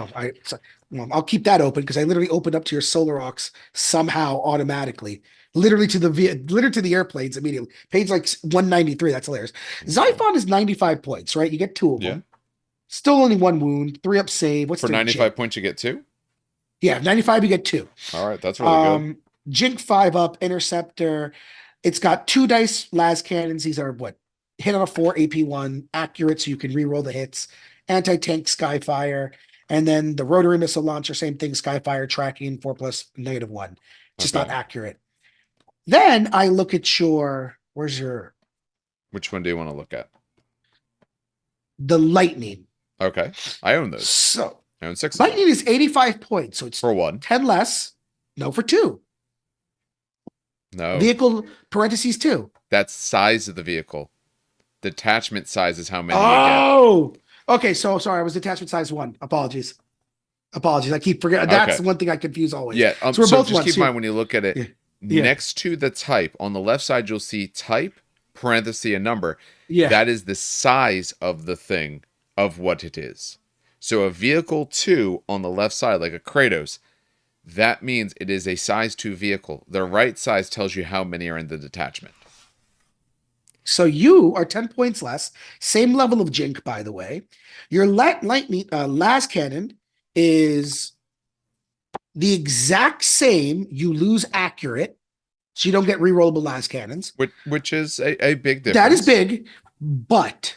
well, I'll keep that open because I literally opened up to your Solar Aux somehow automatically. Literally to the airplanes immediately. Page like 193. That's hilarious. Okay. Xiphon is 95 points, right? You get 2 of Yeah. them. Still only 1 wound, 3 up save. What's For their 95 jink? points, you get two. Yeah, 95, you get 2. All right, that's really good. Jink 5 up, interceptor. It's got 2 dice las cannons. These are what? Hit on a 4, AP1, accurate, so you can re-roll the hits. Anti-tank Skyfire. And then the rotary missile launcher, same thing, Skyfire tracking 4 plus -1. Just not Okay. accurate. Then I look at where's your Which one do you want to look at? the lightning. Okay. I own those. So I own 6 of them. Lightning is 85 points, so it's For 1. 10 less. No, for 2. No. Vehicle parentheses 2. That's size of the vehicle. Detachment size is how many you get. Oh, okay. So sorry, I was attachment size 1. Apologies. I keep forgetting. That's Okay. one thing I confuse always. Yeah. So we're both just ones. keep in mind when you look at it, Yeah. Yeah. next to the type, on the left side, you'll see type, parenthesis, a number. Yeah. That is the size of the thing, of what it is. So a vehicle 2 on the left side, like a Kratos, that means it is a size 2 vehicle. The right size tells you how many are in the detachment. So you are 10 points less. Same level of jink, by the way. Your lightning las cannon is the exact same. You lose accurate, so you don't get rerollable las cannons. Which is a big difference. That is big, but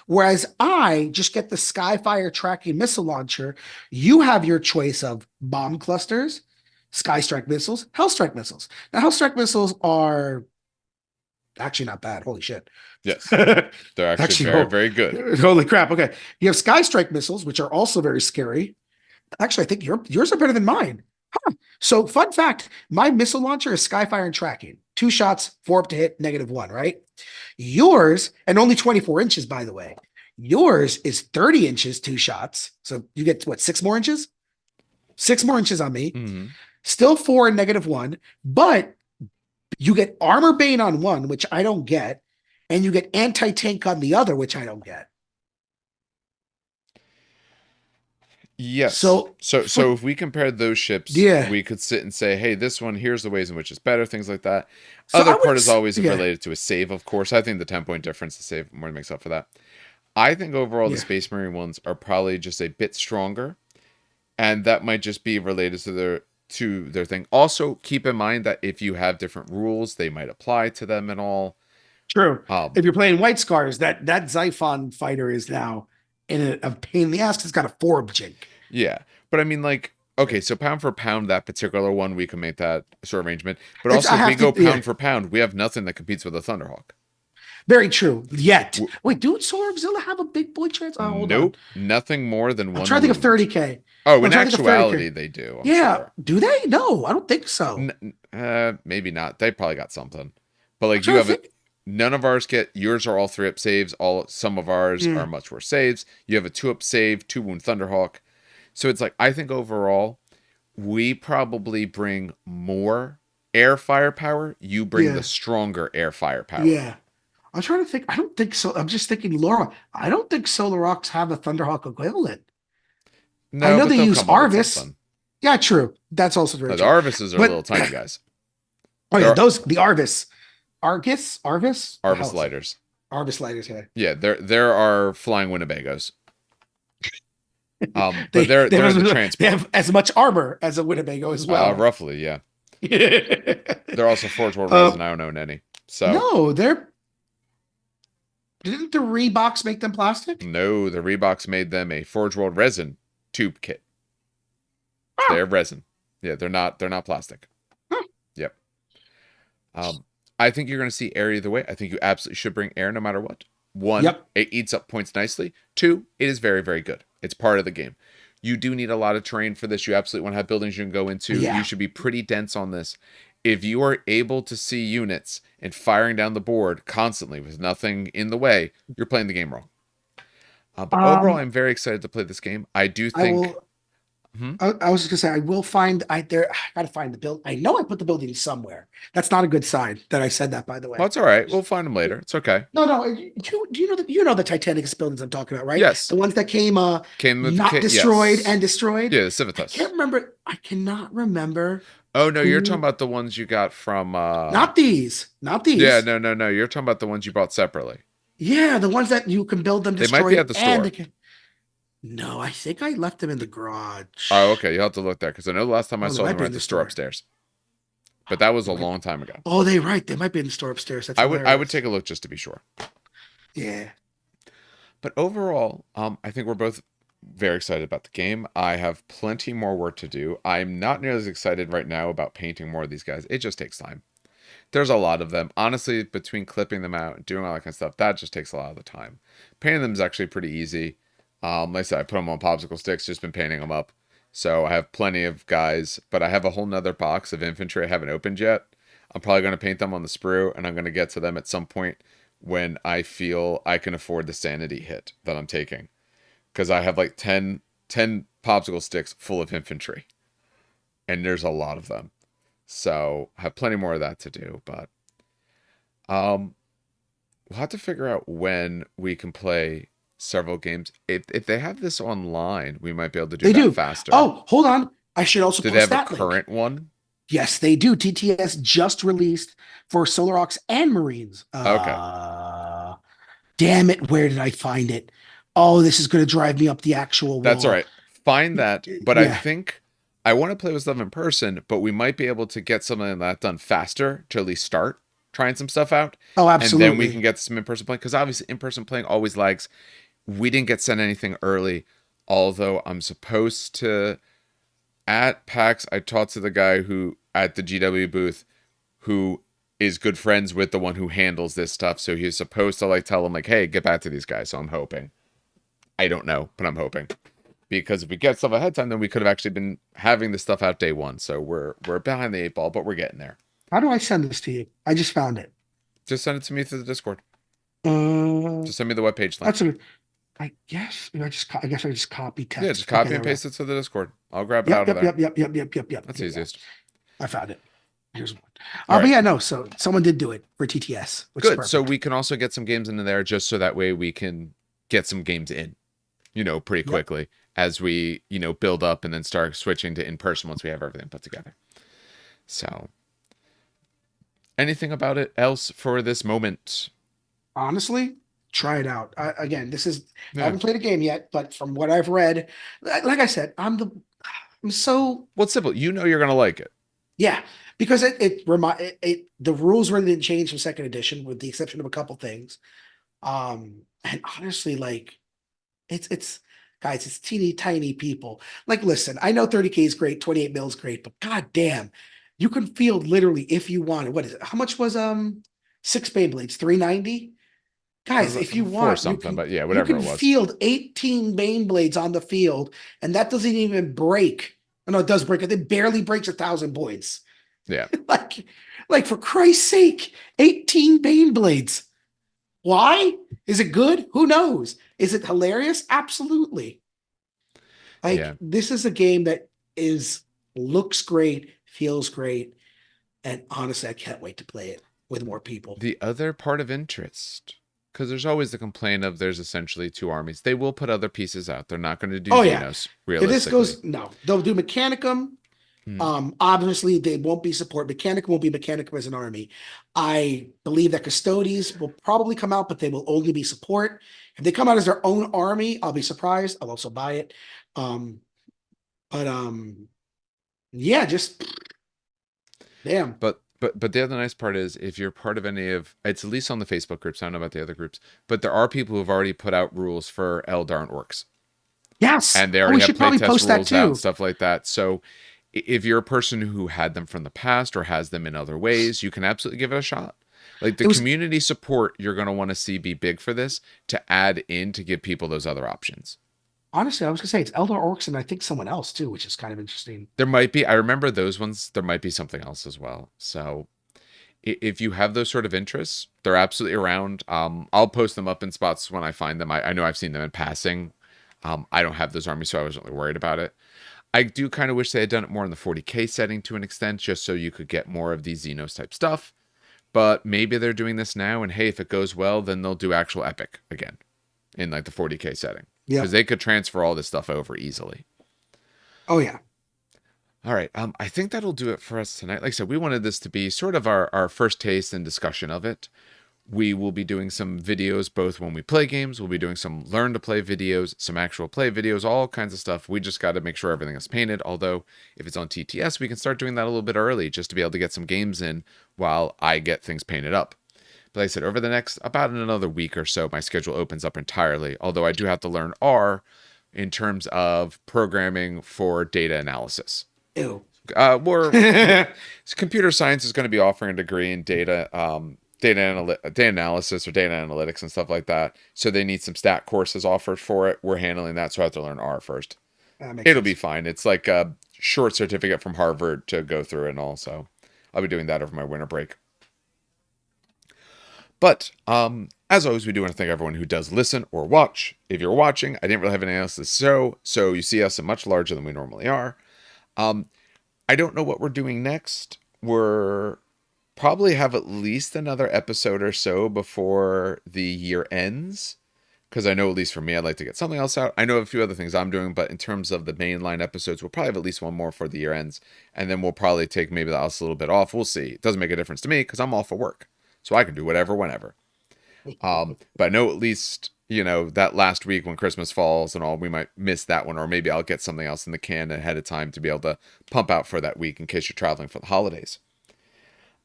whereas I just get the Skyfire tracking missile launcher, you have your choice of bomb clusters, Sky Strike missiles, Hellstrike missiles. Now, Hellstrike missiles are actually not bad. Holy shit. Yes. They're actually very, very good. Holy crap. Okay. You have Sky Strike missiles, which are also very scary. Actually, I think yours are better than mine. Huh. So, fun fact, my missile launcher is Skyfire and tracking. 2 shots, 4 up to hit, -1, right? Yours, and only 24 inches, by the way. Yours is 30 inches, 2 shots. So you get what, 6 more inches? 6 more inches on me. Mm-hmm. Still 4 and -1, but you get armor bane on one, which I don't get, and you get anti-tank on the other, which I don't get. Yes. So if we compared those ships, yeah, we could sit and say, hey, this one, here's the ways in which it's better, things like that. So Other part is always yeah. related to a save, of course. I think the 10-point difference to save more makes up for that. I think overall the Space Marine ones are probably just a bit stronger, and that might just be related to their thing. Also, keep in mind that if you have different rules, they might apply to them and all. True. If you're playing White Scars, that Xiphon fighter is now in a pain in the ass because it's got a 4 jink. Yeah. But I mean, like, okay, so pound for pound, that particular one, we can make that sort of arrangement. But also, if we go pound for pound, we have nothing that competes with a Thunderhawk. Very true. Yet. Wait, dude, Solar Auxilia have a big boy chance? Oh, hold nope. on. Nothing more than one. I'm trying to think of 30K. Oh, in actuality, they do. I'm sure. Do they? No, I don't think so. Maybe not. They probably got something. But like, you have it. None of ours get. Yours are all 3-up saves. Some of ours are much worse saves. You have a 2-up save, 2-wound Thunderhawk. So it's like, I think overall, we probably bring more air firepower. You bring the stronger air firepower. Yeah. I'm trying to think. I don't think so. I'm just thinking, Laura. I don't think Solar Rocks have a Thunderhawk equivalent. No, I know they use Arvis. Yeah, true. That's also true. The Arvises are little tiny guys. Oh yeah, the Arvis. Arvis lighters. Arvis lighters, yeah. Yeah, there are flying Winnebagos. But they're the transport. They have as much armor as a Winnebago as well. Roughly, yeah. They're also Forge World resin. I don't own any. So no, didn't the Reeboks make them plastic? No, the Reeboks made them a Forge World resin tube kit. Oh. They're resin. Yeah, they're not plastic. Huh. Yep. I think you're going to see air either way. I think you absolutely should bring air no matter what. 1, it eats up points nicely. 2, it is very, very good. It's part of the game. You do need a lot of terrain for this. You absolutely want to have buildings you can go into. Yeah. You should be pretty dense on this. If you are able to see units and firing down the board constantly with nothing in the way, you're playing the game wrong. But overall, I'm very excited to play this game. I do think... I was just gonna say I will find. I gotta find the build. I know I put the building somewhere. That's not a good sign that I said that. By the way, well, it's all right. We'll find them later. It's okay. No. You know the Titanicus buildings I'm talking about, right? Yes, the ones that came not destroyed and destroyed. Yeah, the Civitas. I cannot remember. Oh no, you're talking about the ones you got from. Not these. Yeah, no. You're talking about the ones you bought separately. Yeah, the ones that you can build them. They might be at the store. No, I think I left them in the garage. Oh, okay. You'll have to look there because I know the last time I saw them were at the store upstairs. But that was a long time ago. Oh, They might be in the store upstairs. That's I would take a look just to be sure. Yeah. But overall, I think we're both very excited about the game. I have plenty more work to do. I'm not nearly as excited right now about painting more of these guys. It just takes time. There's a lot of them. Honestly, between clipping them out and doing all that kind of stuff, that just takes a lot of the time. Painting them is actually pretty easy. Like I said, I put them on popsicle sticks, just been painting them up. So I have plenty of guys, but I have a whole nother box of infantry I haven't opened yet. I'm probably going to paint them on the sprue, and I'm going to get to them at some point when I feel I can afford the sanity hit that I'm taking. Because I have like ten popsicle sticks full of infantry, and there's a lot of them. So I have plenty more of that to do, but um, we'll have to figure out when we can play several games. If they have this online, we might be able to do They that do. faster. Oh, hold on. I should also Do they post have a that link. current one? Yes, they do. TTS just released for Solar Aux and Marines. Okay, Damn it, where did I find it? Oh, this is going to drive me up the actual that's all wall. right. Find that, but I Yeah. think I want to play with stuff in person, but we might be able to get something like that done faster to at least start trying some stuff out, Oh, and then we can absolutely. get some in-person playing. Because obviously, in-person playing always lags. We didn't get sent anything early, although I'm supposed to. At PAX, I talked to the guy who at the GW booth who is good friends with the one who handles this stuff. So he's supposed to like tell him like, "Hey, get back to these guys." So I'm hoping. I don't know, but I'm hoping because if we get stuff ahead of time, then we could have actually been having this stuff out day one. So we're behind the eight ball, but we're getting there. How do I send this to you? I just found it. Just send it to me through the Discord. Uh, Just send me the webpage link. that's a, I guess I guess I just copy Yeah, just text. Okay, copy there and we go. paste it to the Discord. I'll grab it Yep, out of yep, there. yep, yep, yep, yep, yep, yep. That's Here we go. easiest. I found it. Here's one. All But right. yeah, no. So someone did do it for TTS, which is Good. So perfect. we can also get some games into there just so that way we can get some games in, pretty Yep. quickly as we, build up and then start switching to in person once we have everything put together. So, anything about it else for this moment? Honestly, try it out. Again, I Yeah. haven't played a game yet, but from what I've read, like I said, I'm so Well, it's simple. You're going to like it. yeah, because the rules really didn't change from second edition, with the exception of a couple things. And honestly, like it's guys, it's teeny tiny people. Like, listen, I know 30K is great, 28 mil is great, but god damn, you can field literally if you wanted. What is it? How much was six Beyblades? 390? It was Guys, if you for want, something, but yeah, you whatever can it was. field 18 Beyblades on the field, and that doesn't even break. Oh, no, it does break. It barely breaks 1,000 points. Yeah. like, like for Christ's sake, 18 Beyblades. Why? Is it good? Who knows? Is it hilarious? Absolutely. Like, Yeah. this is a game that is looks great, feels great, and honestly, I can't wait to play it with more people. The other part of interest, because there's always the complaint of there's essentially two armies. They will put other pieces out. They're not going to do Oh yeah. Xenos, If this realistically. goes, no, they'll do Mechanicum. Hmm. Obviously, they won't be support. Mechanicum won't be Mechanicum as an army. I believe that Custodes will probably come out, but they will only be support. If they come out as their own army, I'll be surprised. I'll also buy it. Um, but yeah, just damn. But the other nice part is if you're part of any of it's at least on the Facebook groups. I don't know about the other groups, but there are people who've already put out rules for Eldar and Orcs, Yes. and they Oh, we already have should probably playtest post that rules out and too. stuff like that. So if you're a person who had them from the past or has them in other ways, you can absolutely give it a shot. Like the It was community support you're going to want to see be big for this to add in to give people those other options. honestly, I was gonna say it's Eldar Orcs and I think someone else too, which is kind of interesting. There might be, I remember those ones, there might be something else as well. So if you have those sort of interests, they're absolutely around. I'll post them up in spots when I find them. I know I've seen them in passing. I don't have those armies, so I wasn't really worried about it. I do kind of wish they had done it more in the 40K setting to an extent, just so you could get more of these Xenos type stuff. But maybe they're doing this now, and hey, if it goes well, then they'll do actual Epic again in like the 40K setting. Because Yep. they could transfer all this stuff over easily. Oh yeah. All right. I think that'll do it for us tonight. Like I said, we wanted this to be sort of our first taste and discussion of it. We will be doing some videos both when we play games. We'll be doing some learn to play videos, some actual play videos, all kinds of stuff. We just got to make sure everything is painted. Although, if it's on TTS, we can start doing that a little bit early just to be able to get some games in while I get things painted up. But like I said, over the next about another week or so, my schedule opens up entirely. Although I do have to learn R in terms of programming for data analysis. Ew. We're computer science is going to be offering a degree in data data analysis or data analytics and stuff like that. So they need some stat courses offered for it. We're handling that, so I have to learn R first. That makes It'll be sense. fine. It's like a short certificate from Harvard to go through and all. So I'll be doing that over my winter break. But as always, we do want to thank everyone who does listen or watch. If you're watching, I didn't really have anything else to show, so you see us much larger than we normally are. Um, I don't know what we're doing next. We're probably have at least another episode or so before the year ends. Because I know, at least for me, I'd like to get something else out. I know a few other things I'm doing, but in terms of the mainline episodes, we'll probably have at least one more for the year ends. And then we'll probably take maybe the house a little bit off. We'll see. It doesn't make a difference to me because I'm off for work. So I can do whatever, whenever. But I know at least, that last week when Christmas falls and all, we might miss that one. Or maybe I'll get something else in the can ahead of time to be able to pump out for that week in case you're traveling for the holidays.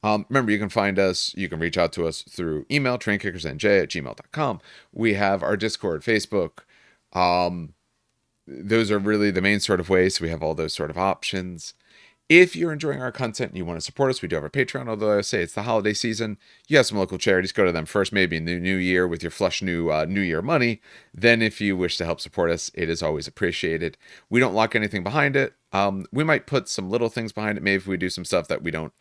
Remember, you can find us, you can reach out to us through email, trainkickersnj@gmail.com. We have our Discord, Facebook. Those are really the main sort of ways. So we have all those sort of options. If you're enjoying our content and you want to support us, we do have our Patreon. Although I say it's the holiday season, you have some local charities. Go to them first, maybe in the new year with your flush new year money. Then, if you wish to help support us, it is always appreciated. We don't lock anything behind it. We might put some little things behind it. Maybe if we do some stuff that we don't.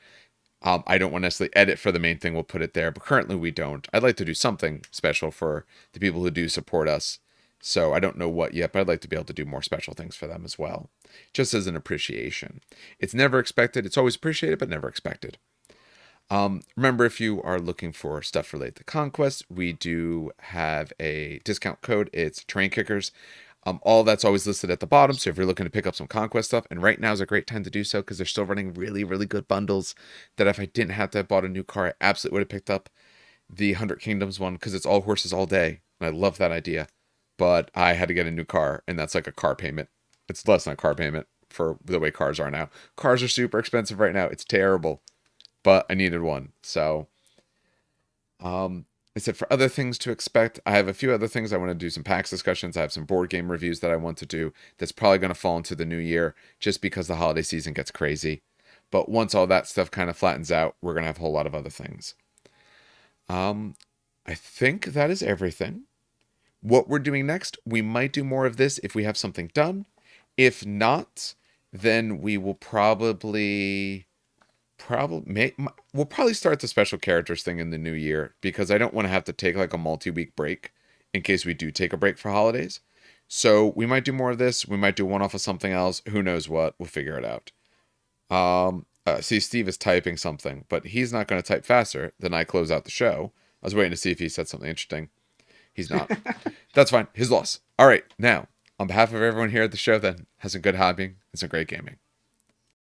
I don't want to necessarily edit for the main thing. We'll put it there, but currently we don't. I'd like to do something special for the people who do support us. So I don't know what yet, but I'd like to be able to do more special things for them as well, just as an appreciation. It's never expected. It's always appreciated, but never expected. Remember, if you are looking for stuff related to Conquest, we do have a discount code. It's Train Kickers. All that's always listed at the bottom. So if you're looking to pick up some Conquest stuff, and right now is a great time to do so because they're still running really, really good bundles that if I didn't have to have bought a new car, I absolutely would have picked up the 100 Kingdoms one because it's all horses all day. And I love that idea. But I had to get a new car, and that's like a car payment. It's less than a car payment for the way cars are now. Cars are super expensive right now. It's terrible. But I needed one. So I said for other things to expect, I have a few other things. I want to do some PAX discussions. I have some board game reviews that I want to do. That's probably going to fall into the new year just because the holiday season gets crazy. But once all that stuff kind of flattens out, we're going to have a whole lot of other things. I think that is everything. What we're doing next, we might do more of this if we have something done. If not, then we will we'll probably start the special characters thing in the new year because I don't want to have to take like a multi-week break in case we do take a break for holidays. So we might do more of this. We might do one off of something else. Who knows what? We'll figure it out. See, Steve is typing something, but he's not going to type faster than I close out the show. I was waiting to see if he said something interesting. He's not. That's fine. His loss. All right. Now, on behalf of everyone here at the show, then, have some good hobbying and some great gaming.